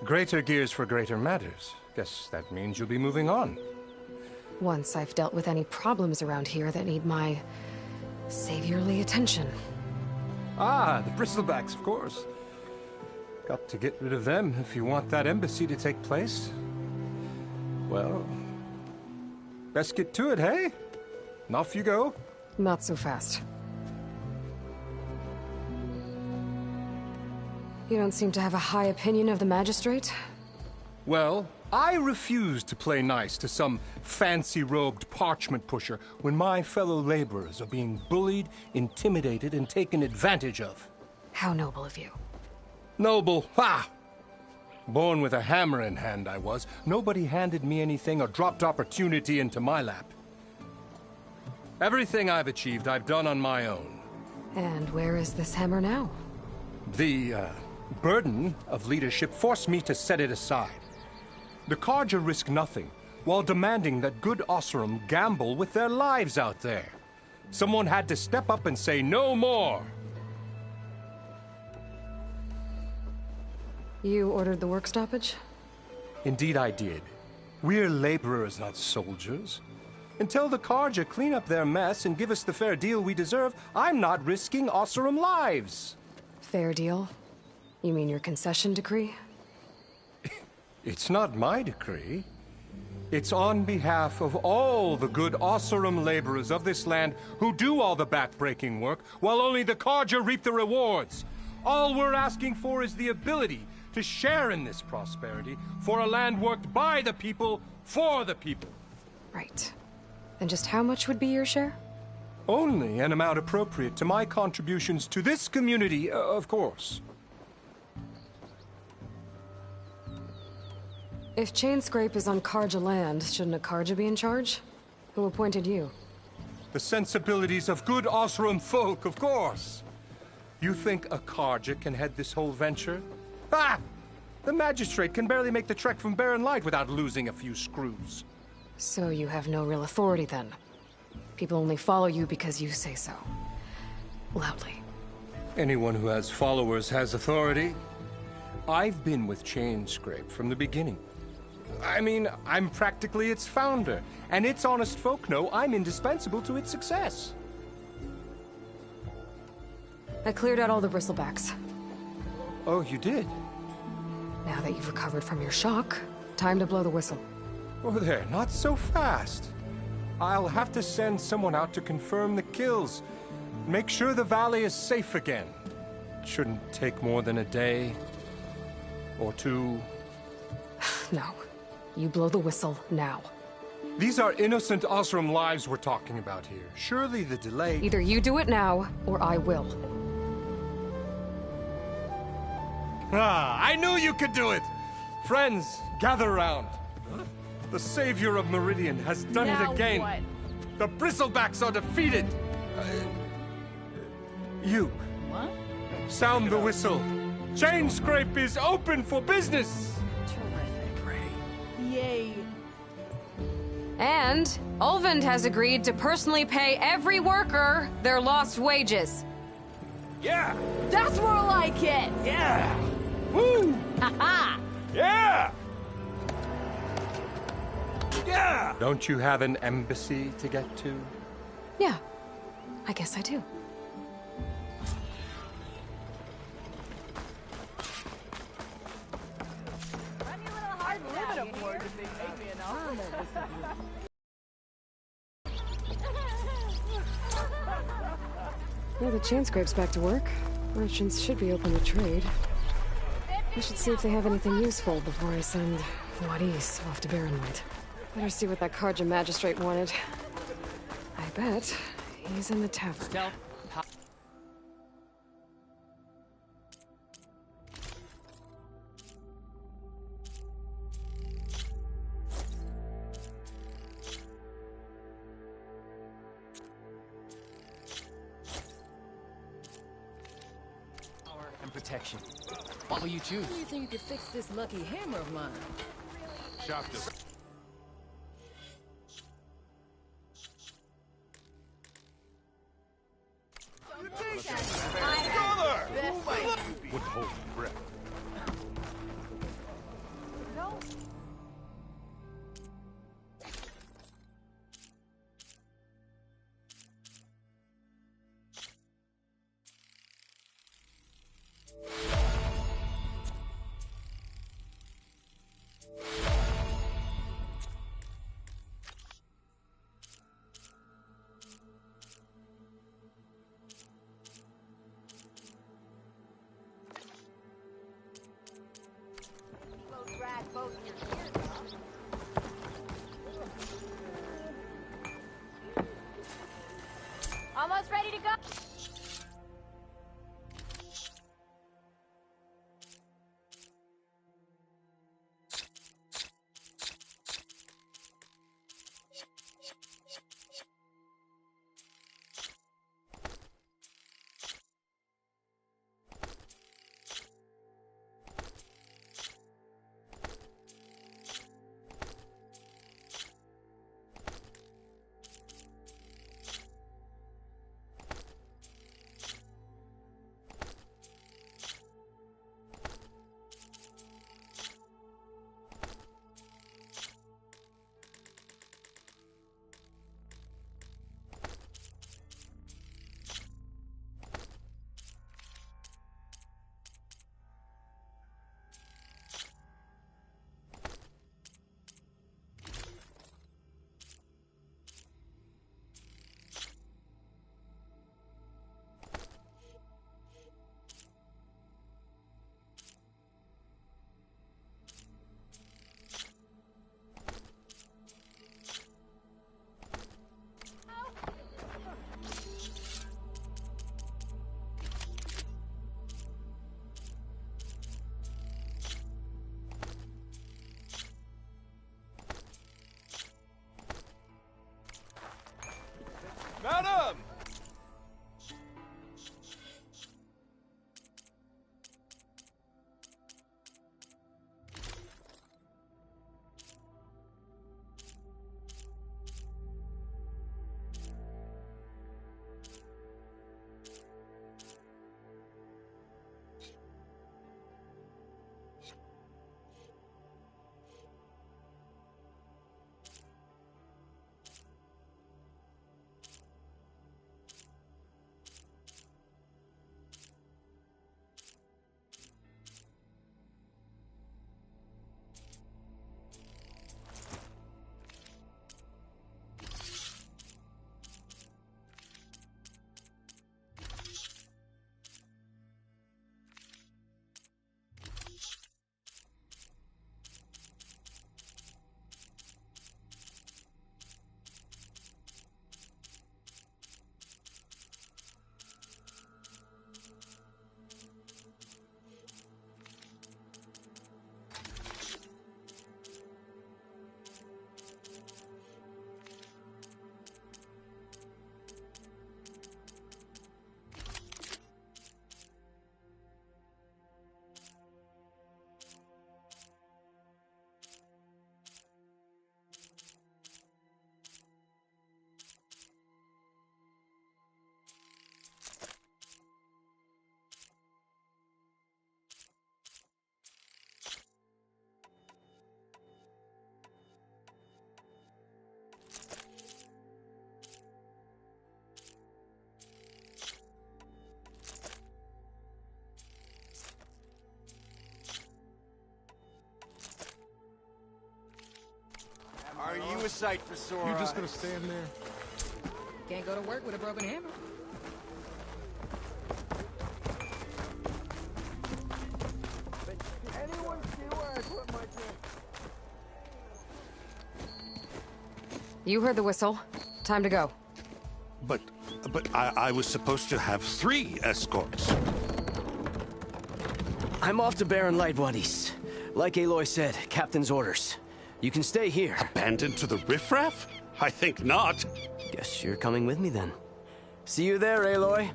Greater gears for greater matters. Guess that means you'll be moving on. Once I've dealt with any problems around here that need my... saviorly attention. Ah, the bristlebacks, of course. Got to get rid of them if you want that embassy to take place. Well, best get to it, hey? And off you go. Not so fast. You don't seem to have a high opinion of the magistrate? Well, I refuse to play nice to some fancy-robed parchment pusher when my fellow laborers are being bullied, intimidated, and taken advantage of. How noble of you. Noble? Ha! Born with a hammer in hand, I was. Nobody handed me anything or dropped opportunity into my lap. Everything I've achieved, I've done on my own. And where is this hammer now? The, burden of leadership forced me to set it aside. The Carja risk nothing, while demanding that good Oseram gamble with their lives out there. Someone had to step up and say no more. You ordered the work stoppage? Indeed I did. We're laborers, not soldiers. Until the Carja clean up their mess and give us the fair deal we deserve, I'm not risking Oseram lives. Fair deal? You mean your concession decree? It's not my decree. It's on behalf of all the good Oseram laborers of this land who do all the back-breaking work, while only the Carja reap the rewards. All we're asking for is the ability to share in this prosperity for a land worked by the people, for the people. Right. And just how much would be your share? Only an amount appropriate to my contributions to this community, of course. If Chainscrape is on Carja land, shouldn't a Carja be in charge? Who appointed you? The sensibilities of good Oseram folk, of course. You think a Carja can head this whole venture? Ah! The magistrate can barely make the trek from Barren Light without losing a few screws. So you have no real authority then? People only follow you because you say so. Loudly. Anyone who has followers has authority. I've been with Chainscrape from the beginning. I mean, I'm practically its founder, and its honest folk know I'm indispensable to its success. I cleared out all the bristlebacks. Oh, you did? Now that you've recovered from your shock, time to blow the whistle. Oh there, not so fast. I'll have to send someone out to confirm the kills. Make sure the valley is safe again. It shouldn't take more than a day. Or two. No. You blow the whistle now. These are innocent Oseram lives we're talking about here. Surely the delay... Either you do it now, or I will. Ah, I knew you could do it! Friends, gather around. The savior of Meridian has done it again. What? The Bristlebacks are defeated. You. What? Sound the whistle. Chainscrape is open for business. Yay. And Ulvund has agreed to personally pay every worker their lost wages. Yeah! That's more like it! Yeah! Woo! Haha! Yeah! Yeah! Don't you have an embassy to get to? Yeah, I guess I do. Well, the Chainscrape's back to work. Merchants should be open to trade. I should see if they have anything useful before I send Wadis off to Barren Light. Better see what that Carja magistrate wanted. I bet he's in the tavern. And protection. What will you choose? How do you think you could fix this lucky hammer of mine? Shop this. Wouldn't hold your breath. suicide for Sora. You just gonna stand there? Can't go to work with a broken hammer. Anyone see where I put my drink? You heard the whistle. Time to go. But I was supposed to have 3 escorts. I'm off to Baron Lightwood East. Like Aloy said, Captain's orders. You can stay here. Abandoned to the riffraff? I think not. Guess you're coming with me then. See you there, Aloy.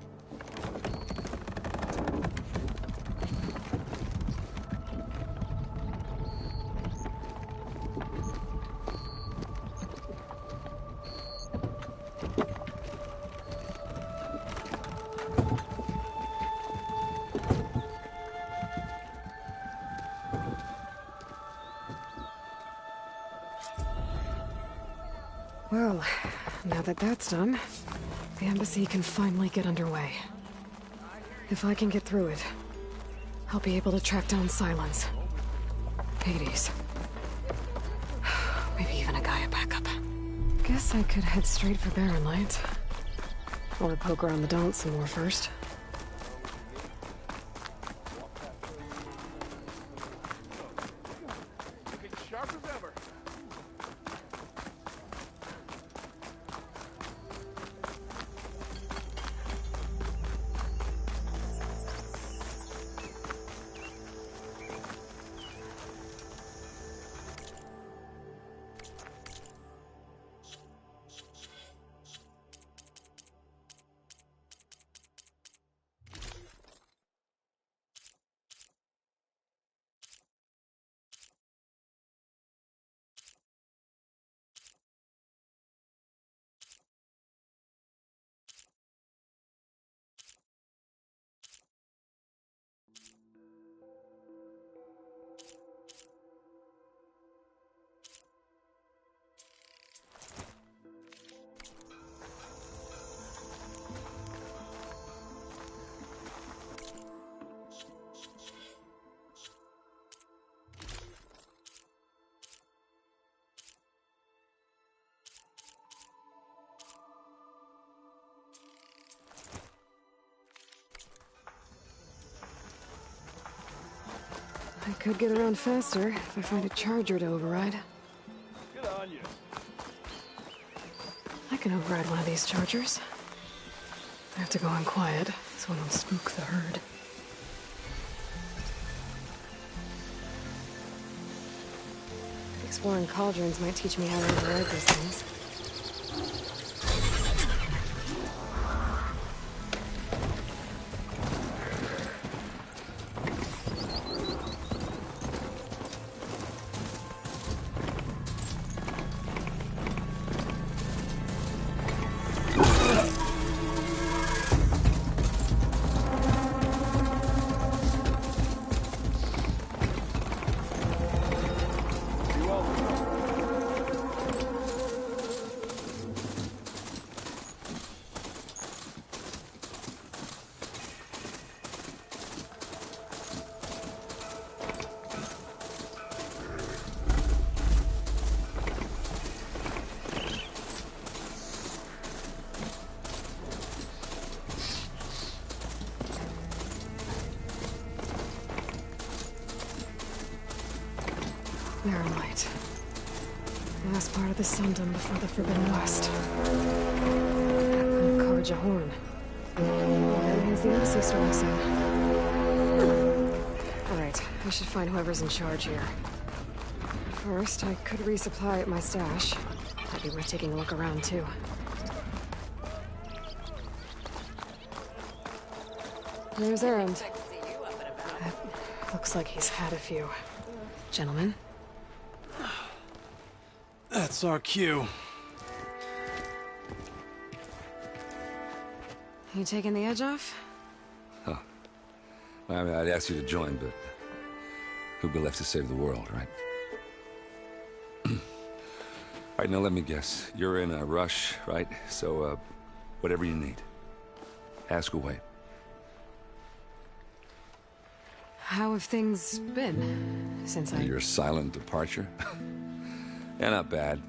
Well, now that that's done, the embassy can finally get underway. If I can get through it, I'll be able to track down Silence, Hades, maybe even a Gaia backup. Guess I could head straight for Barren Light, or poke around the Daunt some more first. I could get around faster if I find a charger to override. Good on you. I can override one of these chargers. I have to go in quiet, so I don't spook the herd. Exploring cauldrons might teach me how to override these things. Barren Light. Last part of the Sundom before the Forbidden West. Karja Horn. That means the embassy storm said. Alright, I should find whoever's in charge here. First, I could resupply at my stash. Might be worth taking a look around, too. There's Erend. Looks like he's had a few. Gentlemen? That's our cue. You taking the edge off? Huh. I mean, I'd ask you to join, but who'd be left to save the world, right? All right, now let me guess. You're in a rush, right? So, whatever you need, ask away. How have things been since Your silent departure? Yeah, not bad.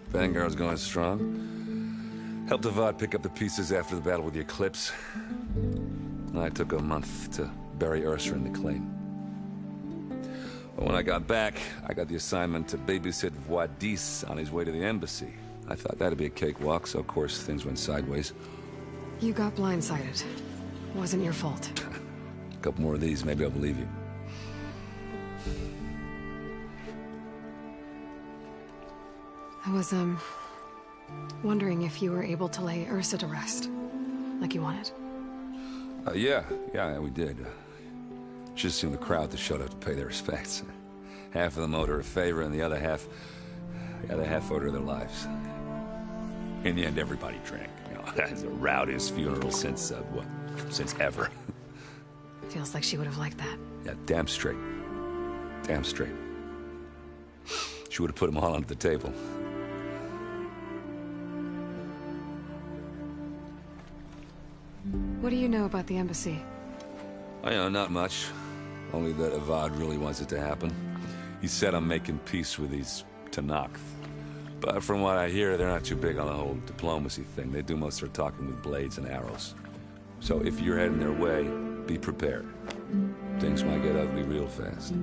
Vanguard's going strong. Helped Avad pick up the pieces after the battle with the Eclipse. I took a month to bury Ursa in the claim. But when I got back, I got the assignment to babysit Wadis on his way to the embassy. I thought that'd be a cakewalk, so of course things went sideways. You got blindsided. Wasn't your fault. A couple more of these, maybe I'll believe you. I was, wondering if you were able to lay Ursa to rest, like you wanted. Yeah, we did. Just assumed the crowd that showed up to pay their respects. Half of them owed her a favor, and the other half owed her their lives. In the end, everybody drank. You know, that's the rowdiest funeral since ever. Feels like she would have liked that. Yeah, damn straight. Damn straight. She would have put them all onto the table. What do you know about the embassy? I know, not much. Only that Avad really wants it to happen. He said I'm making peace with these Tenakth. But from what I hear, they're not too big on the whole diplomacy thing. They do most of their talking with blades and arrows. So if you're heading their way, be prepared. Things might get ugly real fast.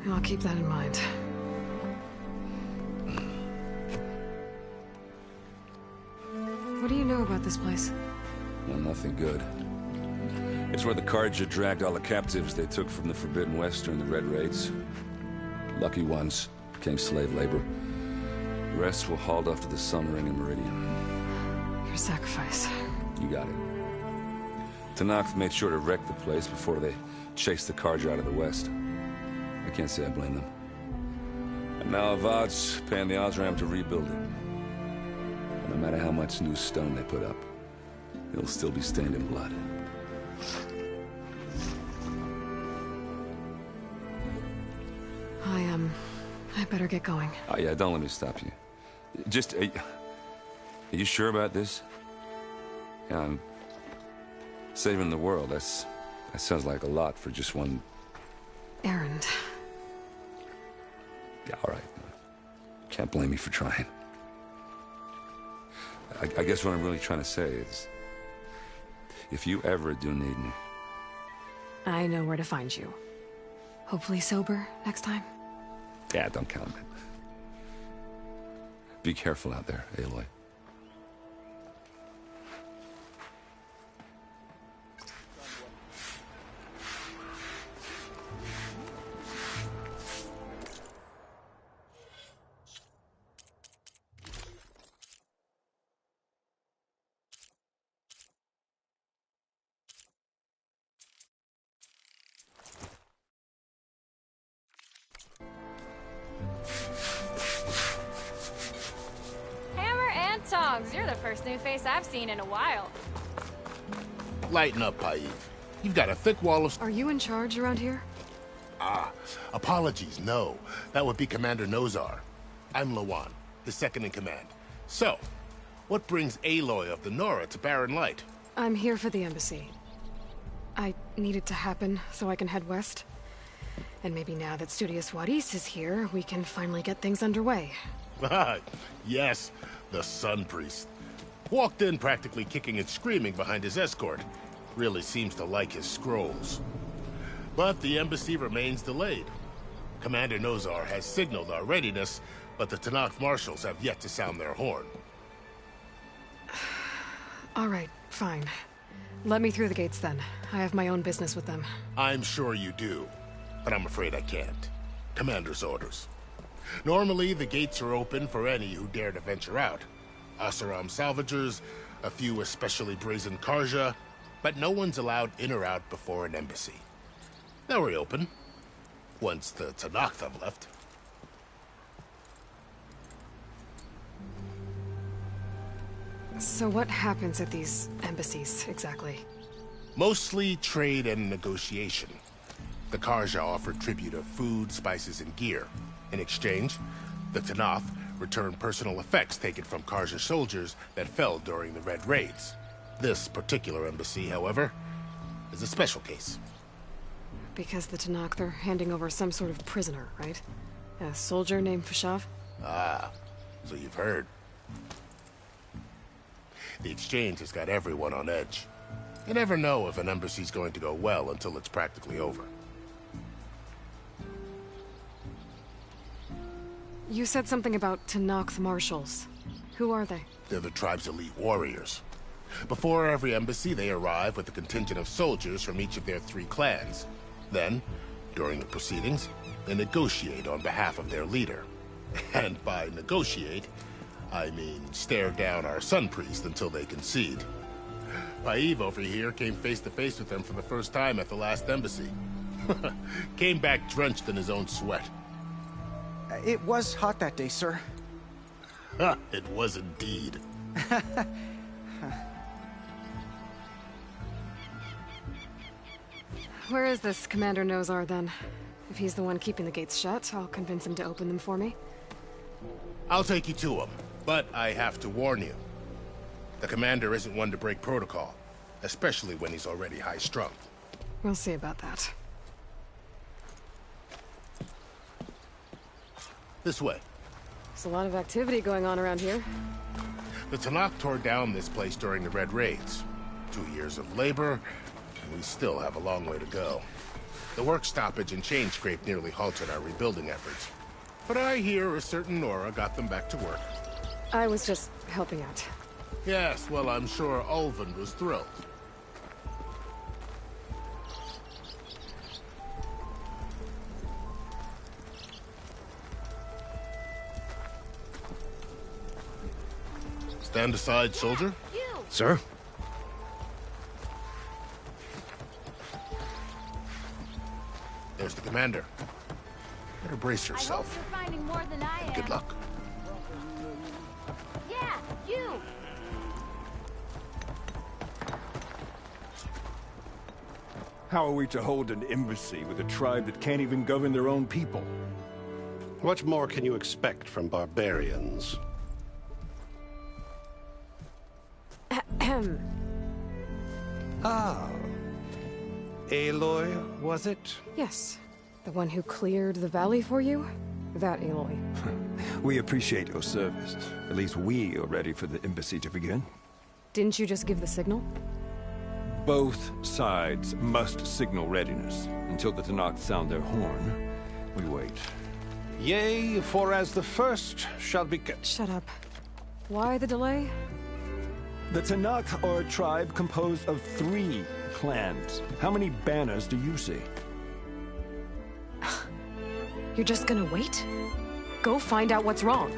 I'll keep that in mind. What do you know about this place? Well, nothing good. It's where the Carja dragged all the captives they took from the Forbidden West during the Red Raids. Lucky ones became slave labor. The rest were hauled off to the Sun Ring and Meridian. Your sacrifice. You got it. Tenakth made sure to wreck the place before they chased the Carja out of the West. I can't say I blame them. And now Avad's paying the Osram to rebuild it. And no matter how much new stone they put up, it'll still be stained in blood. I better get going. Oh yeah, don't let me stop you. Just, are you sure about this? Yeah, I'm saving the world. That sounds like a lot for just one errand. Yeah, all right. Can't blame me for trying. I guess what I'm really trying to say is, if you ever do need me... I know where to find you. Hopefully sober next time. Yeah, don't count on it. Be careful out there, Aloy. You're the first new face I've seen in a while. Lighten up, Paiv. You've got a thick wall of... Are you in charge around here? Apologies, no. That would be Commander Nozar. I'm Lawan, his second in command. So, what brings Aloy of the Nora to Barren Light? I'm here for the embassy. I need it to happen so I can head west. And maybe now that Studious Wadis is here, we can finally get things underway. Yes, the Sun Priest. Walked in practically kicking and screaming behind his escort. Really seems to like his scrolls. But the embassy remains delayed. Commander Nozar has signaled our readiness, but the Tenakth marshals have yet to sound their horn. All right, fine. Let me through the gates then. I have my own business with them. I'm sure you do, but I'm afraid I can't. Commander's orders. Normally, the gates are open for any who dare to venture out. Oseram salvagers, a few especially brazen Carja, but no one's allowed in or out before an embassy. They'll reopen, once the Tenakth have left. So what happens at these embassies, exactly? Mostly trade and negotiation. The Carja offer tribute of food, spices, and gear. In exchange, the Tenakth return personal effects taken from Carja soldiers that fell during the Red Raids. This particular embassy, however, is a special case. Because the Tenakth are handing over some sort of prisoner, right? A soldier named Fashav? So you've heard. The exchange has got everyone on edge. You never know if an embassy's going to go well until it's practically over. You said something about Tenakth marshals. Who are they? They're the tribe's elite warriors. Before every embassy, they arrive with a contingent of soldiers from each of their 3 clans. Then, during the proceedings, they negotiate on behalf of their leader. And by negotiate, I mean stare down our sun priest until they concede. Paiv over here came face to face with them for the first time at the last embassy. Came back drenched in his own sweat. It was hot that day, sir. It was indeed. Where is this Commander Nozar, then? If he's the one keeping the gates shut, I'll convince him to open them for me. I'll take you to him, but I have to warn you. The commander isn't one to break protocol, especially when he's already high-strung. We'll see about that. This way. There's a lot of activity going on around here. The Tenakth tore down this place during the Red Raids. 2 years of labor, and we still have a long way to go. The work stoppage and chain scrape nearly halted our rebuilding efforts. But I hear a certain Nora got them back to work. I was just helping out. Yes, well, I'm sure Ulvund was thrilled. Stand aside, soldier. Sir? There's the commander. Better brace yourself. You're finding more than I am. Good luck. Yeah, you! How are we to hold an embassy with a tribe that can't even govern their own people? What more can you expect from barbarians? Ah. Aloy, was it? Yes. The one who cleared the valley for you? That Aloy. We appreciate your service. At least we are ready for the embassy to begin. Didn't you just give the signal? Both sides must signal readiness. Until the Tenakth sound their horn, we wait. Yea, for as the first shall be... Shut up. Why the delay? The Tenakth are a tribe composed of 3 clans. How many banners do you see? You're just gonna wait? Go find out what's wrong.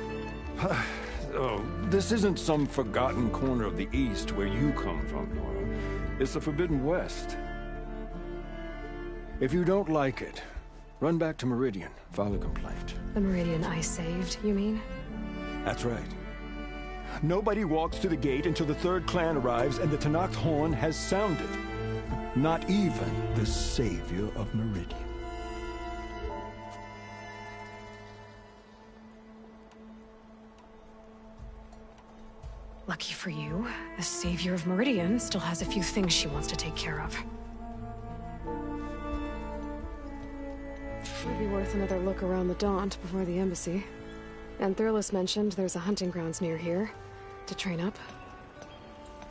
Oh, this isn't some forgotten corner of the East where you come from, Nora. It's the Forbidden West. If you don't like it, run back to Meridian, file a complaint. The Meridian I saved, you mean? That's right. Nobody walks to the gate until the 3rd clan arrives and the Tenakth horn has sounded. Not even the savior of Meridian. Lucky for you, the savior of Meridian still has a few things she wants to take care of. Would be worth another look around the Daunt before the embassy. And Thurlis mentioned there's a hunting grounds near here to train up.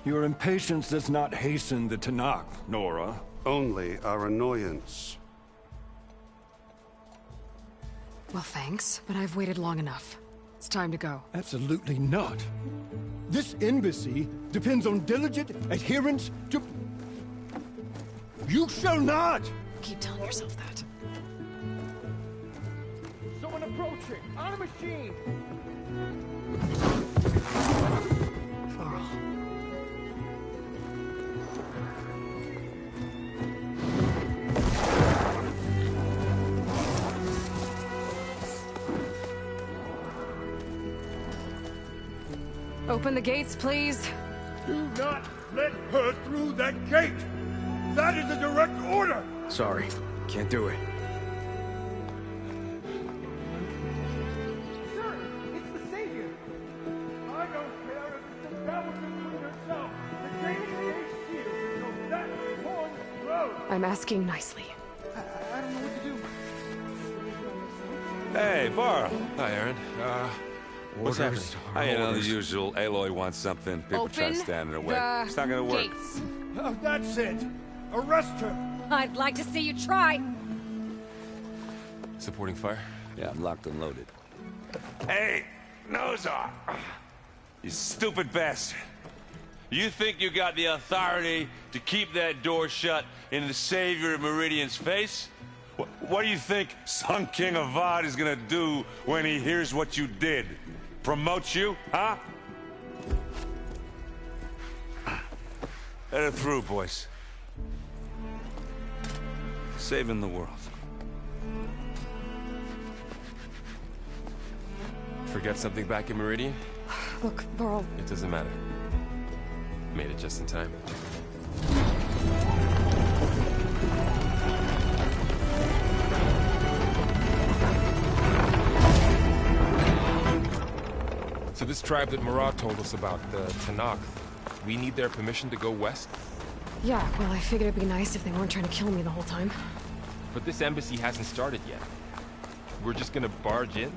Your impatience does not hasten the Tenakth, Nora. Only our annoyance. Well, thanks, but I've waited long enough. It's time to go. Absolutely not. This embassy depends on diligent adherence to... You shall not! Keep telling yourself that. Someone approaching! On a machine! Varl. Open the gates, please. Do not let her through that gate! That is a direct order! Sorry, can't do it. Sir, it's the Savior! I don't care if it's the devil between herself. The gate is sealed until that horn blows. I'm asking nicely. I don't know what to do. Hey, Varl. Hi, Aaron. What's happening? You know, the usual. Aloy wants something. People try to stand in her way. It's not gonna work. Gates. Oh, that's it. Arrest her. I'd like to see you try. Supporting fire? Yeah, I'm locked and loaded. Hey, Nozar! You stupid bastard. You think you got the authority to keep that door shut in the Savior of Meridian's face? What do you think Sun King Avad is gonna do when he hears what you did? Promote you, huh? Let her through, boys. Saving the world. Forget something back in Meridian? Look, Varl. It doesn't matter. Made it just in time. So this tribe that Marad told us about, the Tenakth, we need their permission to go west? Yeah, well, I figured it'd be nice if they weren't trying to kill me the whole time. But this embassy hasn't started yet. We're just gonna barge in?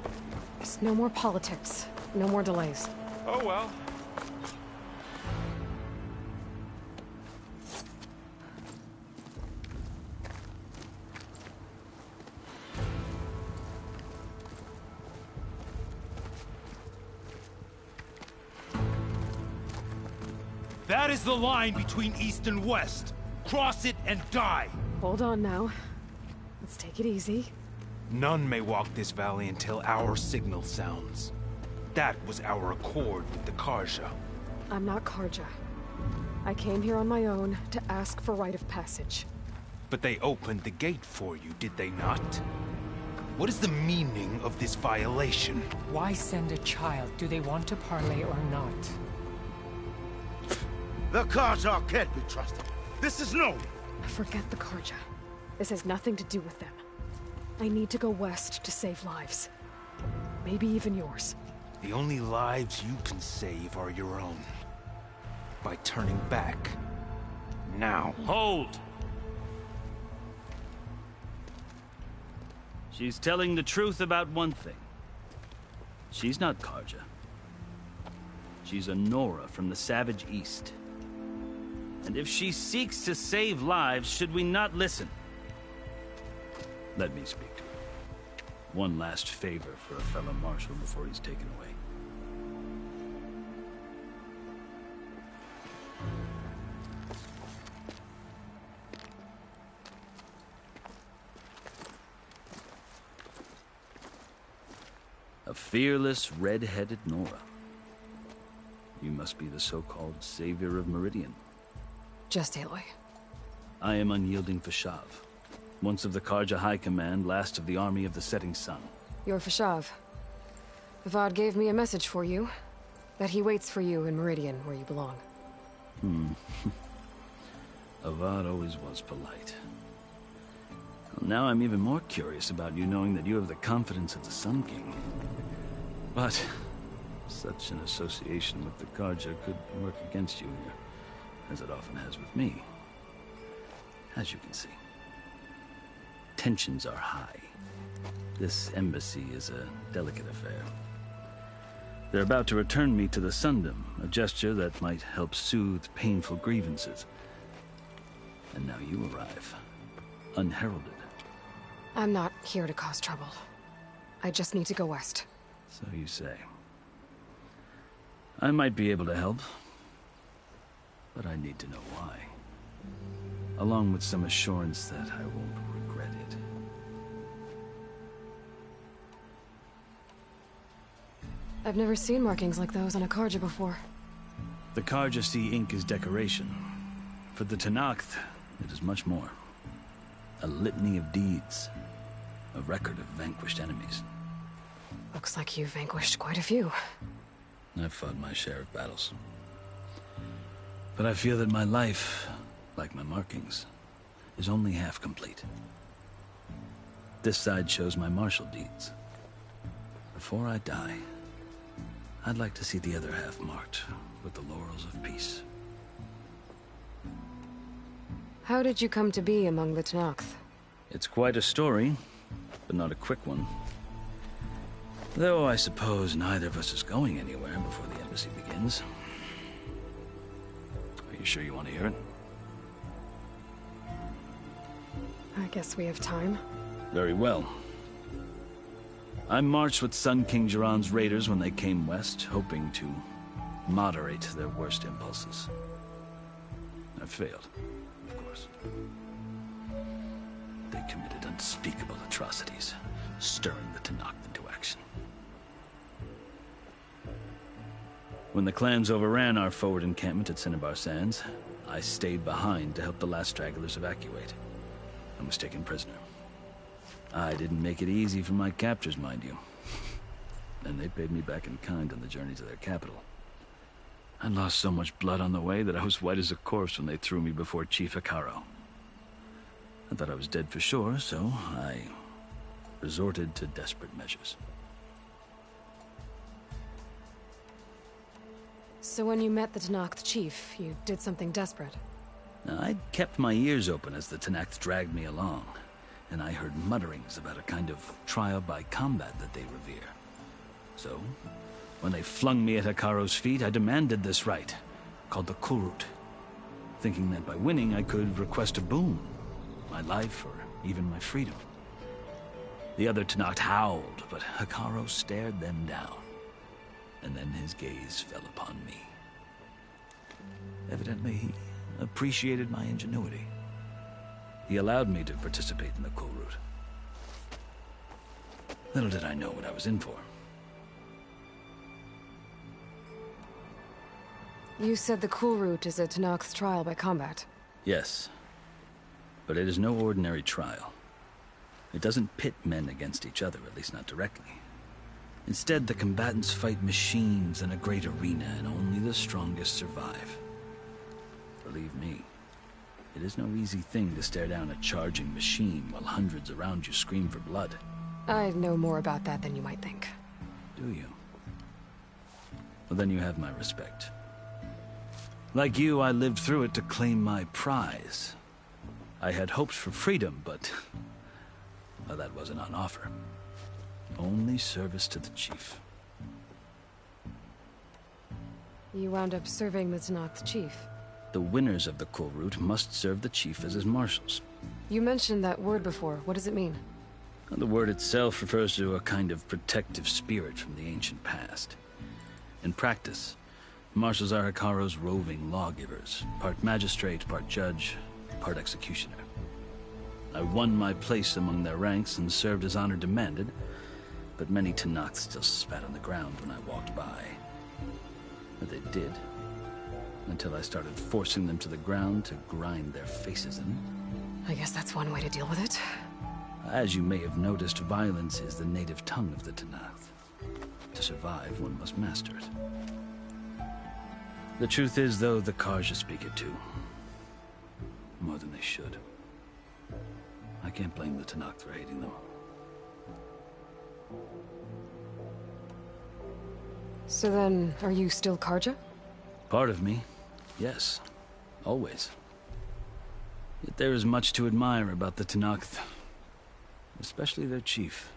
There's no more politics. No more delays. Oh well. That is the line between East and West. Cross it and die. Hold on now. Let's take it easy. None may walk this valley until our signal sounds. That was our accord with the Karja. I'm not Karja. I came here on my own to ask for rite of passage. But they opened the gate for you, did they not? What is the meaning of this violation? Why send a child? Do they want to parley or not? The Karja can't be trusted. This is known. Forget the Karja. This has nothing to do with them. I need to go west to save lives. Maybe even yours. The only lives you can save are your own. By turning back. Now. Hold! She's telling the truth about one thing. She's not Karja. She's a Nora from the Savage East. And if she seeks to save lives, should we not listen? Let me speak to her. One last favor for a fellow marshal before he's taken away. A fearless, red-headed Nora. You must be the so-called Savior of Meridian. Just Aloy. I am Unyielding Fashav. Once of the Karja High Command, last of the Army of the Setting Sun. You're Fashav. Avad gave me a message for you. That he waits for you in Meridian, where you belong. Avad always was polite. Well, now I'm even more curious about you knowing that you have the confidence of the Sun King. But such an association with the Karja could work against you here, as it often has with me. As you can see. Tensions are high. This embassy is a delicate affair. They're about to return me to the Sundom, a gesture that might help soothe painful grievances. And now you arrive, unheralded. I'm not here to cause trouble. I just need to go west. So you say. I might be able to help, but I need to know why. Along with some assurance that I won't regret it. I've never seen markings like those on a Karja before. The Karja see ink as decoration. For the Tenakth, it is much more. A litany of deeds. A record of vanquished enemies. Looks like you've vanquished quite a few. I've fought my share of battles. But I feel that my life, like my markings, is only half complete. This side shows my martial deeds. Before I die, I'd like to see the other half marked with the laurels of peace. How did you come to be among the Tenakth? It's quite a story, but not a quick one. Though I suppose neither of us is going anywhere before the embassy begins. Are you sure you want to hear it? I guess we have time. Very well. I marched with Sun King Jiran's raiders when they came west, hoping to moderate their worst impulses. I failed, of course. They committed unspeakable atrocities, stirring the Tenakth into action. When the clans overran our forward encampment at Cinnabar Sands, I stayed behind to help the last stragglers evacuate, and was taken prisoner. I didn't make it easy for my captors, mind you. And they paid me back in kind on the journey to their capital. I lost so much blood on the way that I was white as a corpse when they threw me before Chief Hekarro. I thought I was dead for sure, so I resorted to desperate measures. So when you met the Tenakth chief, you did something desperate? Now, I'd kept my ears open as the Tenakth dragged me along, and I heard mutterings about a kind of trial by combat that they revere. So, when they flung me at Hekarro's feet, I demanded this rite, called the Kulrut, thinking that by winning I could request a boon, my life or even my freedom. The other Tenakth howled, but Hekarro stared them down, and then his gaze fell upon me. Evidently, he appreciated my ingenuity. He allowed me to participate in the Kulrut. Little did I know what I was in for. You said the Kulrut is a Tenakth's trial by combat. Yes, but it is no ordinary trial. It doesn't pit men against each other, at least not directly. Instead, the combatants fight machines in a great arena, and only the strongest survive. Believe me, it is no easy thing to stare down a charging machine while hundreds around you scream for blood. I know more about that than you might think. Do you? Well, then you have my respect. Like you, I lived through it to claim my prize. I had hopes for freedom, but well, that wasn't on offer. Only service to the chief. You wound up serving the Tenakth chief. The winners of the Kulrut must serve the chief as his marshals. You mentioned that word before. What does it mean? The word itself refers to a kind of protective spirit from the ancient past. In practice, marshals are Hekarro's roving lawgivers, part magistrate, part judge, part executioner. I won my place among their ranks and served as honor demanded, but many Tenakth still spat on the ground when I walked by. But they did, until I started forcing them to the ground to grind their faces in. I guess that's one way to deal with it. As you may have noticed, violence is the native tongue of the Tenakth. To survive, one must master it. The truth is, though, the Carja speak it too. More than they should. I can't blame the Tenakth for hating them. So then, are you still Carja? Part of me, yes. Always. Yet there is much to admire about the Tenakth. Especially their chief.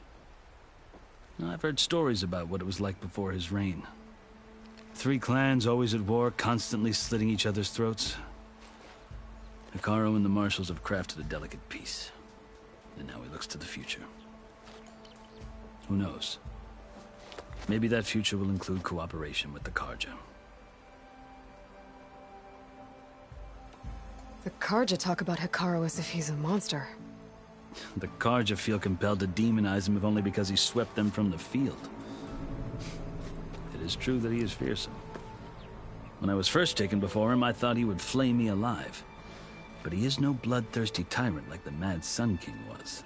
I've heard stories about what it was like before his reign. 3 clans always at war, constantly slitting each other's throats. Hekarro and the marshals have crafted a delicate peace. And now he looks to the future. Who knows? Maybe that future will include cooperation with the Carja. The Carja talk about Hekarro as if he's a monster. The Carja feel compelled to demonize him if only because he swept them from the field. It is true that he is fearsome. When I was first taken before him, I thought he would flay me alive. But he is no bloodthirsty tyrant like the Mad Sun King was.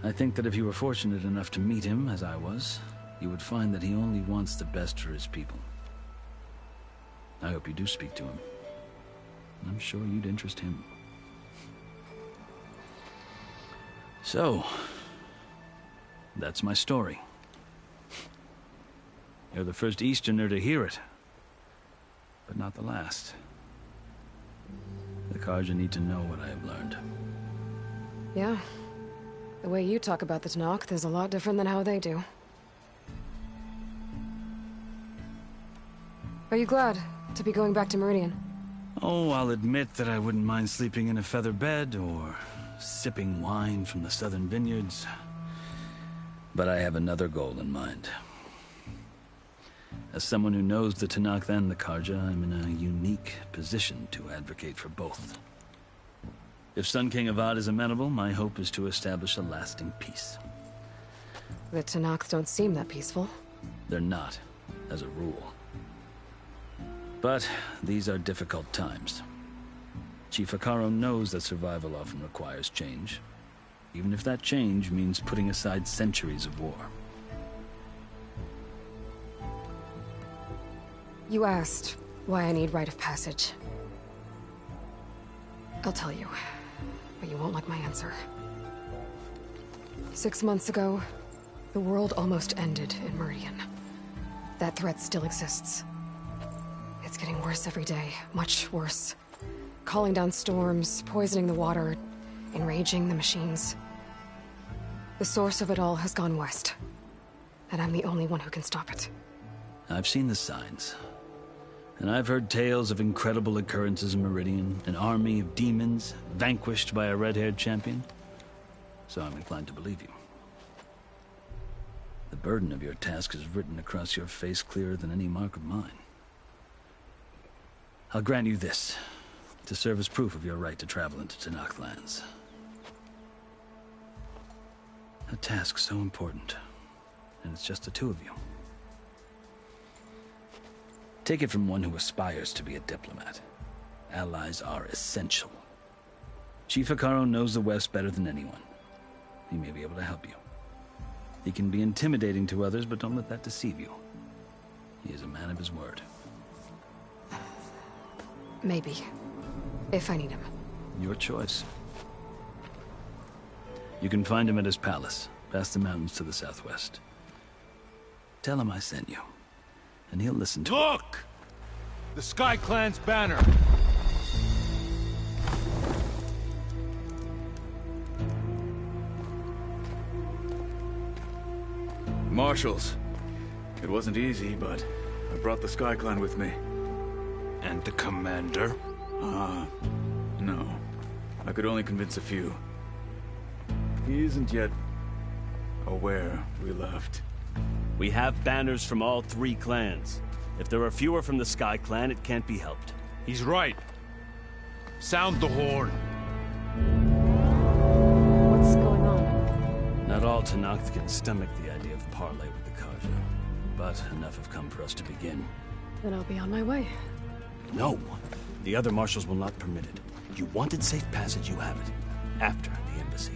I think that if you were fortunate enough to meet him, as I was, you would find that he only wants the best for his people. I hope you do speak to him. I'm sure you'd interest him. So, that's my story. You're the first Easterner to hear it, but not the last. The Carja need to know what I have learned. Yeah, The way you talk about the Tenakth is a lot different than how they do. Are you glad to be going back to Meridian? Oh, I'll admit that I wouldn't mind sleeping in a feather bed or sipping wine from the southern vineyards. But I have another goal in mind. As someone who knows the Tenakth and the Carja, I'm in a unique position to advocate for both. If Sun King Avad is amenable, my hope is to establish a lasting peace. The Tenakth don't seem that peaceful. They're not, as a rule. But these are difficult times. Chief Hekarro knows that survival often requires change, even if that change means putting aside centuries of war. You asked why I need rite of passage. I'll tell you, but you won't like my answer. 6 months ago, the world almost ended in Meridian. That threat still exists. It's getting worse every day, much worse. Calling down storms, poisoning the water, enraging the machines. The source of it all has gone west, and I'm the only one who can stop it. I've seen the signs. And I've heard tales of incredible occurrences in Meridian, an army of demons vanquished by a red-haired champion. So I'm inclined to believe you. The burden of your task is written across your face clearer than any mark of mine. I'll grant you this, to serve as proof of your right to travel into Tenakth lands. A task so important, and it's just the two of you. Take it from one who aspires to be a diplomat. Allies are essential. Chief Hekarro knows the West better than anyone. He may be able to help you. He can be intimidating to others, but don't let that deceive you. He is a man of his word. Maybe. If I need him. Your choice. You can find him at his palace, past the mountains to the southwest. Tell him I sent you, and he'll listen to it. Look! The Sky Clan's banner! Marshals. It wasn't easy, but I brought the Sky Clan with me. And the commander? No. I could only convince a few. He isn't yet aware we left. We have banners from all 3 clans. If there are fewer from the Sky Clan, it can't be helped. He's right. Sound the horn. What's going on? Not all Tenakth can stomach the idea of parley with the Carja, but enough have come for us to begin. Then I'll be on my way. No. The other marshals will not permit it. You wanted safe passage, you have it. After the embassy.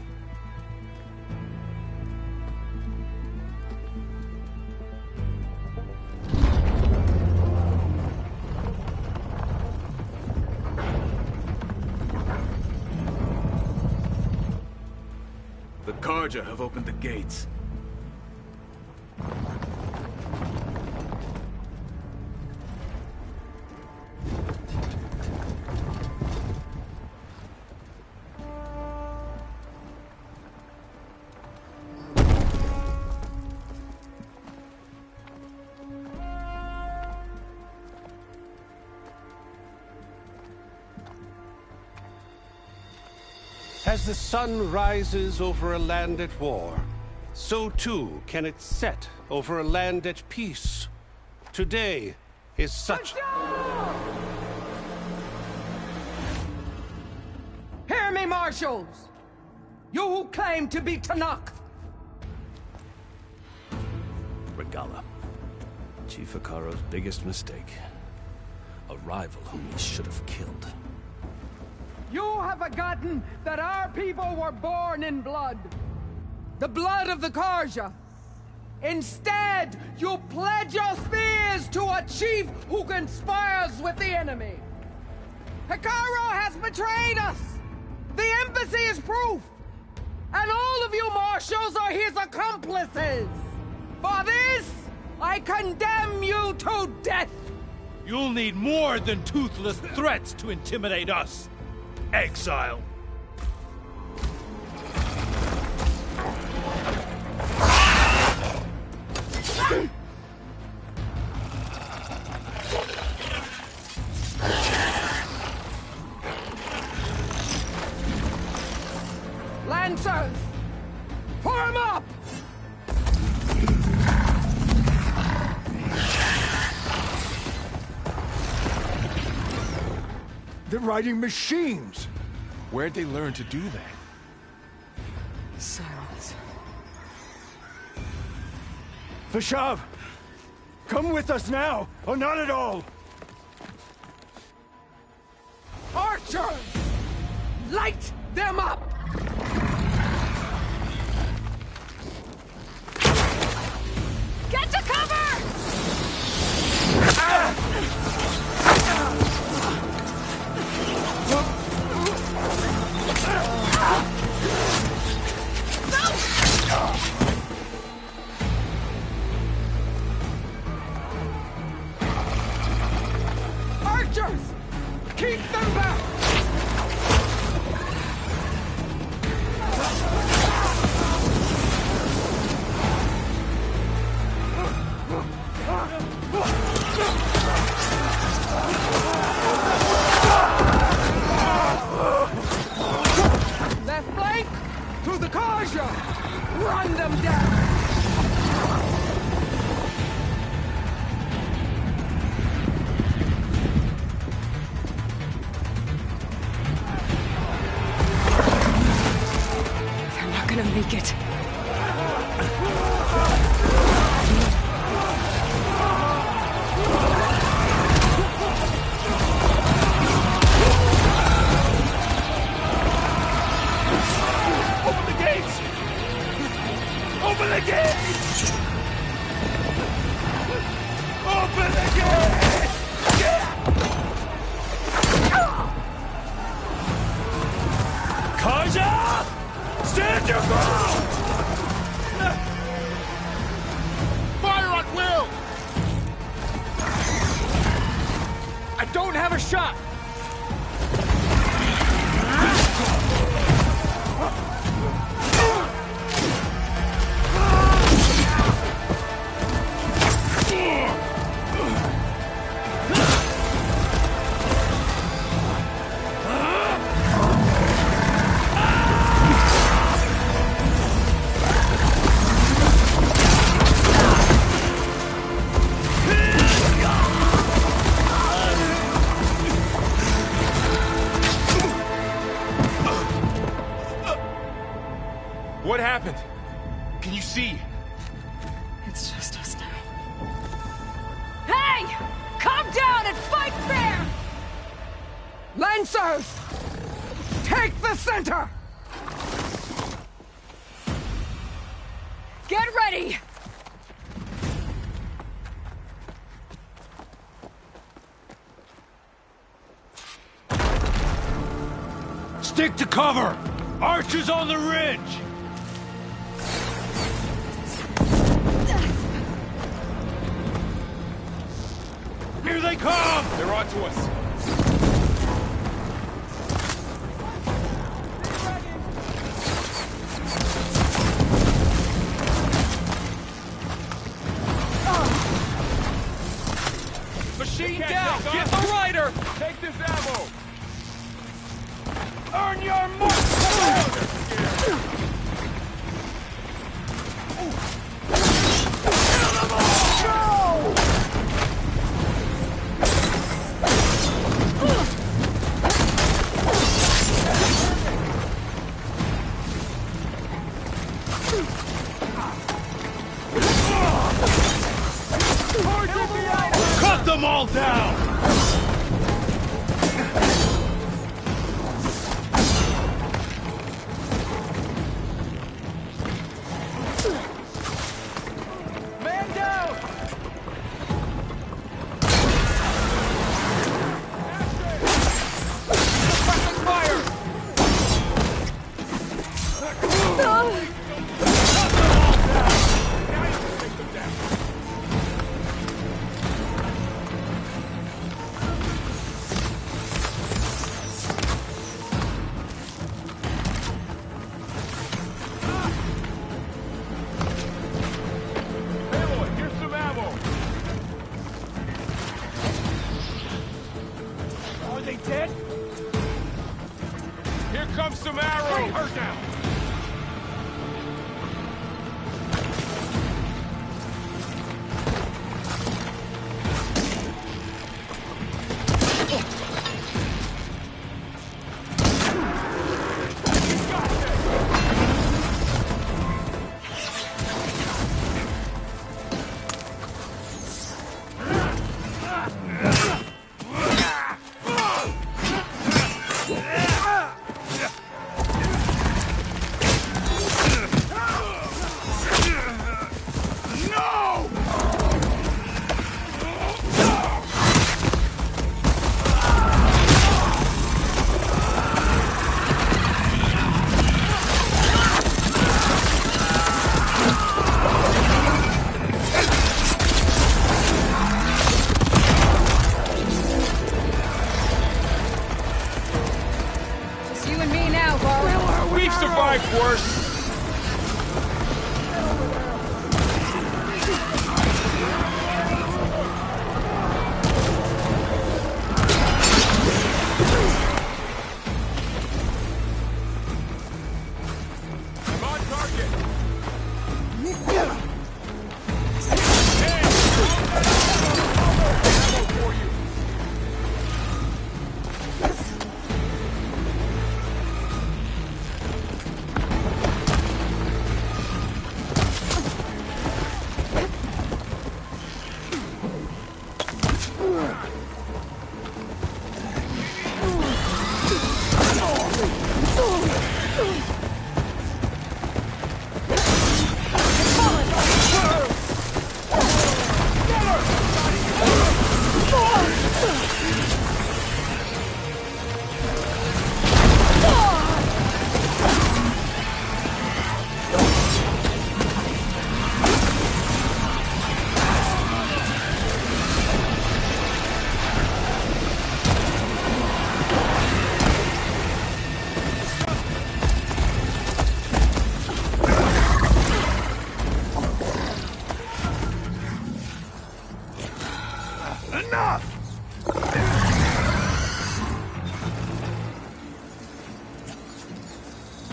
The Carja have opened the gates. As the sun rises over a land at war, so too can it set over a land at peace. Today is such... Hear me, marshals! You who claim to be Tenakth! Regalla. Chief Hekarro's biggest mistake. A rival whom he should have killed. You have forgotten that our people were born in blood. The blood of the Carja. Instead, you pledge your spears to a chief who conspires with the enemy. Hekarro has betrayed us. The embassy is proof. And all of you marshals are his accomplices. For this, I condemn you to death. You'll need more than toothless threats to intimidate us. Exile. Lancers! Form up! They're riding machines! Where'd they learn to do that? Silence. Vashav! Come with us now, or not at all! Archers! Light them up! Get to cover! Archers! Keep them back! Left flank! To the Karja! Run them down! They're not gonna make it. Open the gates! Open the gates! Open the gates! Karja! Stand your ground! Fire at will! I don't have a shot! What happened? Can you see? It's just us now. Hey! Calm down and fight fair! Lancers! Take the center! Get ready! Stick to cover! Archers on the ridge! Here they come! They're onto us. Machine down! Get the rider! Take this ammo! Earn your mark! Cut them all down! Man down! Suppressing fire! Here comes some arrows! Her down!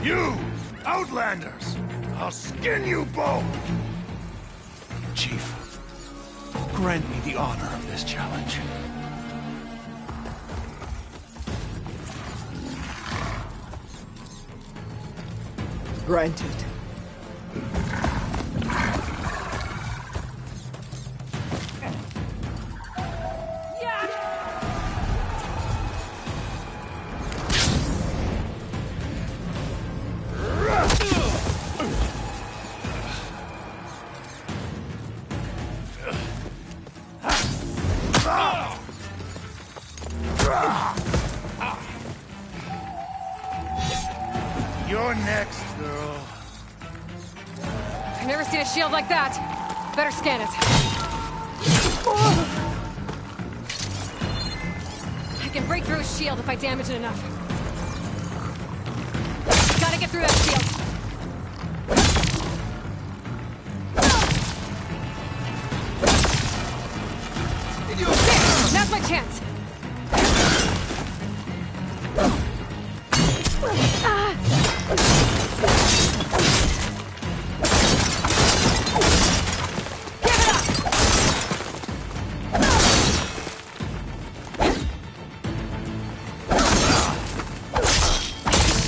You, Outlanders! I'll skin you both! Chief, grant me the honor of this challenge. Granted. You're next, girl. I've never seen a shield like that. Better scan it. I can break through his shield if I damage it enough. Gotta get through that shield. There! Now's my chance!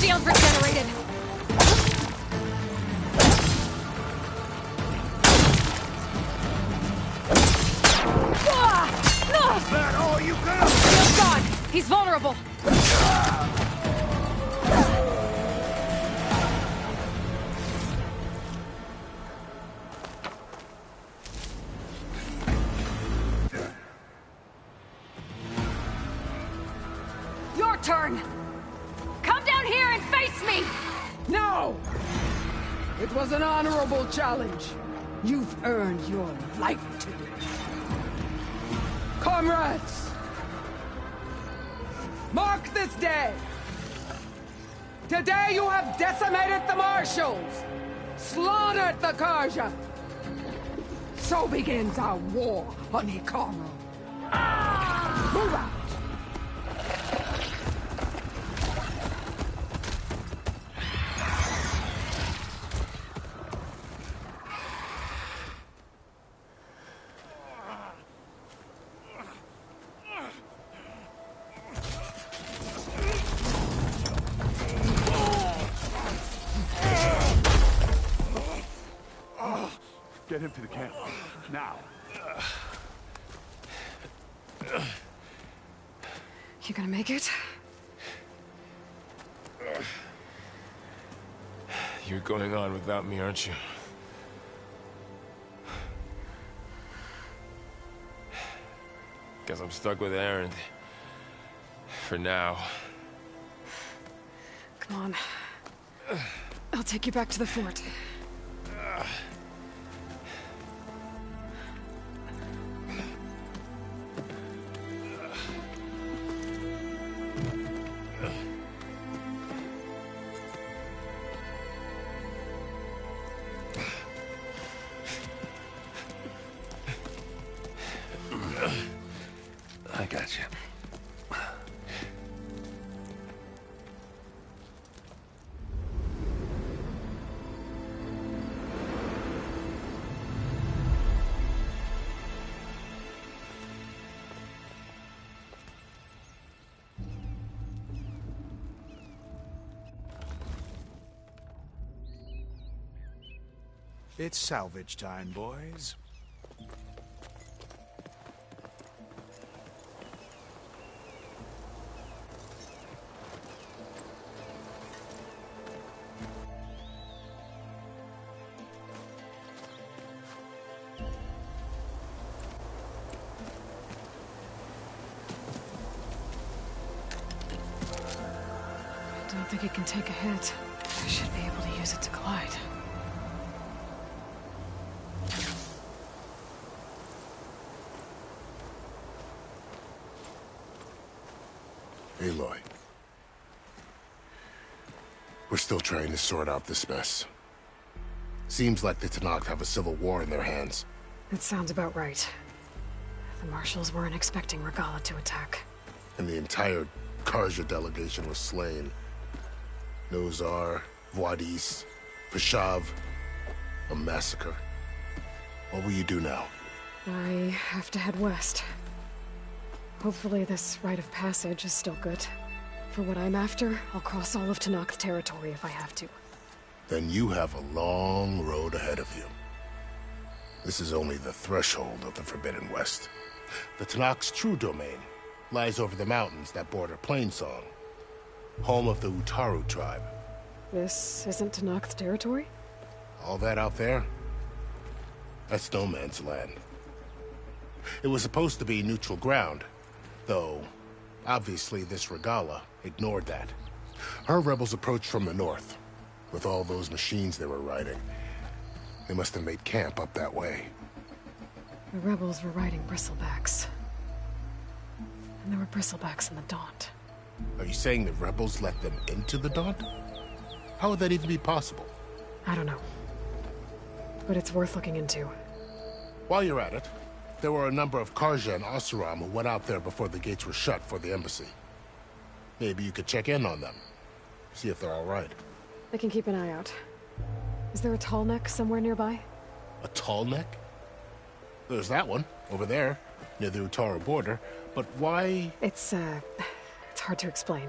Shield regenerated! Is that all you got? Shield's gone! He's vulnerable! Your turn! Come down here and face me! No! It was an honorable challenge. You've earned your life today. Comrades! Mark this day! Today you have decimated the Marshals! Slaughtered the Karja! So begins our war on Hikaru. Move out! Get him to the camp. Now. You gonna make it? You're going on without me, aren't you? Guess I'm stuck with Aaron. For now. Come on. I'll take you back to the fort. I got you. It's salvage time, boys. I don't think it can take a hit. I should be able to use it to glide. Aloy. We're still trying to sort out this mess. Seems like the Tenakth have a civil war in their hands. That sounds about right. The Marshals weren't expecting Regalla to attack. And the entire Carja delegation was slain. Nozar, Vuadis, Vashav. A massacre. What will you do now? I have to head west. Hopefully this rite of passage is still good. For what I'm after, I'll cross all of Tenakth territory if I have to. Then you have a long road ahead of you. This is only the threshold of the Forbidden West. The Tenakth's true domain lies over the mountains that border Plainsong, home of the Utaru tribe. This isn't Tenakth territory? All that out there? That's no man's land. It was supposed to be neutral ground, though obviously this Regalla ignored that. Her rebels approached from the north, with all those machines they were riding. They must have made camp up that way. The rebels were riding bristlebacks. And there were bristlebacks in the Daunt. Are you saying the rebels let them into the Daunt? How would that even be possible? I don't know. But it's worth looking into. While you're at it, there were a number of Carja and Oseram who went out there before the gates were shut for the embassy. Maybe you could check in on them. See if they're all right. I can keep an eye out. Is there a tall neck somewhere nearby? A tall neck? There's that one, over there, near the Utaru border. But why? It's hard to explain.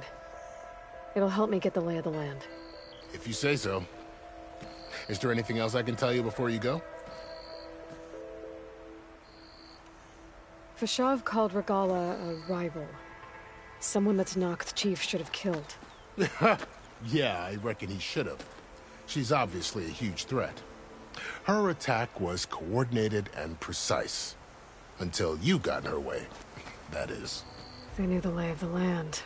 It'll help me get the lay of the land. If you say so. Is there anything else I can tell you before you go? Vashav called Regalla a rival. Someone that Tenakth chief should have killed. Yeah, I reckon he should have. She's obviously a huge threat. Her attack was coordinated and precise. Until you got in her way, that is. They knew the lay of the land.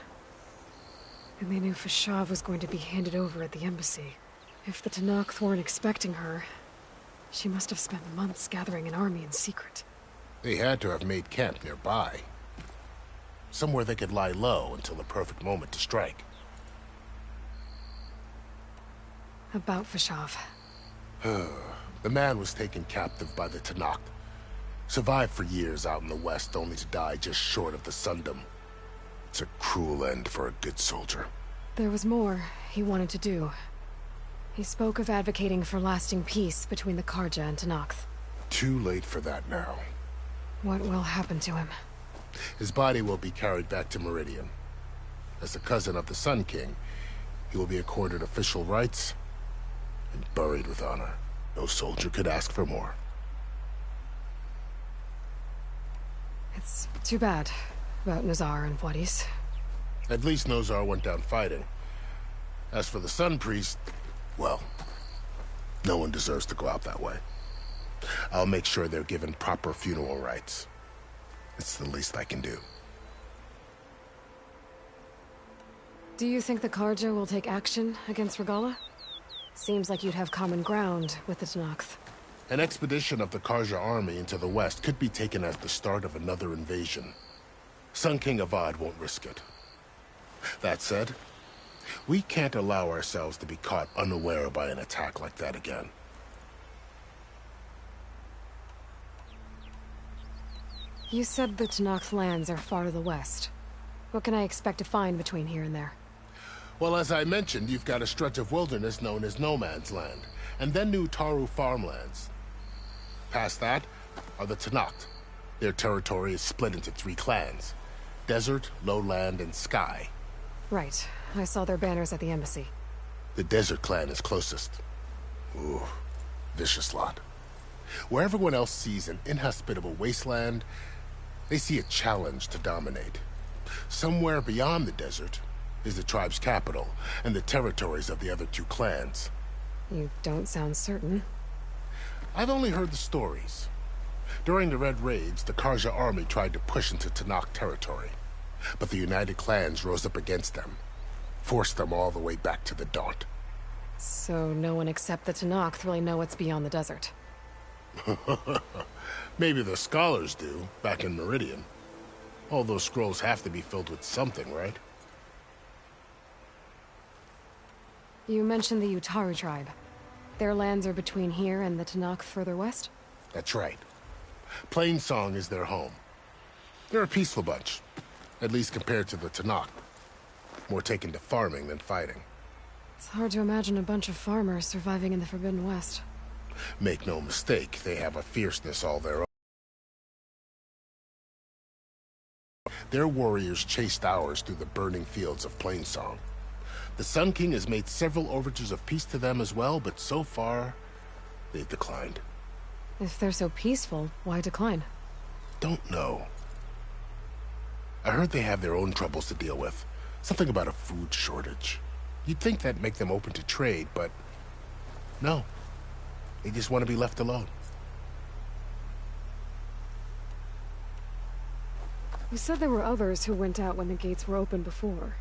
And they knew Vashav was going to be handed over at the embassy. If the Tenakth weren't expecting her, she must have spent months gathering an army in secret. They had to have made camp nearby. Somewhere they could lie low until the perfect moment to strike. About Vashav. The man was taken captive by the Tenakth. Survived for years out in the west, only to die just short of the Sundom. It's a cruel end for a good soldier. There was more he wanted to do. He spoke of advocating for lasting peace between the Carja and Tenakth. Too late for that now. What will happen to him? His body will be carried back to Meridian. As a cousin of the Sun King, he will be accorded official rights and buried with honor. No soldier could ask for more. It's too bad about Nazar and Wadis. At least Nozar went down fighting. As for the Sun Priest, well, no one deserves to go out that way. I'll make sure they're given proper funeral rites. It's the least I can do. Do you think the Karja will take action against Regalla? Seems like you'd have common ground with the Tenakth. An expedition of the Karja army into the west could be taken as the start of another invasion. Sun King Avad won't risk it. That said, we can't allow ourselves to be caught unaware by an attack like that again. You said the Tenakth lands are far to the west. What can I expect to find between here and there? Well, as I mentioned, you've got a stretch of wilderness known as No Man's Land, and then New Taru farmlands. Past that are the Tenakth. Their territory is split into 3 clans: Desert, Lowland, and Sky. Right. I saw their banners at the embassy. The Desert clan is closest. Ooh, vicious lot. Where everyone else sees an inhospitable wasteland, they see a challenge to dominate. Somewhere beyond the desert is the tribe's capital and the territories of the other 2 clans. You don't sound certain. I've only heard the stories. During the Red Raids, the Karja army tried to push into Tenakth territory, but the United Clans rose up against them, forced them all the way back to the Daunt. So no one except the Tenakth really know what's beyond the desert. Maybe the scholars do, back in Meridian. All those scrolls have to be filled with something, right? You mentioned the Utaru tribe. Their lands are between here and the Tenakth further west? That's right. Plainsong is their home. They're a peaceful bunch, at least compared to the Tenakth. More taken to farming than fighting. It's hard to imagine a bunch of farmers surviving in the Forbidden West. Make no mistake, they have a fierceness all their own. Their warriors chased ours through the burning fields of Plainsong. The Sun King has made several overtures of peace to them as well, but so far, they've declined. If they're so peaceful, why decline? Don't know. I heard they have their own troubles to deal with. Something about a food shortage. You'd think that'd make them open to trade, but no. They just want to be left alone. You said there were others who went out when the gates were open before.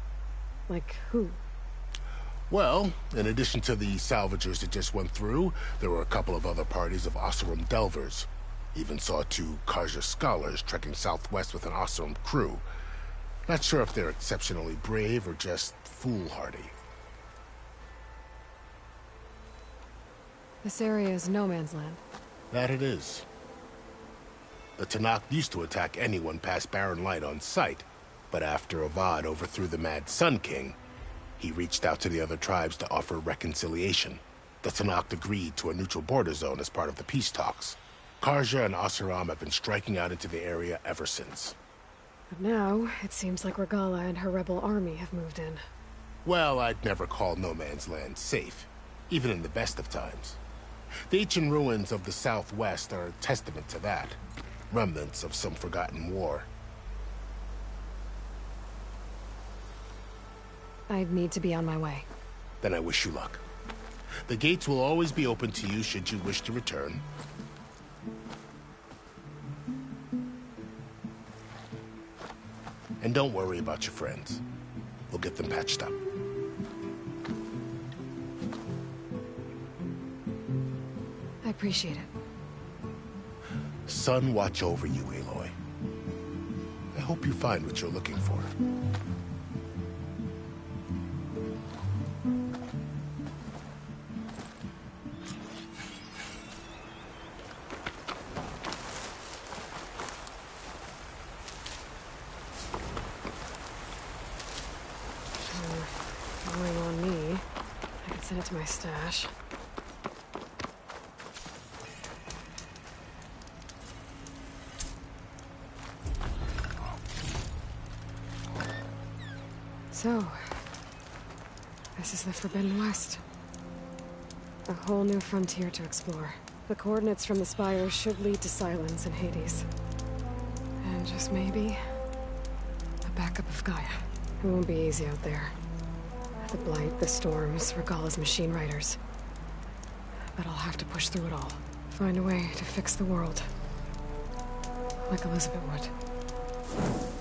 Like who? Well, in addition to the salvagers that just went through, there were a couple of other parties of Oseram Delvers. Even saw 2 Karja scholars trekking southwest with an Oseram crew. Not sure if they're exceptionally brave or just foolhardy. This area is no man's land. That it is. The Tenakth used to attack anyone past Barren Light on sight, but after Avad overthrew the Mad Sun King, he reached out to the other tribes to offer reconciliation. The Tenakth agreed to a neutral border zone as part of the peace talks. Karja and Oseram have been striking out into the area ever since. But now, it seems like Regalla and her rebel army have moved in. Well, I'd never call No Man's Land safe, even in the best of times. The ancient ruins of the Southwest are a testament to that. Remnants of some forgotten war. I need to be on my way. Then I wish you luck. The gates will always be open to you should you wish to return. And don't worry about your friends. We'll get them patched up. I appreciate it. Sun watch over you, Aloy. I hope you find what you're looking for. Going on me. I can send it to my stash. So, this is the Forbidden West. A whole new frontier to explore. The coordinates from the spires should lead to Silence and Hades. And just maybe, a backup of Gaia. It won't be easy out there. The Blight, the Storms, Regalla's machine riders. But I'll have to push through it all. Find a way to fix the world. Like Elizabeth would.